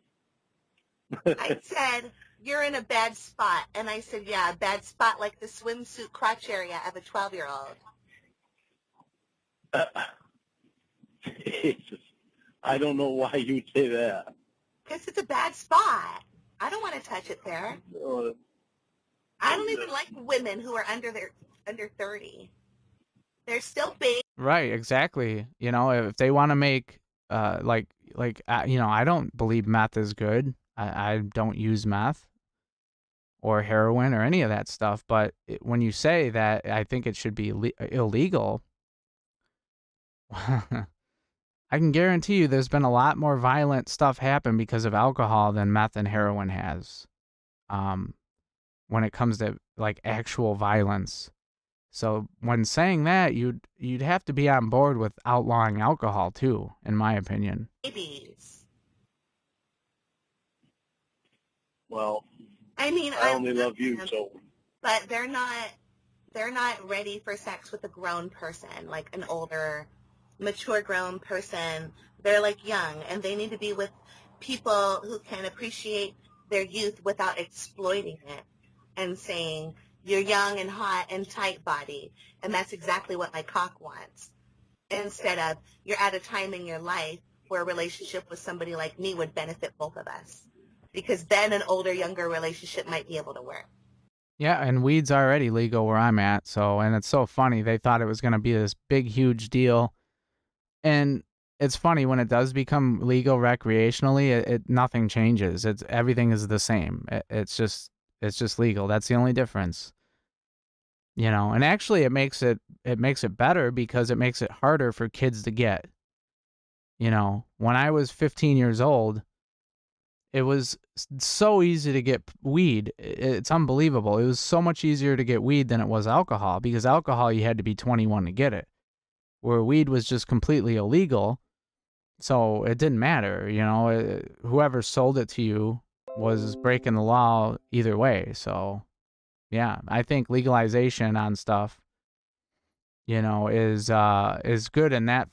I said, you're in a bad spot. And I said, yeah, a bad spot like the swimsuit crotch area of a 12-year-old.
Jesus. I don't know why you would say that.
Because it's a bad spot. I don't want to touch it there. I don't even like women who are under 30. They're still big.
Right, exactly. If they want to make I don't believe meth is good. I don't use meth or heroin or any of that stuff. But when you say that, I think it should be illegal. I can guarantee you there's been a lot more violent stuff happen because of alcohol than meth and heroin has. When it comes to actual violence. So when saying that, you'd have to be on board with outlawing alcohol too, in my opinion.
Babies.
Well,
I mean,
I only love you, so.
But they're not ready for sex with a grown person, like an older, mature grown person. They're young, and they need to be with people who can appreciate their youth without exploiting it and saying, you're young and hot and tight body, and that's exactly what my cock wants. Instead of, you're at a time in your life where a relationship with somebody like me would benefit both of us. Because then an older, younger relationship might be able to work.
Yeah, and weed's already legal where I'm at, and it's so funny. They thought it was going to be this big, huge deal. And it's funny, when it does become legal recreationally, nothing changes. Everything is the same. It's just legal. That's the only difference. And actually it makes it better because it makes it harder for kids to get. When I was 15 years old, it was so easy to get weed. It's unbelievable. It was so much easier to get weed than it was alcohol, because alcohol you had to be 21 to get it, where weed was just completely illegal. So it didn't matter, whoever sold it to you was breaking the law either way. So yeah, I think legalization on stuff, is good in that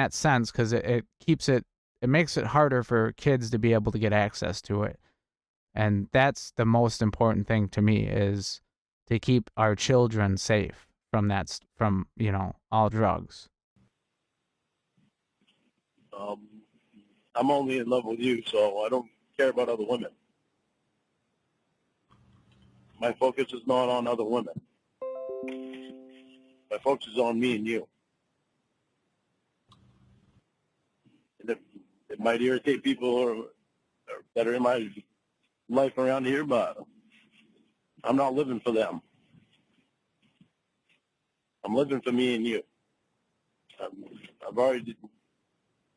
sense, because it makes it harder for kids to be able to get access to it. And that's the most important thing to me, is to keep our children safe from all drugs.
I'm only in love with you, so I don't care about other women. My focus is not on other women. My focus is on me and you. And it might irritate people that are in my life around here, but I'm not living for them. I'm living for me and you. I've already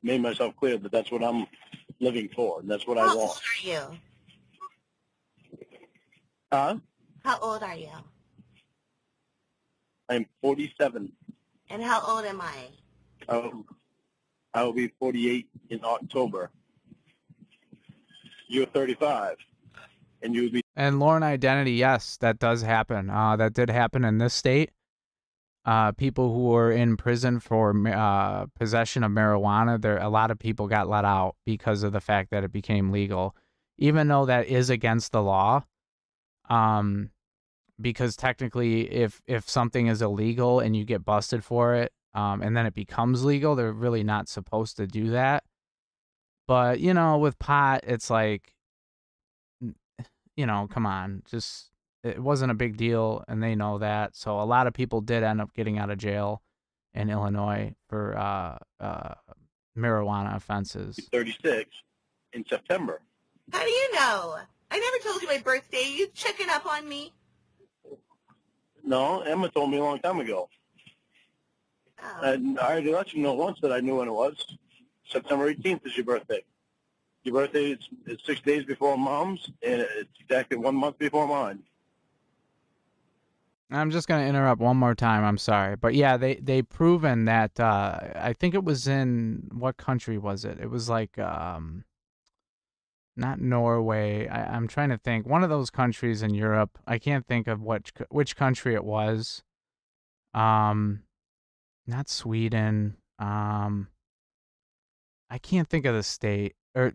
made myself clear that that's what I'm living for, and that's what I want.
How old are you?
Huh?
How old are you?
I'm 47.
And how old am I?
I will be 48 in October. You're 35, and you would be.
And Lauren identity, yes, that does happen. That did happen in this state. People who were in prison for possession of marijuana, a lot of people got let out because of the fact that it became legal, even though that is against the law. Because technically, if something is illegal and you get busted for it, and then it becomes legal. They're really not supposed to do that. But, you know, with pot, it's like, you know, come on, just it wasn't a big deal, and they know that. So a lot of people did end up getting out of jail in Illinois for marijuana offenses.
36 in September.
How do you know? I never told you my birthday. You checking up on me?
No, Emma told me a long time ago.
Oh.
And I already let you know once that I knew when it was. September 18th is your birthday. Your birthday is 6 days before Mom's, and it's exactly 1 month before mine.
I'm just going to interrupt one more time. I'm sorry. But yeah, they proven that, I think it was in, what country was it? It was like, not Norway. I'm trying to think. One of those countries in Europe. I can't think of which country it was. Not Sweden. I can't think of the state. I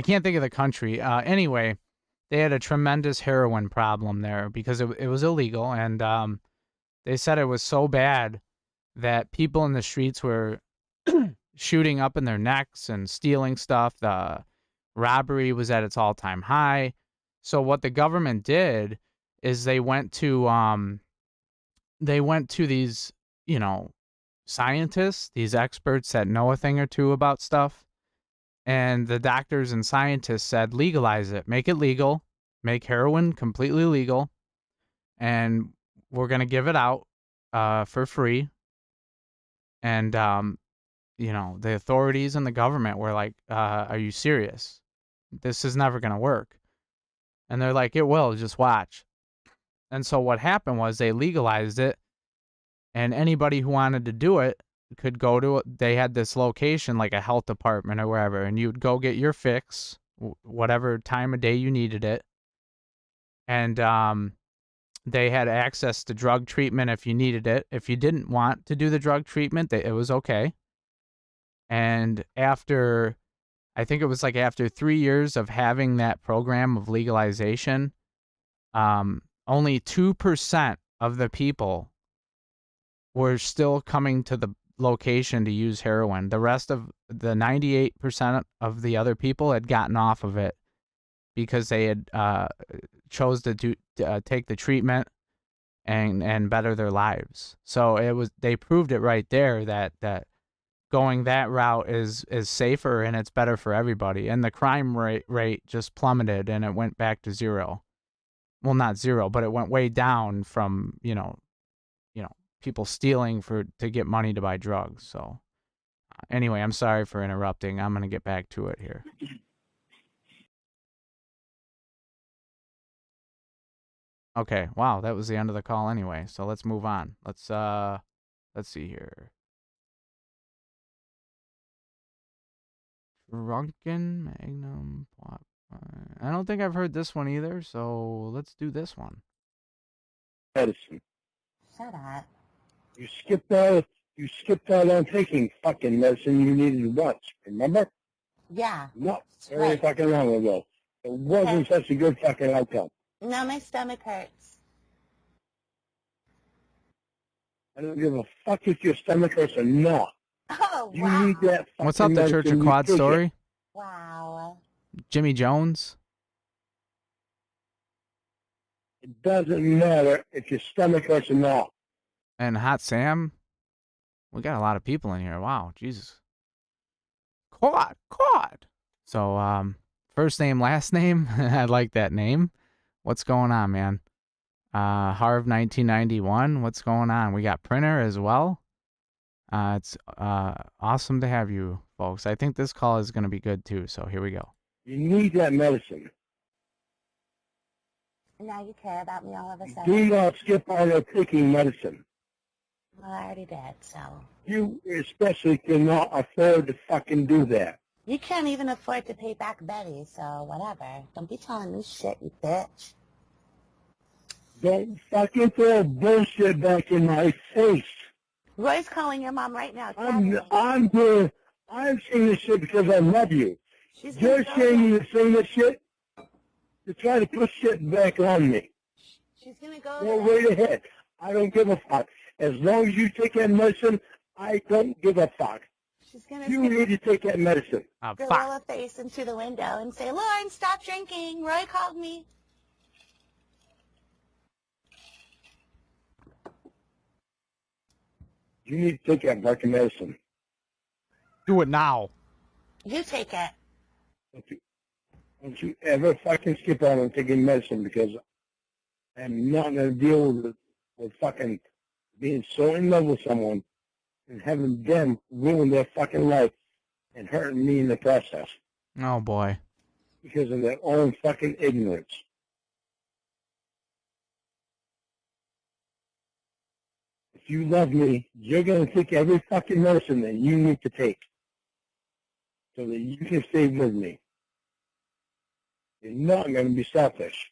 can't think of the country. Anyway, they had a tremendous heroin problem there because it was illegal, and they said it was so bad that people in the streets were shooting up in their necks and stealing stuff. The robbery was at its all-time high. So what the government did is they went to these, you know, scientists, these experts that know a thing or two about stuff. And the doctors and scientists said, legalize it, make it legal, make heroin completely legal, and we're going to give it out for free. And, you know, the authorities and the government were like, are you serious? This is never going to work. And they're like, it will, just watch. And so what happened was they legalized it, and anybody who wanted to do it could go to it. They had this location, like a health department or wherever, and you'd go get your fix, whatever time of day you needed it. And they had access to drug treatment if you needed it. If you didn't want to do the drug treatment, it was okay. And after, I think it was like after 3 years of having that program of legalization, only 2% of the people were still coming to the location to use heroin. The rest of the 98% of the other people had gotten off of it because they had chose to take the treatment and better their lives. So they proved it right there that going that route is safer and it's better for everybody. And the crime rate just plummeted and it went back to zero. Well, not zero, but it went way down from, you know, people stealing to get money to buy drugs. So anyway, I'm sorry for interrupting. I'm going to get back to it here. Okay. Wow. That was the end of the call anyway. So let's move on. Let's see here. Drunken Magnum. I don't think I've heard this one either. So let's do this one.
Medicine.
Shut up.
You skipped out on taking fucking medicine you needed once, remember?
Yeah.
No, very fucking long ago. It wasn't such a good fucking outcome.
Now my stomach hurts.
I don't give a fuck if your stomach hurts or not.
Oh,
You need that fucking
What's up, the Church of
medicine,
Cawd
you take
story?
it.
Wow.
Jimmy Jones?
It doesn't matter if your stomach hurts or not.
And Hot Sam? We got a lot of people in here. Wow, Jesus. Cawd. So, first name, last name. I like that name. What's going on, man? Harv 1991. What's going on? We got Printer as well. It's awesome to have you folks. I think this call is going to be good too. So here we go.
You need that medicine.
Now you care about me all of a
Do
sudden.
not skip out on taking medicine.
Well, I already did, so.
You especially cannot afford to fucking do that.
You can't even afford to pay back Betty, so whatever. Don't be telling me shit, you bitch.
Don't fucking throw bullshit back in my face.
Roy's calling your mom right now.
I'm saying this shit because I love you.
She's
You're saying this shit to try to put shit back on me.
She's gonna go
Go
there.
right ahead. I don't give a fuck. As long as you take that medicine, I don't give a fuck.
She's gonna
You need to take that medicine.
Oh,
gorilla
fuck.
face into the window and say, Lauren, stop drinking. Roy called me.
You need to take that fucking medicine.
Do it now.
You take it.
Don't you ever fucking skip out on taking medicine, because I'm not going to deal with fucking being so in love with someone and having them ruin their fucking life and hurting me in the process
Oh, boy.
because of their own fucking ignorance. If you love me, you're going to take every fucking medicine that you need to take so that you can stay with me. You're not going to be selfish.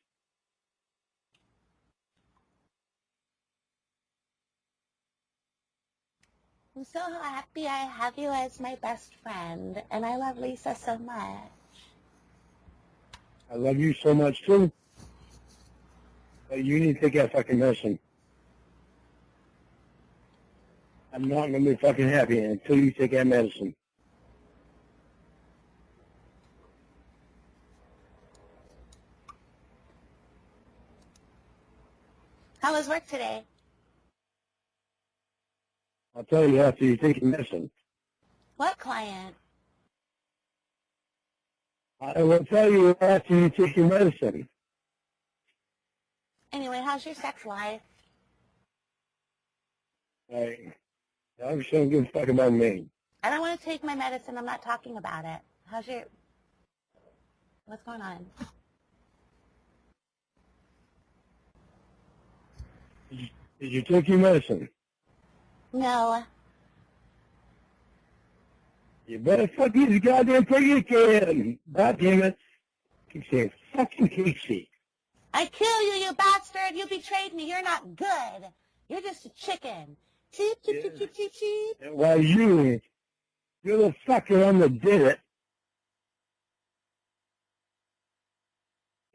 I'm so happy I have you as my best friend, and I love Lisa so much.
I love you so much too, but you need to take that fucking medicine. I'm not going to be fucking happy until you take that medicine.
How was work today?
I'll tell you after you take your medicine.
What client?
I will tell you after you take your medicine.
Anyway, how's your sex life?
I'm just going to give a fuck about me.
I don't want to take my medicine. I'm not talking about it. How's your... What's going on?
Did you take your medicine?
No.
You better fucking goddamn take it, kid. God damn it. Keep saying fucking Casey.
I kill you, you bastard. You betrayed me. You're not good. You're just a chicken. Cheep, cheep, cheep, cheep, cheep, cheep.
And while you're the fucking one that did it,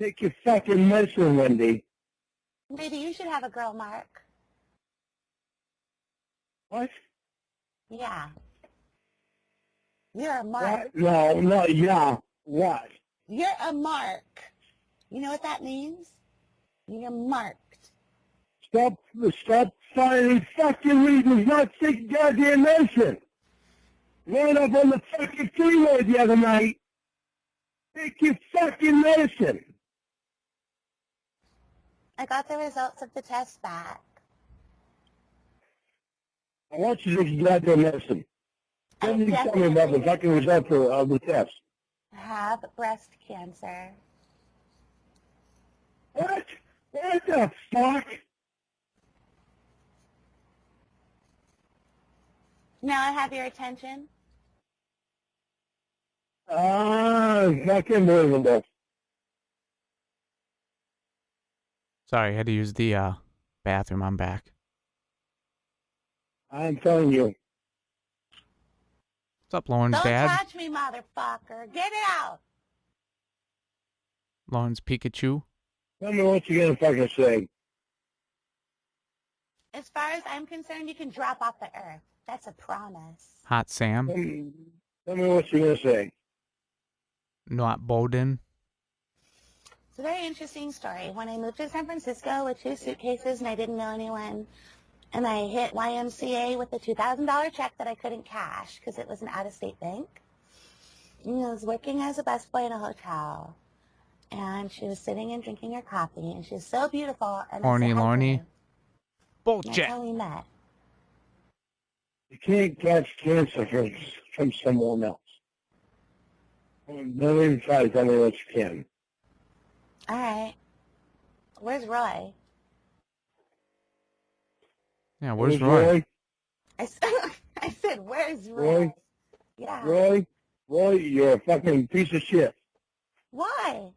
take your fucking medicine, Wendy.
Maybe you should have a girl mark.
What?
Yeah. You're a mark.
What? No, yeah. What?
You're a mark. You know what that means? You're marked.
Stop finding fucking reasons not to take goddamn medicine. Ran up on the fucking freeway the other night. Take your fucking medicine.
I got the results of the test back.
I want you to take your goddamn medicine. Then you can tell me about the fucking results of the test.
Have breast cancer.
What? What the fuck?
Now I have your attention.
Fucking believable.
Sorry, I had to use the bathroom. I'm back.
I'm telling you.
What's up, Lauren's
Don't
dad?
touch me, motherfucker. Get it out.
Lauren's Pikachu.
Tell me what you're gonna fucking say.
As far as I'm concerned, you can drop off the earth. That's a promise.
Hot Sam.
Tell me what you're gonna say.
Not Bowden.
It's a very interesting story. When I moved to San Francisco with 2 suitcases and I didn't know anyone, and I hit YMCA with a $2,000 check that I couldn't cash because it was an out-of-state bank. And I was working as a busboy in a hotel, and she was sitting and drinking her coffee, and she was so beautiful. And
Horny
I said,
Lorny.
"Hi, That's
Bullshit.
how we met.
You can't catch cancer from someone else. Don't even try to tell me what you can.
All right. Where's Roy?
Yeah, where's Roy?
I said, where's Roy?
Roy?
Yeah.
Roy, you're a fucking piece of shit.
Why?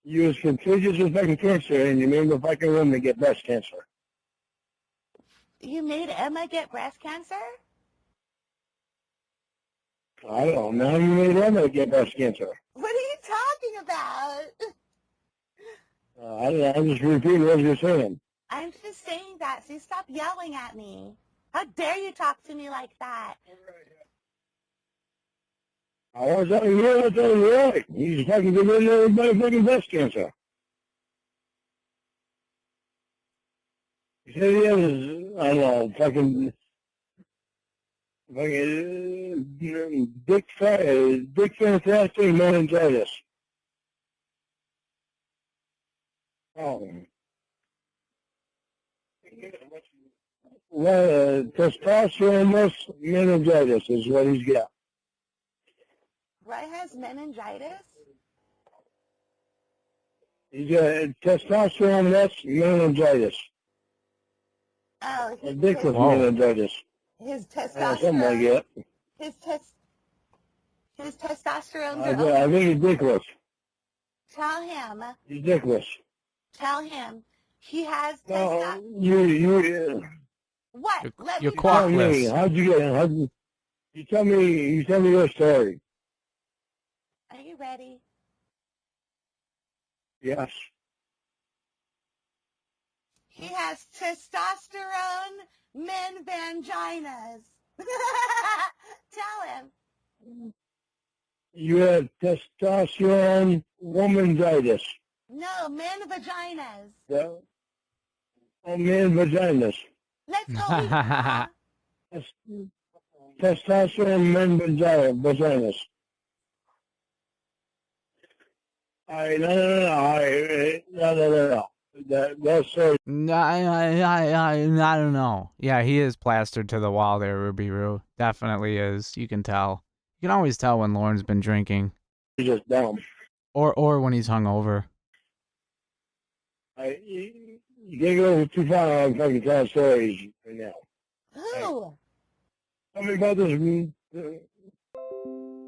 You was contagious with fucking cancer, and you made the fucking woman to get breast cancer.
You made Emma get breast cancer?
I don't know. You made Emma get breast cancer.
What are you talking about?
I don't know. I'm just repeating what you're saying.
I'm just saying that, so stop yelling at me. How dare you talk to me like that?
I was telling you right. He's fucking giving everybody fucking breast cancer. He said he has, I don't know, fucking dick fantastic meningitis. Oh. Well, testosterone meningitis is what he's got.
What has meningitis?
He's got testosterone meningitis.
Oh,
Ridiculous meningitis.
his
Something like
testosterone.
that.
His testosterone.
I think he's ridiculous.
Tell him.
Ridiculous.
Tell him he has
No,
testosterone. What?
You're
tell me.
quackless.
How'd you get? You tell me your story.
Are you ready?
Yes.
He has testosterone men vaginas. Tell him.
You have testosterone womanitis.
No, men vaginas.
Yeah. Oh, man, vaginas.
Let's go.
Testosterone men vaginas. All right, no. That's so.
I don't know. Yeah, he is plastered to the wall there, Ruby Roo. Definitely is. You can tell. You can always tell when Lauren's been drinking.
He's just dumb.
Or when he's hungover.
You can't go too far on fucking telling stories right now.
Who?
Tell me about this.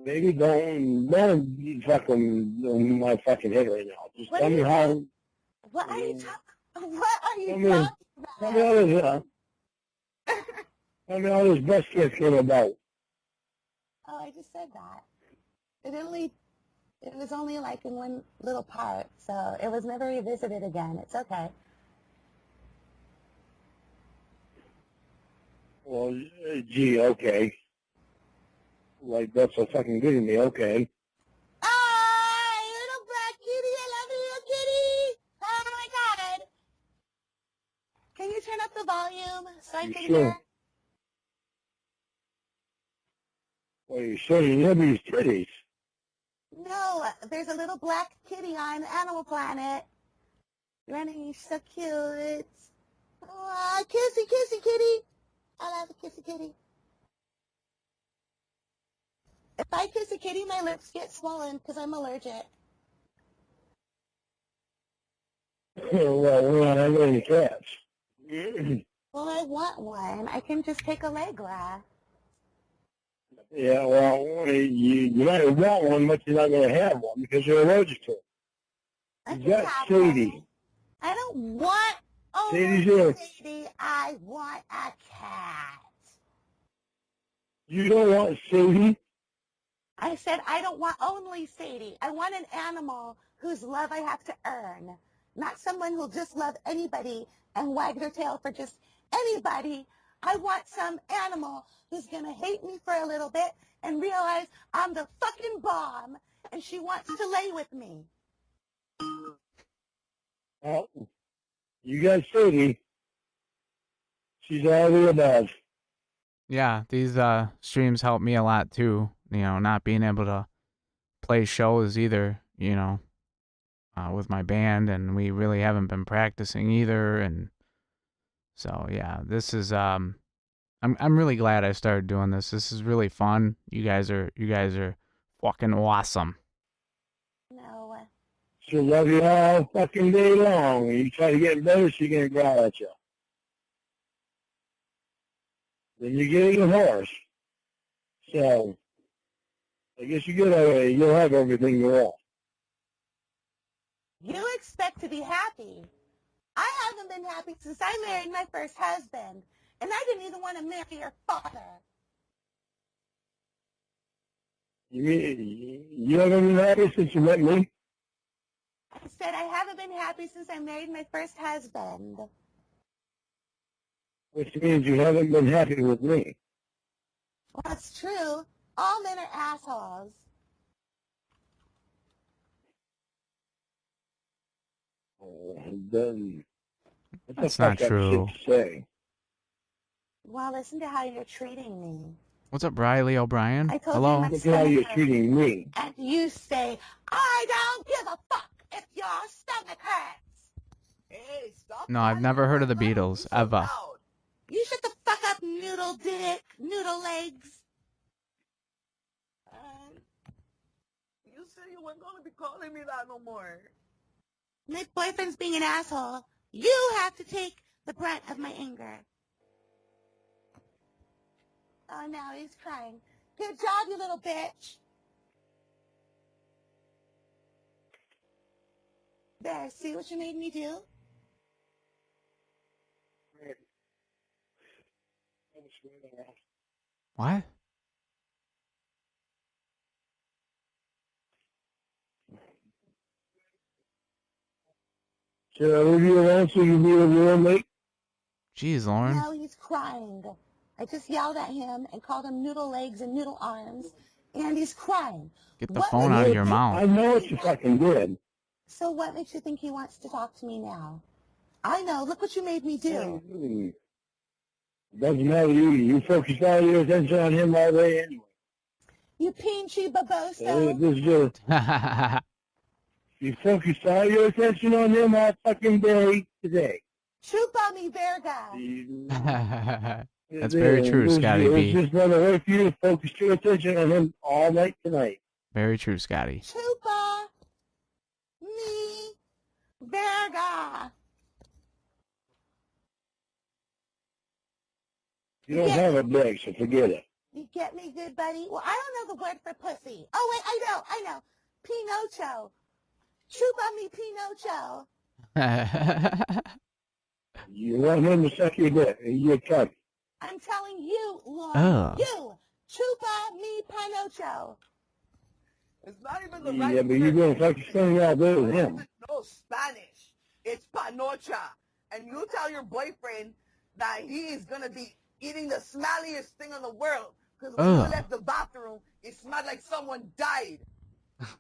Baby, don't fucking my fucking head right now. Just tell me how.
What are you talking? What are you talking
Tell me how this. Tell me how this breast cancer came about.
Oh, I just said that. It was only like in one little part, so it was never revisited again. It's okay.
Well, gee, okay. Like, that's so fucking good to me, okay.
Oh, little black kitty, I love you, little kitty. Oh my God. Can you turn up the volume so I can hear?
Well, you sure you have these titties?
No, there's a little black kitty on Animal Planet. Running, she's so cute. Oh, kissy, kissy kitty. I love a kissy kitty. If I kiss a kitty, my lips get swollen because I'm allergic.
Well, we're not having any cats.
Well, I want one. I can just take a leg laugh.
Yeah, well, you might want one, but you're not going to have one because you're allergic to it. You got Sadie.
I don't want
Sadie's here.
Sadie. I want a cat.
You don't want Sadie?
I said I don't want only Sadie. I want an animal whose love I have to earn, not someone who'll just love anybody and wag their tail for just anybody. I want some animal who's going to hate me for a little bit and realize I'm the fucking bomb and she wants to lay with me.
Well, you got Sadie. She's all the above.
Yeah, these streams help me a lot too. You know, not being able to play shows either, you know, with my band, and we really haven't been practicing either, and so yeah, this is I'm really glad I started doing this. This is really fun. You guys are fucking awesome.
No.
She'll love you all fucking day long. You try to get better, she's going to growl at you. Then you're getting a horse. So, I guess you'll have everything you want.
You expect to be happy. I haven't been happy since I married my first husband, and I didn't even want to marry your father.
You mean you haven't been happy since you met me?
I said I haven't been happy since I married my first husband.
Which means you haven't been happy with me.
Well, that's true. All men are assholes.
Then what
That's
the
not
fuck
true.
Shit to say?
Well, listen to how you're treating me.
What's up, Riley O'Brien?
I told
Hello?
you my
Look at how you're treating me.
And you say, I don't give a fuck if your stomach hurts. Hey, stop.
No, I've never heard of the Beatles, ever.
You shut the fuck up, noodle dick, noodle legs. You said you weren't going to be calling me that no more. My boyfriend's being an asshole. You have to take the brunt of my anger. Oh, now he's crying. Good job, you little bitch. There, see what you made me do?
What?
Should I leave you alone so you can be with your roommate?
Jeez, Lauren.
Now he's crying. I just yelled at him and called him noodle legs and noodle arms, and he's crying.
Get the phone out of your
I
mouth.
know what you fucking did.
So what makes you think he wants to talk to me now? I know. Look what you made me do.
Doesn't matter you focused all your attention on him all day anyway.
You pinchy baboso.
This is your, you focused all your attention on him all fucking day today.
Chupa mi verga.
That's very true, Scotty B.
It's just another way for you to focus your attention on him all night tonight.
Very true, Scotty.
Chupa mi verga.
You don't have a break, so forget it.
You get me, good buddy? Well, I don't know the word for pussy. Oh, wait, I know. Pinocho. Chupa mi Pinocho.
You want him to suck your dick, your cunt.
I'm telling you, Lauren.
Oh.
You. Chupa mi Pinocho.
It's not even the right
Yeah, but you're going to fucking spend all day with him.
No, Spanish. It's panocha. And you tell your boyfriend that he is going to be eating the smelliest thing in the world. Because when you left the bathroom, it smelled like someone died.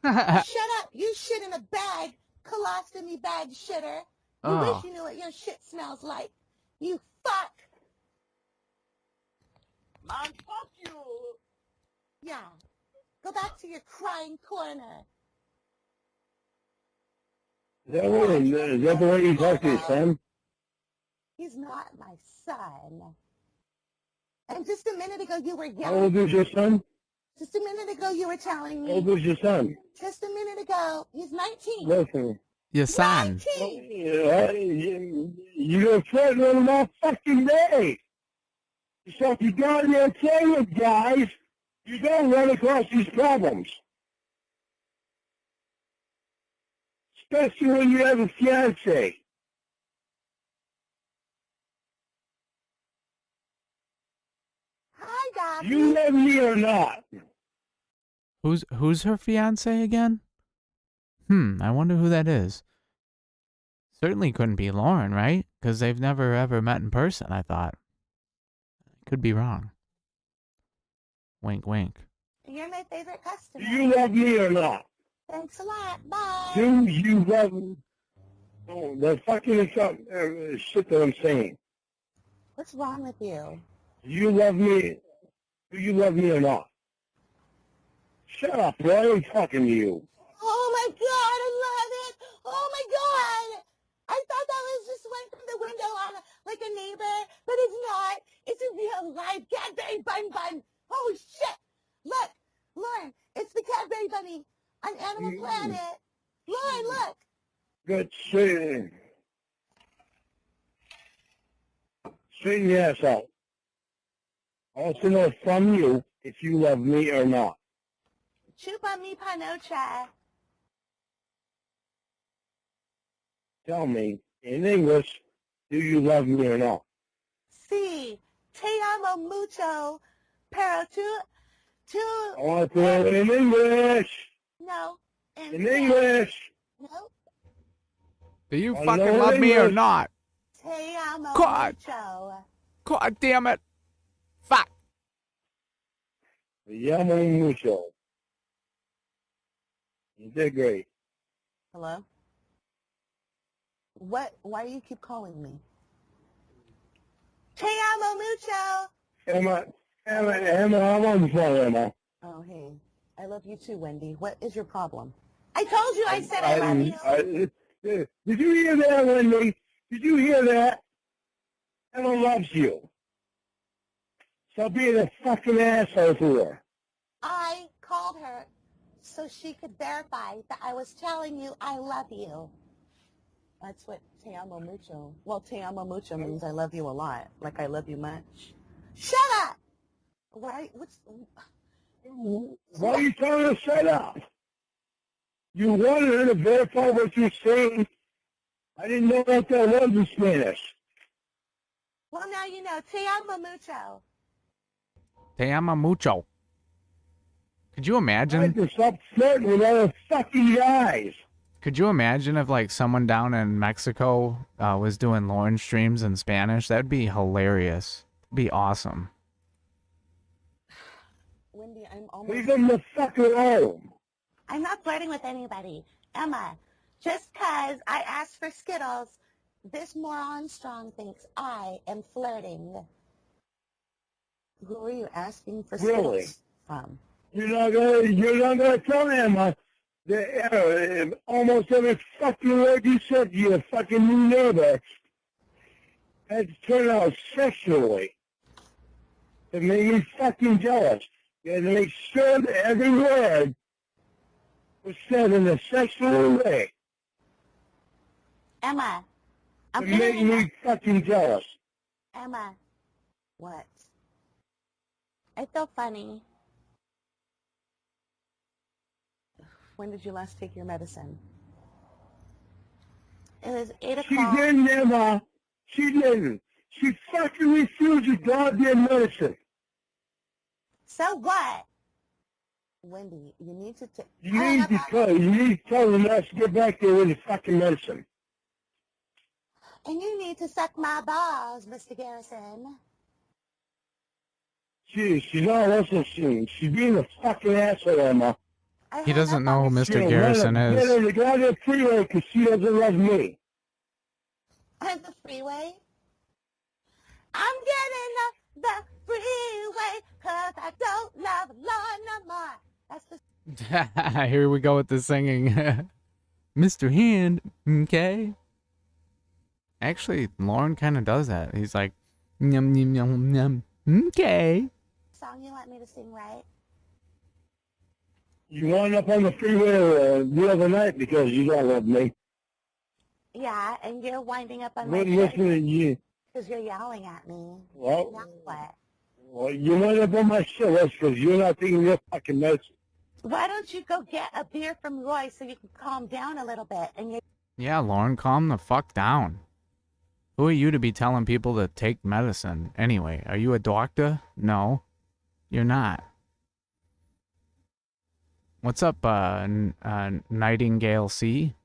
Shut up. You shit in a bag. Colostomy bag shitter. You wish you knew what your shit smells like. You fuck.
Man, fuck you.
Yeah. Go back to your crying corner.
Is that the way you talk to your son?
He's not my son. And just a minute ago you were
How old
yelling.
is your son?
Just a minute ago you were telling
How old
me.
is your son?
Just a minute ago. He's 19.
Listen.
Your son.
19.
You're threatening him all fucking day. So if you go in there and say it, guys, you don't run across these problems. Especially when you have a fiance.
Hi, Daddy.
You love me or not?
Who's her fiance again? I wonder who that is. Certainly couldn't be Lauren, right? Because they've never ever met in person, I thought. Could be wrong. Wink, wink.
You're my favorite customer.
Do you love me or not?
Thanks a lot. Bye.
Do you love me? Oh, the fucking shit that I'm saying.
What's wrong with you?
Do you love me? Do you love me or not? Shut up, bro. I ain't talking to you.
Oh my God, I love it. Oh my God. I thought that was just went from the window on like a neighbor, but it's not. It's a real live Cadbury bun. Oh shit. Look, Lauren, it's the Cadbury bunny on Animal Planet. Lauren, look.
Good shit. Straighten your ass out. I want to know from you if you love me or not.
Chupa mi panocha.
Tell me, in English, do you love me or not?
Si, te amo mucho, pero tú,
I want to know in English.
no.
In English.
No.
Do you
I
fucking
know
love me or
English.
not?
Te amo
Cawd.
mucho.
God damn it. Fuck.
Llamo mucho. You did great.
Hello? What? Why do you keep calling me? Te amo mucho.
Emma, I'm on the phone, Emma.
Oh, hey. I love you too, Wendy. What is your problem? I told you I said I love you.
Did you hear that, Wendy? Did you hear that? Emma loves you. Stop being a fucking asshole to her.
I called her so she could verify that I was telling you I love you.
That's what te amo mucho. Well, te amo mucho means I love you a lot. Like I love you much.
Shut up!
Why?
Why are you telling her to shut up? You wanted her to verify what you're saying. I didn't know what that was in Spanish.
Well, now you know. Te amo mucho.
Te amo mucho. Could you
I
imagine?
had to stop flirting with other fucking guys.
Could you imagine if like someone down in Mexico was doing Lauren streams in Spanish? That'd be hilarious. It'd be awesome.
Wendy, I'm almost...
Leave them the fuck alone.
I'm not flirting with anybody. Emma, just 'cause I asked for Skittles, this moron Strong thinks I am flirting.
Who are you asking for
Really?
Skittles from?
You're not gonna tell Emma that almost every fucking word you said to your fucking new neighbor had to turn out sexually. It made me fucking jealous. You had to make sure that every word was said in a sexual way.
Emma, I'm
It made me fucking jealous.
Emma,
What?
I feel funny.
When did you last take your medicine?
It was 8
She
o'clock.
didn't, Emma. She didn't. She fucking refused your goddamn medicine.
So what?
Wendy, you need to take...
You need to tell the nurse to get back there with the fucking medicine.
And you need to suck my balls, Mr. Garrison.
She's not listening. She's being a fucking asshole, Emma.
He doesn't know who Mr.
She'll
Garrison
Get
is.
her the goddamn freeway because she doesn't love me.
On the freeway? I'm getting off the freeway 'cause I don't love law no more. That's the...
Here we go with the singing. Mr. Hand, okay? Actually, Lauren kind of does that. He's like, yum, yum, yum, yum, okay.
song you want me to sing, right?
You wound up on the freeway the other night because you don't love me.
Yeah, and you're winding up on my
Wouldn't listen to you.
because you're yelling at me.
Well,
Now what?
well, you wound up on my shit because you're not taking your fucking medicine.
Why don't you go get a beer from Roy so you can calm down a little bit? And you...
Yeah, Lauren, calm the fuck down. Who are you to be telling people to take medicine? Anyway, are you a doctor? No, you're not. What's up, Nightingale C?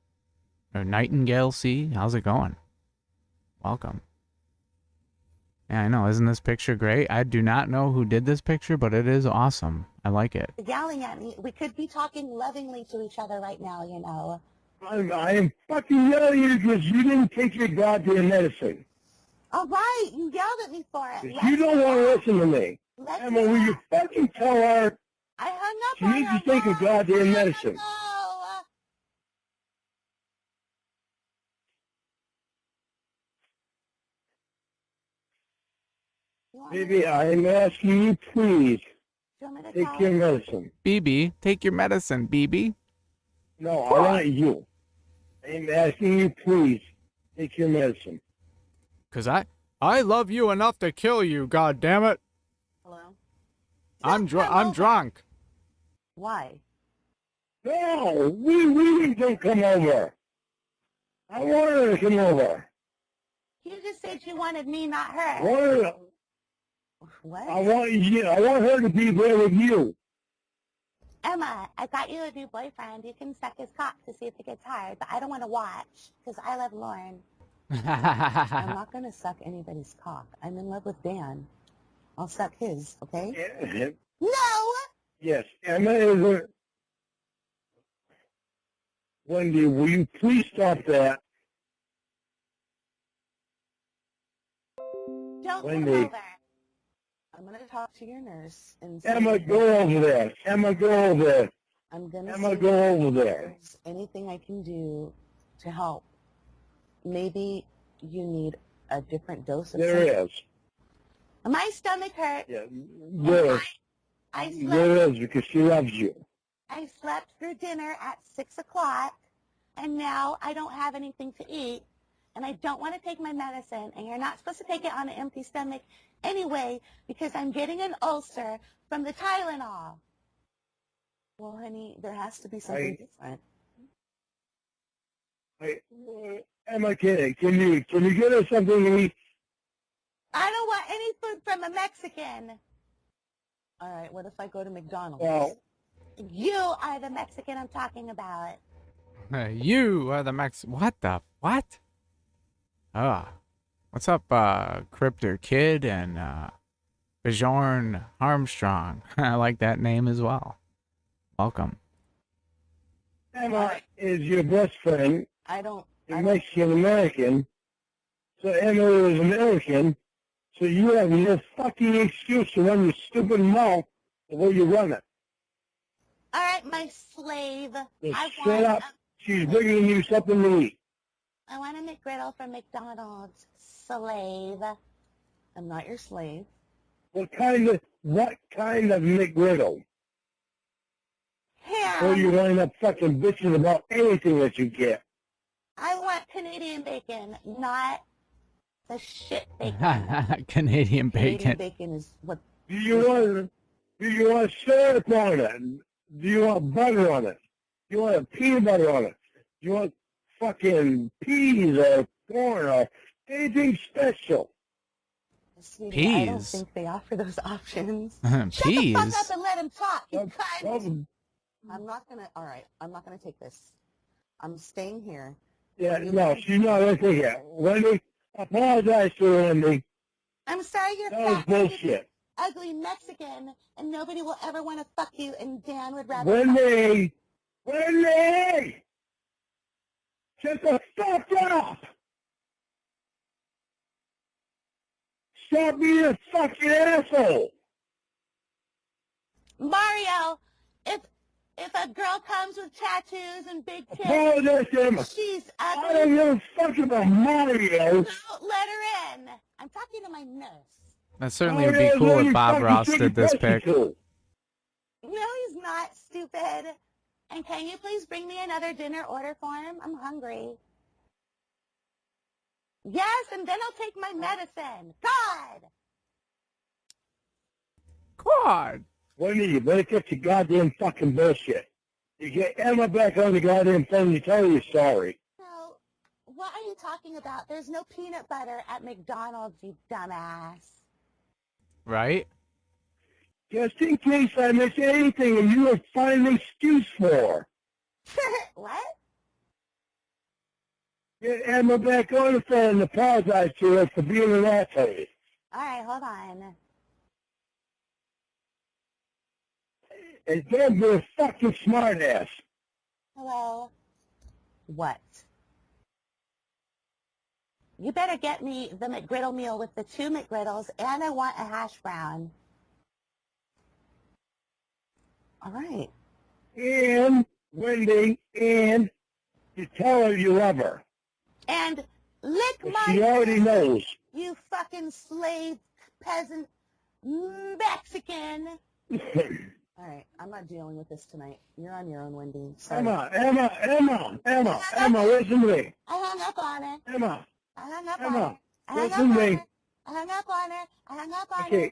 Or Nightingale C? How's it going? Welcome. Yeah, I know. Isn't this picture great? I do not know who did this picture, but it is awesome. I like it.
yelling at me. We could be talking lovingly to each other right now, you know.
I am fucking yelling at you because you didn't take your goddamn medicine.
All right, you yelled at me for it.
You don't want to listen to me.
Let's
Emma, will you fucking tell her
I hung up
she
on
needs
her.
to take her goddamn medicine?
No.
Baby, I'm asking you, please,
Do you want me to
take
call
your
her?
medicine.
BB, take your medicine, BB.
No, I want you. I'm asking you, please, take your medicine.
'Cause I love you enough to kill you, god damn it.
Hello?
I'm drunk.
Why?
No, we don't come over. I want her to come over.
You just said you wanted me, not
I
her.
want her to,
What?
I want her to be there with you.
Emma, I got you a new boyfriend. You can suck his cock to see if it gets hard, but I don't want to watch because I love Lauren.
I'm not gonna suck anybody's cock. I'm in love with Dan. I'll suck his, okay?
Yeah.
No!
Yes, Emma is a... Wendy, will you please stop that?
Don't
Wendy.
come over. I'm gonna talk to your nurse and see
Emma,
if
go over there. Emma, go over there.
I'm gonna
Emma,
see
go
if
over there.
there's anything I can do to help. Maybe you need a different dose of something.
There is.
My stomach hurt.
Yeah, there is.
I slept.
There is, because she loves you.
I slept through dinner at 6 o'clock, and now I don't have anything to eat, and I don't want to take my medicine, and you're not supposed to take it on an empty stomach anyway, because I'm getting an ulcer from the Tylenol. Well, honey, there has to be something different.
Emma, can you get us something to eat?
I don't want any food from a Mexican. All right, what if I go to McDonald's?
Well,
You are the Mexican I'm talking about.
You are the What the what? What's up, Cryptor Kid and Bjorn Armstrong? I like that name as well. Welcome.
Emma is your best friend. You're Mexican American. So Emma is American. So you have no fucking excuse to run your stupid mouth the way you run it.
All right, my slave.
Just shut up. She's bringing you something to eat.
I want a McGriddle from McDonald's. Slave. I'm not your slave.
What kind of McGriddle?
Ham.
Or you wind up fucking bitching about anything that you get.
I want Canadian bacon, not the shit bacon.
Canadian bacon.
Canadian bacon is what...
Do you want syrup on it? Do you want butter on it? Do you want peanut butter on it? Do you want fucking peas or corn or anything special?
Sweetie, I don't think they offer those options.
Peas?
Shut the fuck up and let him talk, you cunt! I'm not gonna... All right, I'm not gonna take this. I'm staying here.
Yeah, no, she's not listening yet. Wendy, apologize to her, Wendy.
I'm sorry you're
That was
fat,
bullshit.
ugly Mexican, and nobody will ever want to fuck you, and Dan would rather...
Wendy! Shut the fuck up! Stop being a fucking asshole!
Mario, if a girl comes with tattoos and big tits,
Apologize to him.
she's
I
ugly.
don't give a fuck about Mario.
Don't let her in. I'm talking to my nurse.
That certainly would be cool if Bob Ross did this pic.
No, he's not, stupid. And can you please bring me another dinner order for him? I'm hungry. Yes, and then I'll take my medicine. God!
Cawd!
Wendy, you better cut your goddamn fucking bullshit. You get Emma back on the goddamn phone and you tell her you're sorry.
No, what are you talking about? There's no peanut butter at McDonald's, you dumbass.
Right?
Just in case I miss anything and you will find an excuse for.
What?
Get Emma back on the phone and apologize to her for being an asshole.
All right, hold on.
And don't be a fucking smartass.
Hello? What? You better get me the McGriddle meal with the 2 McGriddles, and I want a hash brown. All right.
And, Wendy, and you tell her you love her.
And lick my...
She already knows.
You fucking slave, peasant, Mexican. All right, I'm not dealing with this tonight. You're on your own, Wendy. Sorry.
Emma, listen to me.
I hung up on her.
Emma,
I hung up on her.
Emma,
I hung up
listen
on
to me.
her. I hung up on her. I hung up on her.
Okay,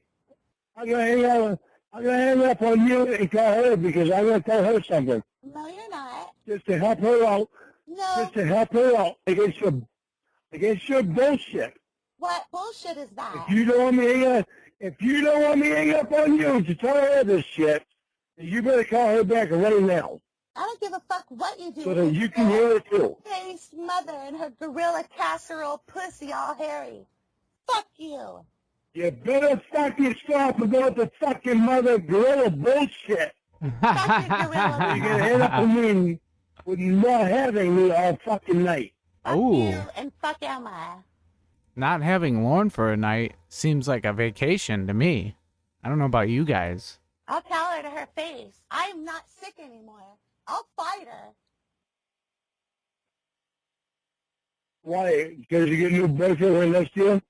I'm gonna hang up on you and call her because I'm gonna tell her something.
No, you're not.
Just to help her out.
No.
Just to help her out against your bullshit.
What bullshit is that?
If you don't want me to hang up on you to tell her this shit, you better call her back right now.
I don't give a fuck what you do.
So that you can hear it too.
Faced mother and her gorilla casserole pussy all hairy. Fuck you.
You better fucking stop about the fucking mother gorilla bullshit.
Fuck your gorilla.
You're gonna end up with me with not having me all fucking night.
Fuck
Ooh.
you and fuck Emma.
Not having Lauren for a night seems like a vacation to me. I don't know about you guys.
I'll tell her to her face. I'm not sick anymore. I'll fight her.
Why? Because you get a new boyfriend right next to you?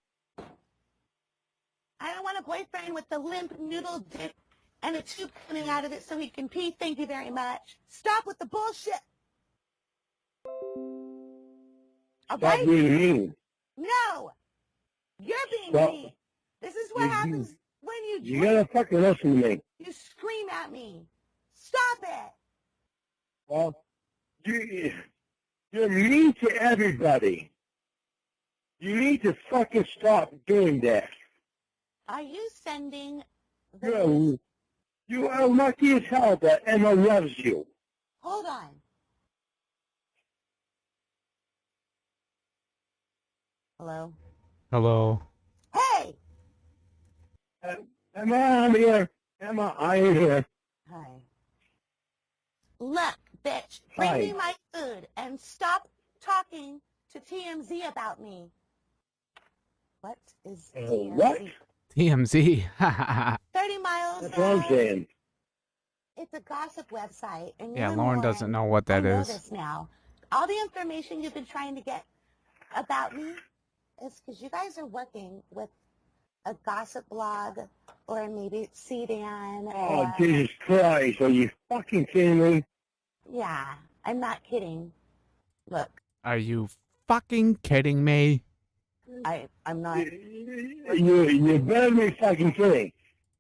I don't want a boyfriend with the limp noodle dick and a tube coming out of it so he can pee. Thank you very much. Stop with the bullshit. All
Stop
right?
being mean.
No. You're being
Stop.
mean. This is what happens when you
You
drink.
gotta fucking listen to me.
You scream at me. Stop it.
Well, you're mean to everybody. You need to fucking stop doing that.
Are you sending the...
You are lucky as hell that Emma loves you.
Hold on. Hello?
Hello.
Hey!
Emma, I'm here. Emma, I'm here.
Hi. Look, bitch, bring
Hi.
me my food and stop talking to TMZ about me. What is TMZ?
What?
TMZ.
30 miles
That's what I'm saying.
It's a gossip website. And
Yeah,
you and
Lauren doesn't know what that
I know
is.
this now. All the information you've been trying to get about me is because you guys are working with a gossip blog or maybe CDAN.
Oh,
or...
Jesus Christ. Are you fucking kidding me?
Yeah, I'm not kidding. Look,
Are you fucking kidding me?
I'm not.
You better be fucking kidding.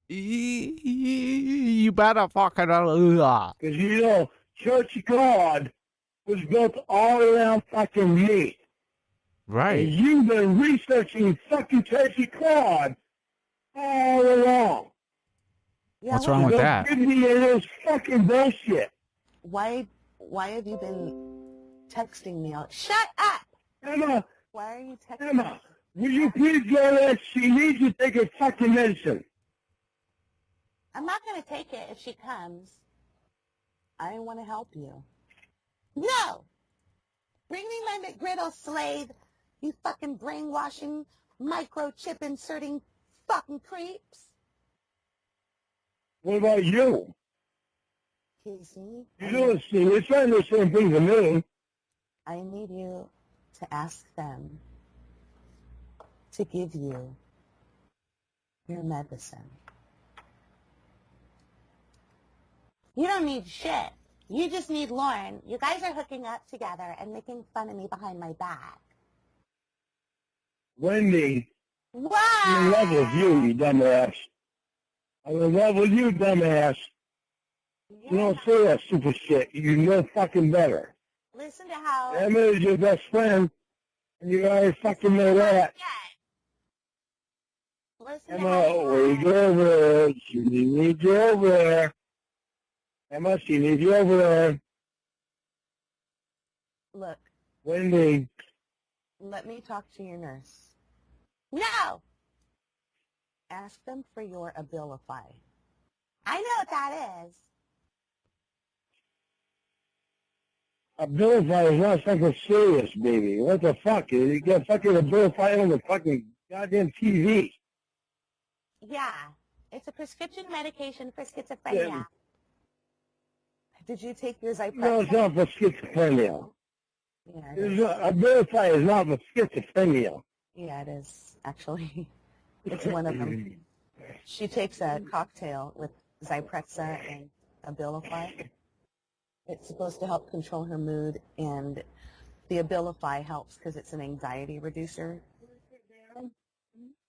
You better fucking...
Because you know, Church of Cawd was built all around fucking me.
Right.
And you've been researching fucking Church of Cawd all along.
Yeah,
What's wrong with that?
Don't give me any of those fucking bullshit.
Why have you been texting me? Shut up!
Emma,
Why are you texting
Emma,
me?
will you please go there? She needs to take her fucking medicine.
I'm not going to take it if she comes. I want to help you. No! Bring me my McGriddle slave, you fucking brainwashing, microchip inserting fucking creeps.
What about you?
Casey,
You're trying to do the same thing to me.
I need you to ask them to give you your medicine. You don't need shit. You just need Lauren. You guys are hooking up together and making fun of me behind my back.
Wendy,
What?
I'm in love with you dumbass. I'm in love with you, dumbass. You don't say that stupid shit. You know fucking better.
Listen to how...
Emma is your best friend, and you already fucking know that.
Listen to
Emma,
how...
we go over there. She needs you over there. Emma, she needs you over there.
Look,
Wendy,
let me talk to your nurse. No! Ask them for your Abilify. I know what that is.
Abilify is not something serious, baby. What the fuck? You got fucking Abilify on the fucking goddamn TV.
Yeah, it's a prescription medication for schizophrenia.
Yeah.
Did you take your Zyprexa?
No, it's not for schizophrenia.
Yeah, it is.
Abilify is not for schizophrenia.
Yeah, it is, actually. It's one of them. She takes a cocktail with Zyprexa and Abilify. It's supposed to help control her mood, and the Abilify helps because it's an anxiety reducer.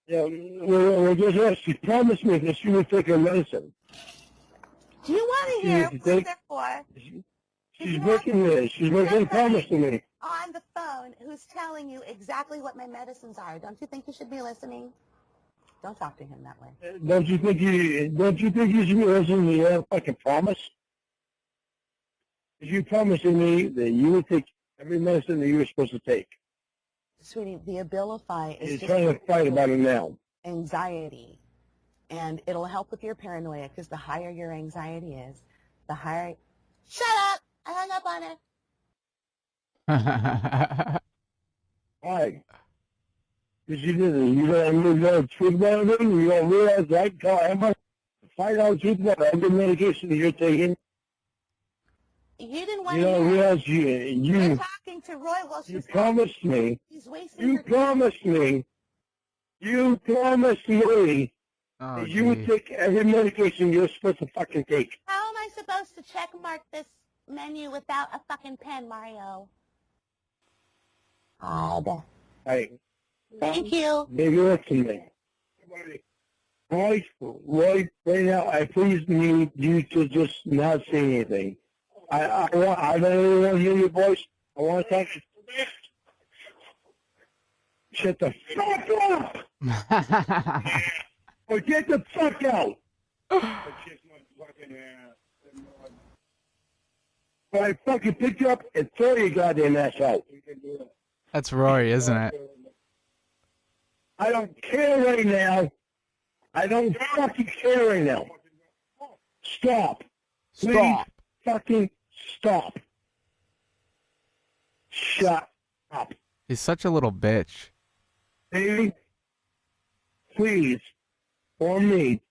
Yeah, well, just ask. She promised me that she would take her medicine.
Do you want to hear what they're for?
She's making this. She's making a promise to me.
On the phone who's telling you exactly what my medicines are. Don't you think you should be listening? Don't talk to him that way.
Don't you think you should be listening to your fucking promise? You promising me that you would take every medicine that you were supposed to take.
Sweetie, the Abilify is
You're
just
trying to fight about it now.
anxiety. And it'll help with your paranoia because the higher your anxiety is, the higher... Shut up! I hung up on her.
Why? Because you didn't. You don't know the truth about it. You don't realize that. Tell Emma, find out the truth about every medication that you're taking.
You didn't want
You
to
don't
hear it.
realize
You're
you
talking to Roy while
you
she's
promised me.
He's wasting
You
her time.
promised me. You promised me
Oh,
that you would
gee.
take every medication you're supposed to fucking take.
How am I supposed to check mark this menu without a fucking pen, Mario? Odd.
Hey,
Thank you.
maybe listen to me. Roy, right now, I please need you to just not say anything. I don't even want to hear your voice. I want to talk. Shut the fuck up! Or get the fuck out! Or I fucking pick you up and throw your goddamn ass out.
That's Rory, isn't it?
I don't care right now. I don't fucking care right now. Stop. Please
Stop.
fucking stop. Shut up.
He's such a little bitch.
Baby, please, for me,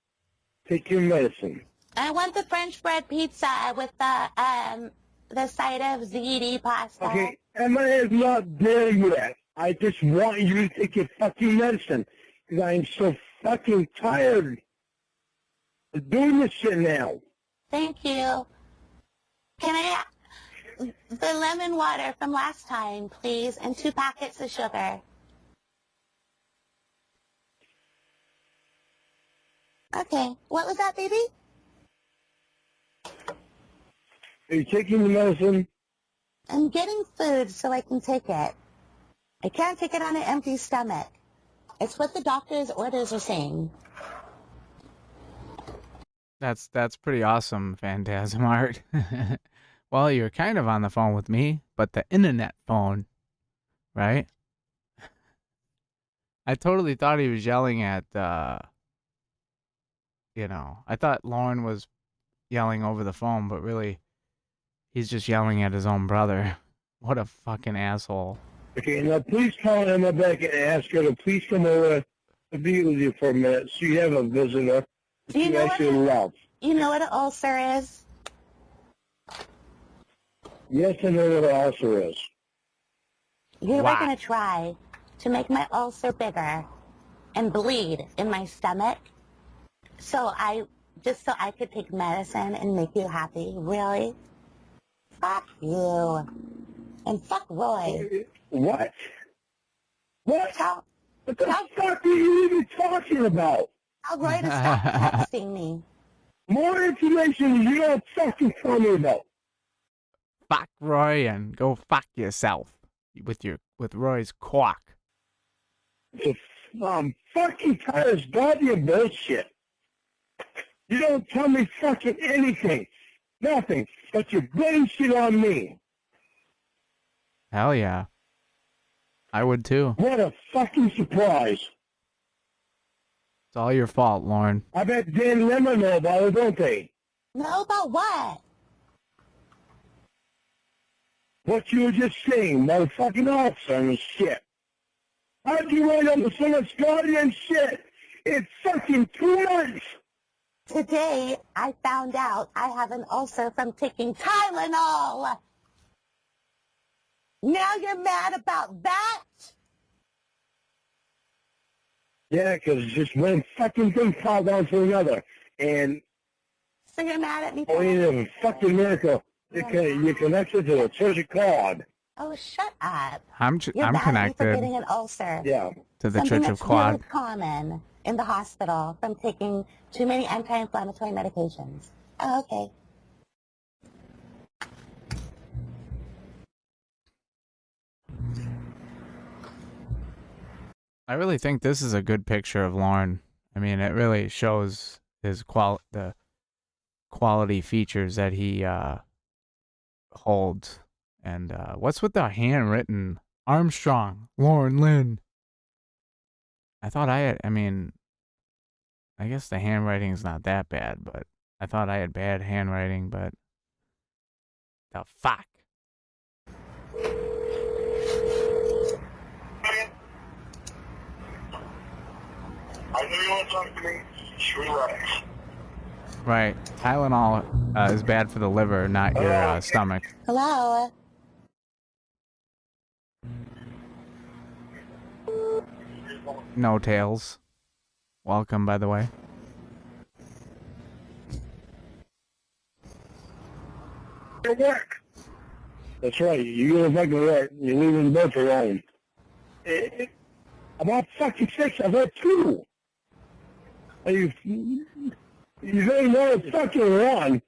take your medicine.
I want the French bread pizza with the side of ziti pasta.
Okay, Emma is not there yet. I just want you to take your fucking medicine. Because I am so fucking tired of doing this shit now.
Thank you. Can I the lemon water from last time, please, and 2 packets of sugar. Okay. What was that, baby?
Are you taking the medicine?
I'm getting food so I can take it. I can't take it on an empty stomach. It's what the doctor's orders are saying.
That's pretty awesome, Phantasm Art. Well, you're kind of on the phone with me, but the internet phone, right? I totally thought he was yelling at, you know, I thought Lauren was yelling over the phone, but really, he's just yelling at his own brother. What a fucking asshole.
Okay, now please call Emma back and ask her to please come over to be with you for a minute so you have a visitor
Do you
you
know
actually
what
love.
you know what an ulcer is?
Yes, I know what an ulcer is.
You were
Wow.
going to try to make my ulcer bigger and bleed in my stomach so I could take medicine and make you happy. Really? Fuck you. And fuck Roy.
What? What?
Tell,
What the fuck are you even talking about?
tell Roy to stop texting me.
More information you don't fucking tell me about.
Fuck Roy and go fuck yourself with Roy's quack.
I'm fucking tired of this goddamn bullshit. You don't tell me fucking anything. Nothing. But you're blame shit on me.
Hell yeah. I would too.
What a fucking surprise.
It's all your fault, Lauren.
I bet Dan and Emma know about it, don't they?
No, about what?
What you were just saying, motherfucking officer and shit. How'd you write up so much goddamn shit? It's fucking too much.
Today, I found out I have an ulcer from taking Tylenol. Now you're mad about that?
Yeah, 'cause just one fucking thing piled down to another. And
So you're mad at me?
only in a fucking miracle, you're connected to the Church of Cawd.
Oh, shut up.
I'm
You're mad at me for
connected
getting an ulcer.
Yeah.
to the
Something
Church of
that's really
Cawd.
common in the hospital from taking too many anti-inflammatory medications. Oh, okay.
I really think this is a good picture of Lauren. I mean, it really shows his the quality features that he hold. And what's with the handwritten Armstrong, Lauren Lynn? I thought I guess the handwriting's not that bad, but I thought I had bad handwriting, but the fuck?
I know you want to talk to me. Relax.
Right. Tylenol is bad for the liver, not your stomach.
Hello?
No tails. Welcome, by the way.
Work. That's right. You go to fucking work. You're leaving the boat alone. I'm not fucking 6. I've had 2. You say no, it's fucking 1.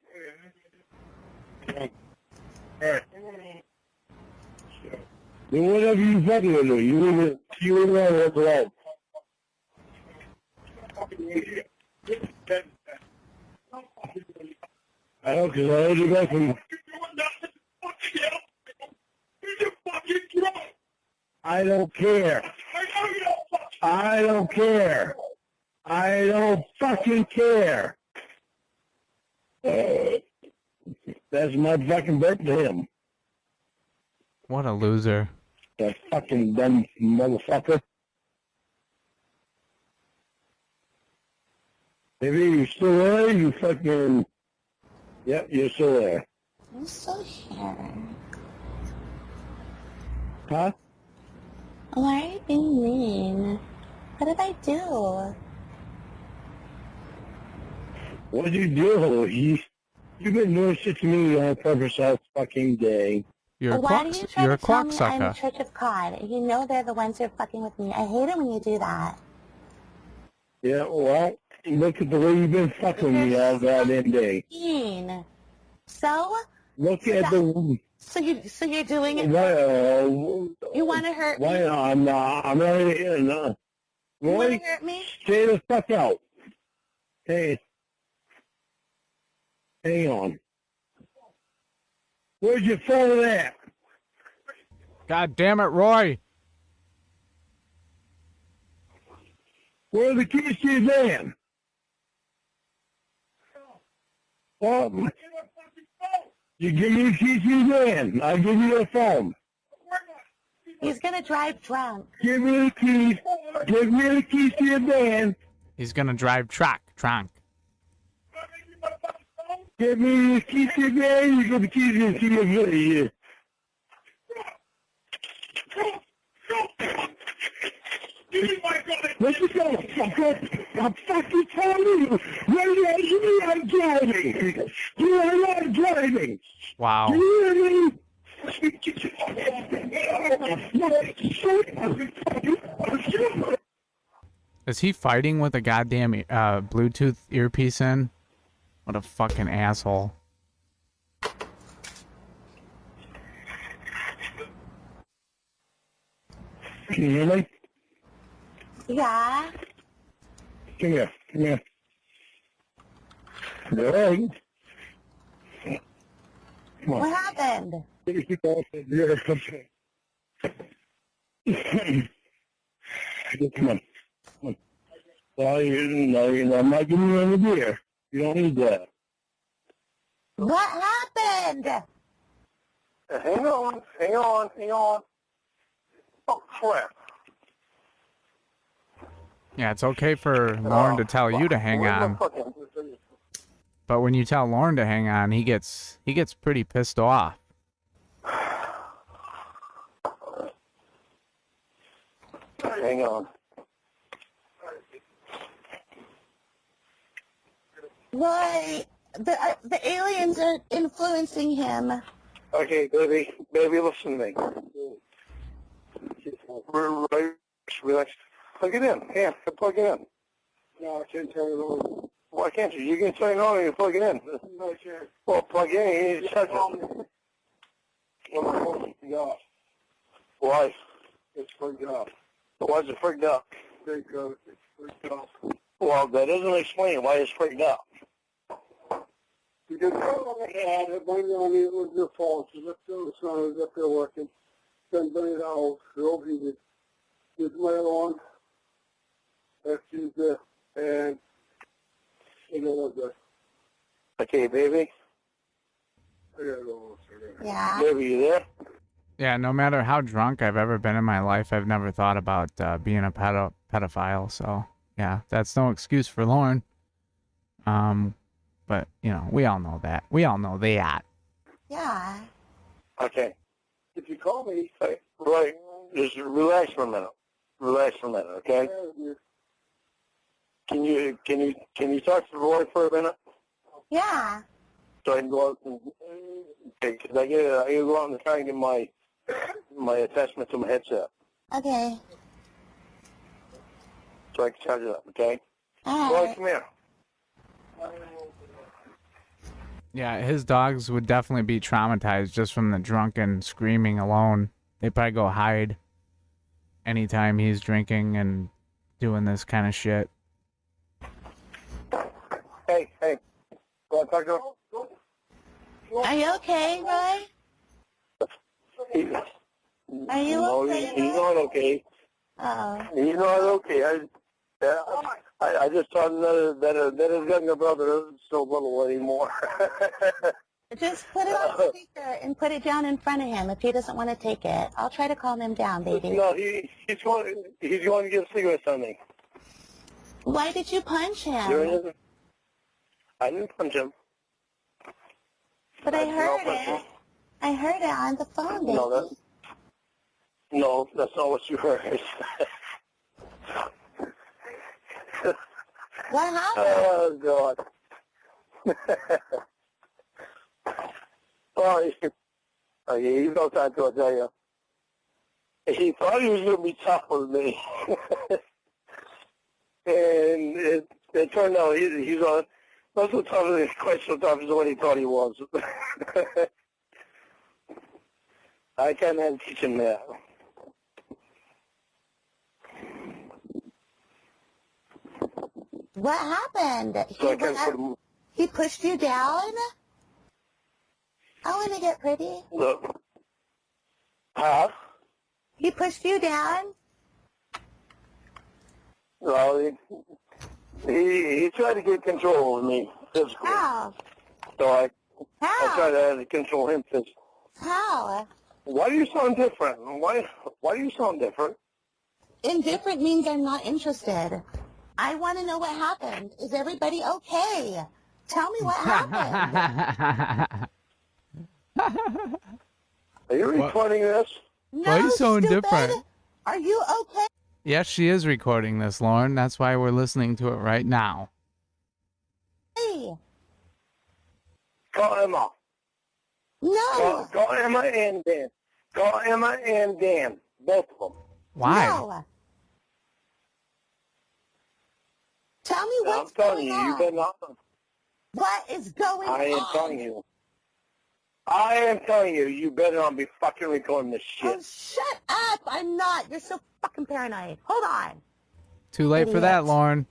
Alright. Then whatever you fucking do, you leave it alone. I know, because I heard you go from... I don't care. I don't care. I don't fucking care. That's my fucking birth to him.
What a loser.
That fucking dumb motherfucker. Maybe you're still there, you fucking... Yep, you're still there.
I'm still here.
Huh?
Why are you being mean? What did I do?
What did you do? You've been doing shit to me on purpose all fucking day.
You're
Why do you try
you're a
to tell
clock
me
sucker.
I'm Church of Cawd? You know they're the ones who are fucking with me. I hate it when you do that.
Yeah, well, look at the way you've been fucking me all goddamn day.
Mean. So?
Look at the...
So you're doing it?
Well,
You want to hurt me?
why, I'm not
You want to
Roy,
hurt me?
stay the fuck out. Hey. Hang on. Where's your phone at?
God damn it, Roy.
Where are the keys to your van? Well, you give me the keys to your van. I'll give you your phone.
He's gonna drive drunk.
Give me the keys. Give me the keys to your van.
He's gonna drive trunk.
Give me the keys to your van. You get the keys to your van. Let's just go. I'm fucking telling you. You are driving. You are not driving.
Wow.
Do you hear me?
Is he fighting with a goddamn Bluetooth earpiece in? What a fucking asshole.
Can you hear me?
Yeah?
Come here. All right. Come on.
What happened?
Come on. No, I'm not giving you any beer. You don't need that.
What happened?
Hang on. Oh, crap.
Yeah, it's okay for Lauren to tell you to hang on, but when you tell Lauren to hang on, he gets pretty pissed off.
Hang on.
Roy, the aliens are influencing him.
Okay, baby, listen to me. Relax. Plug it in. Yeah, plug it in. No, I can't turn it on. Why can't you? You can turn it on and you plug it in. No, I can't. Well, plug it in. You need to touch it. Why? It's frigged up. Why is it frigged up? Because it's frigged up. Well, that doesn't explain why it's frigged up. Because I had blame it on me, it was your fault. She left the sun, was up there working. Then bring it out, overheated. Here's my other one. That's Tuesday. And you know what the... Okay, baby. I gotta go.
Yeah.
Baby, you there?
Yeah, no matter how drunk I've ever been in my life, I've never thought about being a pedophile. So, yeah, that's no excuse for Lauren. But, you know, we all know that. We all know that.
Yeah.
Okay. If you call me, right, just relax for a minute. Relax for a minute, okay? Can you talk to Roy for a minute?
Yeah.
So I can go out and, okay, because I gotta go out and try and get my attachment to my headset.
Okay.
So I can charge it up, okay?
All
Roy,
right.
come here.
Yeah, his dogs would definitely be traumatized just from the drunken screaming alone. They'd probably go hide anytime he's drinking and doing this kind of shit.
Hey, want to talk to him?
Are you okay, Roy? Are you okay?
He's not okay.
Oh.
He's not okay. I just thought that his younger brother isn't so little anymore.
Just put it on speaker and put it down in front of him if he doesn't want to take it. I'll try to calm him down, baby.
No, he's going to get cigarettes on me.
Why did you punch him?
I didn't punch him.
But I heard it. I heard it on the phone, baby.
No, that's not what you heard.
What happened?
Oh, God. Oh, he's no time to tell you. He thought he was going to be tough with me. And it turned out he's not so tough, quite so tough as what he thought he was. I kind of had to teach him that.
What happened?
So
He pushed you down? I want to get pretty.
Look. Huh?
He pushed you down?
Well, he tried to get control of me physically.
How?
So I tried
How?
to control him physically.
How?
Why do you sound different? Why do you sound different?
Indifferent means I'm not interested. I want to know what happened. Is everybody okay? Tell me what happened.
Are you recording this?
No,
Why are you so
stupid.
indifferent?
Are you okay?
Yes, she is recording this, Lauren. That's why we're listening to it right now.
Call Emma.
No.
Call Emma and Dan. Call Emma and Dan. Both of them.
Why?
No. Tell me what's
I'm telling
going
you,
on.
you better not.
What is going on?
I am telling you. I am telling you, you better not be fucking recording this shit.
Oh, shut up. I'm not. You're so fucking paranoid. Hold on.
Too late for that, Lauren.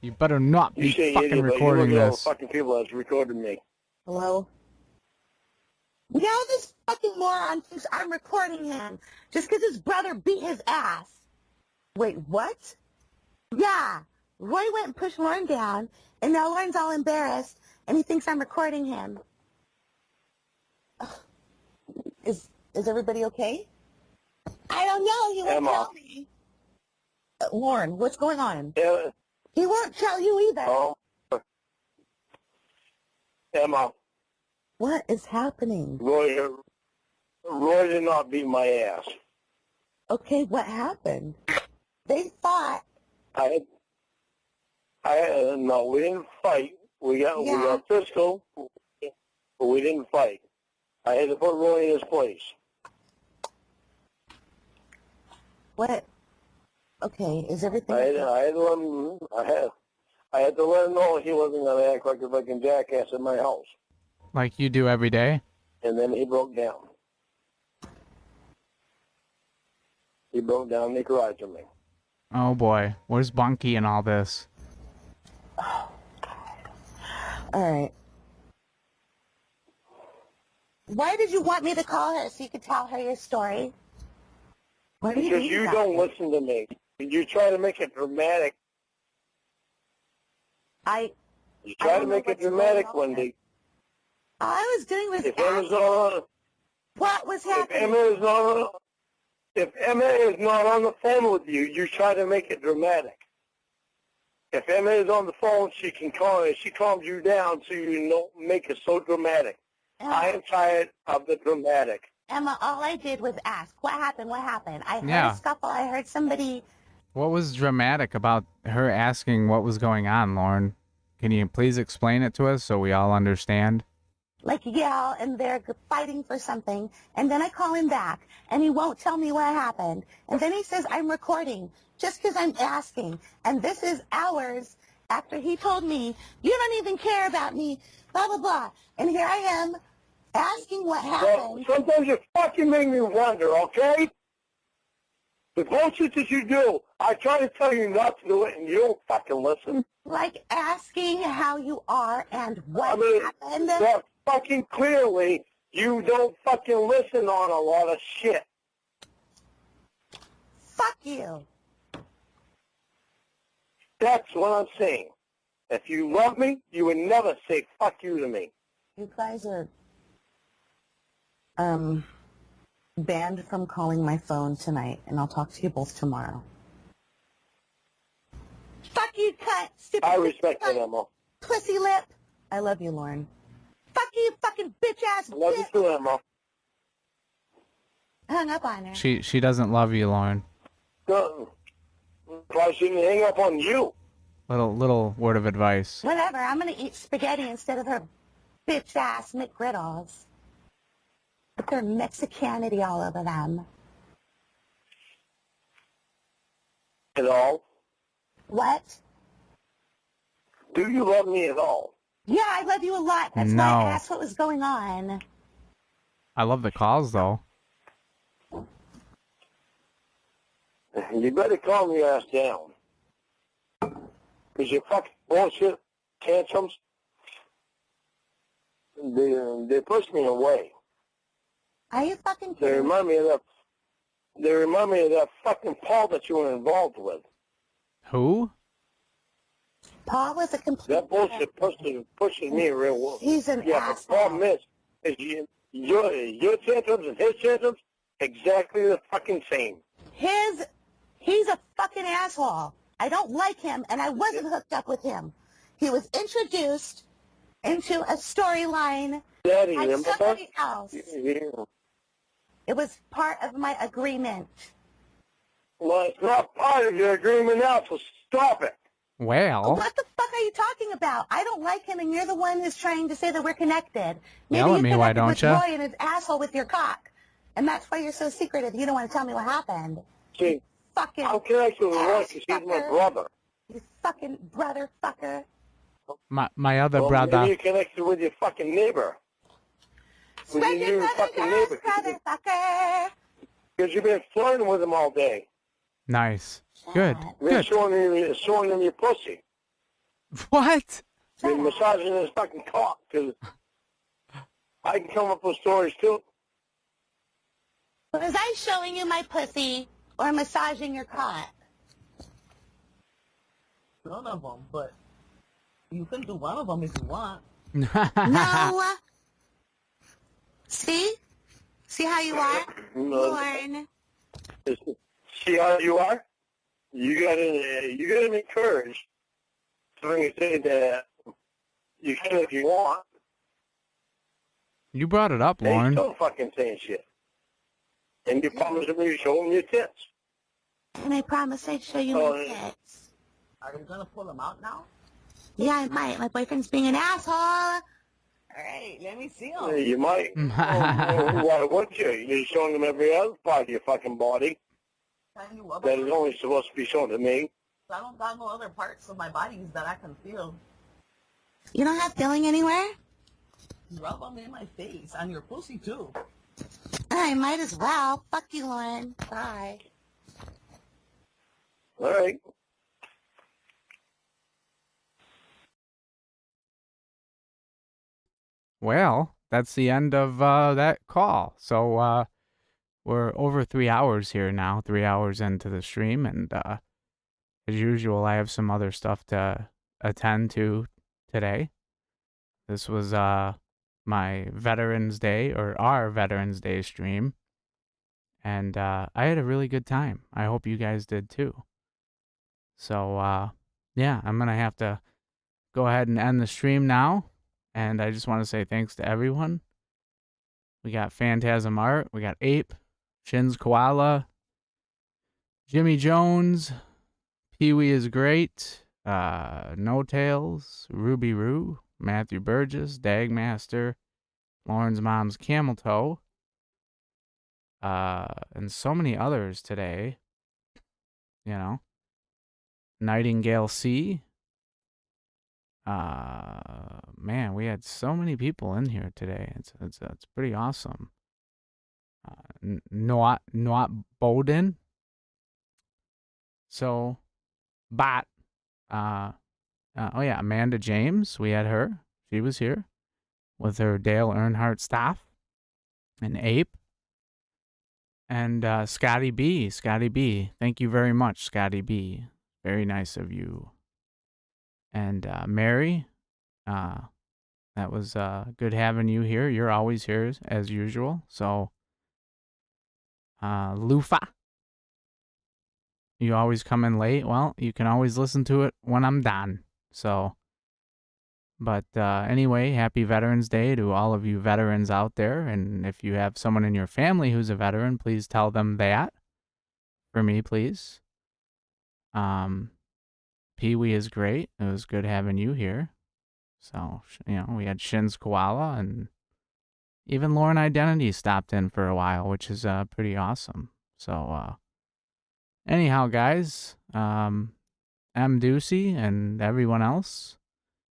You better not be fucking recording
you look at all the
this.
fucking people that's recording me.
Hello? Now this fucking moron thinks I'm recording him just because his brother beat his ass. Wait, what? Yeah. Roy went and pushed Lauren down, and now Lauren's all embarrassed, and he thinks I'm recording him. Ugh. Is everybody okay? I don't know. He won't tell me. Lauren, what's going on?
Yeah.
He won't tell you either.
Oh. Emma.
What is happening?
Roy did not beat my ass.
Okay, what happened? They fought.
No, we didn't fight. We got physical, but we didn't fight. I had to put Roy in his place.
What? Okay, is everything
I had
okay?
to let him. I had to let him know he wasn't going to act like a fucking jackass in my house.
Like you do every day?
And then he broke down. He broke down in the garage with me.
Oh boy, where's Bunky and all this?
All right. Why did you want me to call her so you could tell her your story? What do
Because
mean
you
that?
don't listen to me. You try to make it dramatic. You try to make it dramatic, Wendy.
All I was doing was
If Emma's not on,
what was happening.
if Emma is not on the phone with you, you try to make it dramatic. If Emma is on the phone, she can call. She calms you down so you don't make it so dramatic. I am tired of the dramatic.
Emma, all I did was ask, what happened? What happened? I heard
Yeah.
a scuffle. I heard somebody.
What was dramatic about her asking what was going on, Lauren? Can you please explain it to us so we all understand?
Like yell, and they're fighting for something, and then I call him back, and he won't tell me what happened, and then he says I'm recording just because I'm asking, and this is hours after he told me you don't even care about me, blah blah blah, and here I am asking what happened.
Well, sometimes you fucking make me wonder, okay? The bullshit that you do, I try to tell you not to do it, and you don't fucking listen.
Like asking how you are and what happened.
That fucking clearly, you don't fucking listen on a lot of shit.
Fuck you.
That's what I'm saying. If you love me, you would never say fuck you to me.
You guys are banned from calling my phone tonight, and I'll talk to you both tomorrow. Fuck you, cut. Stupid
I respect it, Emma.
pussy lip. I love you, Lauren. Fuck you, fucking bitch ass.
Love you too, Emma.
Hung up on her.
She doesn't love you, Lauren.
No, I shouldn't hang up on you.
Little word of advice.
Whatever. I'm gonna eat spaghetti instead of her bitch ass McGriddles. With their Mexicanity all over them.
At all?
What?
Do you love me at all?
Yeah, I love you a lot. That's why I asked what was going on.
I love the calls, though.
You better calm your ass down. Because your fucking bullshit tantrums, they push me away.
Are you fucking kidding?
They remind me of that fucking Paul that you were involved with.
Who?
Paul was a complete...
That bullshit pushes me real well.
He's an
Yeah,
asshole.
the problem is your tantrums and his tantrums, exactly the fucking same.
He's a fucking asshole. I don't like him, and I wasn't hooked up with him. He was introduced into a storyline
Daddy,
by
remember
somebody
that?
else.
Yeah.
It was part of my agreement.
Well, it's not part of your agreement now, so stop it.
Well.
What the fuck are you talking about? I don't like him, and you're the one who's trying to say that we're connected. Maybe
Yell at me, why
connected
don't
with
ya?
Roy and his asshole with your cock, and that's why you're so secretive. You don't want to tell me what happened.
See,
Fucking
I'm connected with Roy because he's my brother.
You fucking brother fucker.
My other
Well,
brother.
maybe you're connected with your fucking neighbor. With
Spread
your
your
new
brother's
fucking
ass,
neighbor.
brother fucker.
Because you've been flirting with him all day.
Nice. Good.
You've been
Good.
showing him your pussy.
What?
You've been massaging his fucking cock. Because I can come up with stories too.
Was I showing you my pussy or massaging your cock?
None of them, but you can do one of them if you want.
No. See? See how you are?
No.
Lauren.
See how you are? You gotta be encouraged. So when you say that you can if you want,
You brought it up,
they
Lauren.
still fucking saying shit. And you promised me to show them your tits.
And I promise I'd show you
Oh,
my
yeah.
tits.
Are you gonna pull them out now?
Yeah, I might. My boyfriend's being an asshole.
All right, let me see them.
You might. Why wouldn't you? You're showing them every other part of your fucking body
Can you rub
that
them?
is only supposed to be shown to me.
I don't got no other parts of my body that I can feel.
You don't have feeling anywhere?
Rub them in my face, on your pussy too.
I might as well. Fuck you, Lauren. Bye.
All right.
well, that's the end of that call. So we're over 3 hours here now, 3 hours into the stream, and as usual, I have some other stuff to attend to today. This was my Veterans Day, or our Veterans Day stream, and I had a really good time. I hope you guys did too. So yeah, I'm gonna have to go ahead and end the stream now, and I just want to say thanks to everyone. We got Phantasm Art, we got Ape, Shin's Koala, Jimmy Jones, Pee Wee is great, No Tails, Ruby Roo, Matthew Burgess, Dagmaster, Lauren's Mom's Camel Toe, and so many others today. You know, Nightingale C. Man, we had so many people in here today. It's pretty awesome. Not Bowden. So, Bot. Oh yeah, Amanda James. We had her. She was here with her Dale Earnhardt staff. And Ape. And Scotty B. Scotty B. Thank you very much, Scotty B. Very nice of you. And Mary. That was good having you here. You're always here as usual. So, Lufa. You always come in late. Well, you can always listen to it when I'm done. So, but anyway, happy Veterans Day to all of you veterans out there. And if you have someone in your family who's a veteran, please tell them that. For me, please. Pee Wee is great. It was good having you here. So, you know, we had Shin's Koala, and even Lauren Identity stopped in for a while, which is pretty awesome. So, anyhow, guys, M. Ducey and everyone else,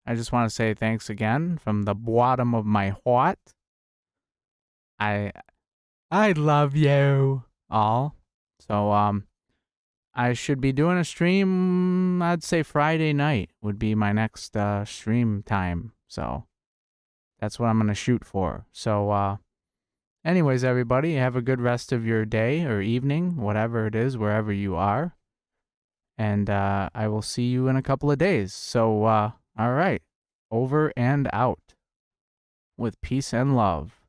I just want to say thanks again from the bottom of my heart. I love you all. So, I should be doing a stream, I'd say Friday night would be my next stream time. So, that's what I'm going to shoot for. So, anyways, everybody, have a good rest of your day or evening, whatever it is, wherever you are. And I will see you in a couple of days. So, all right, over and out with peace and love.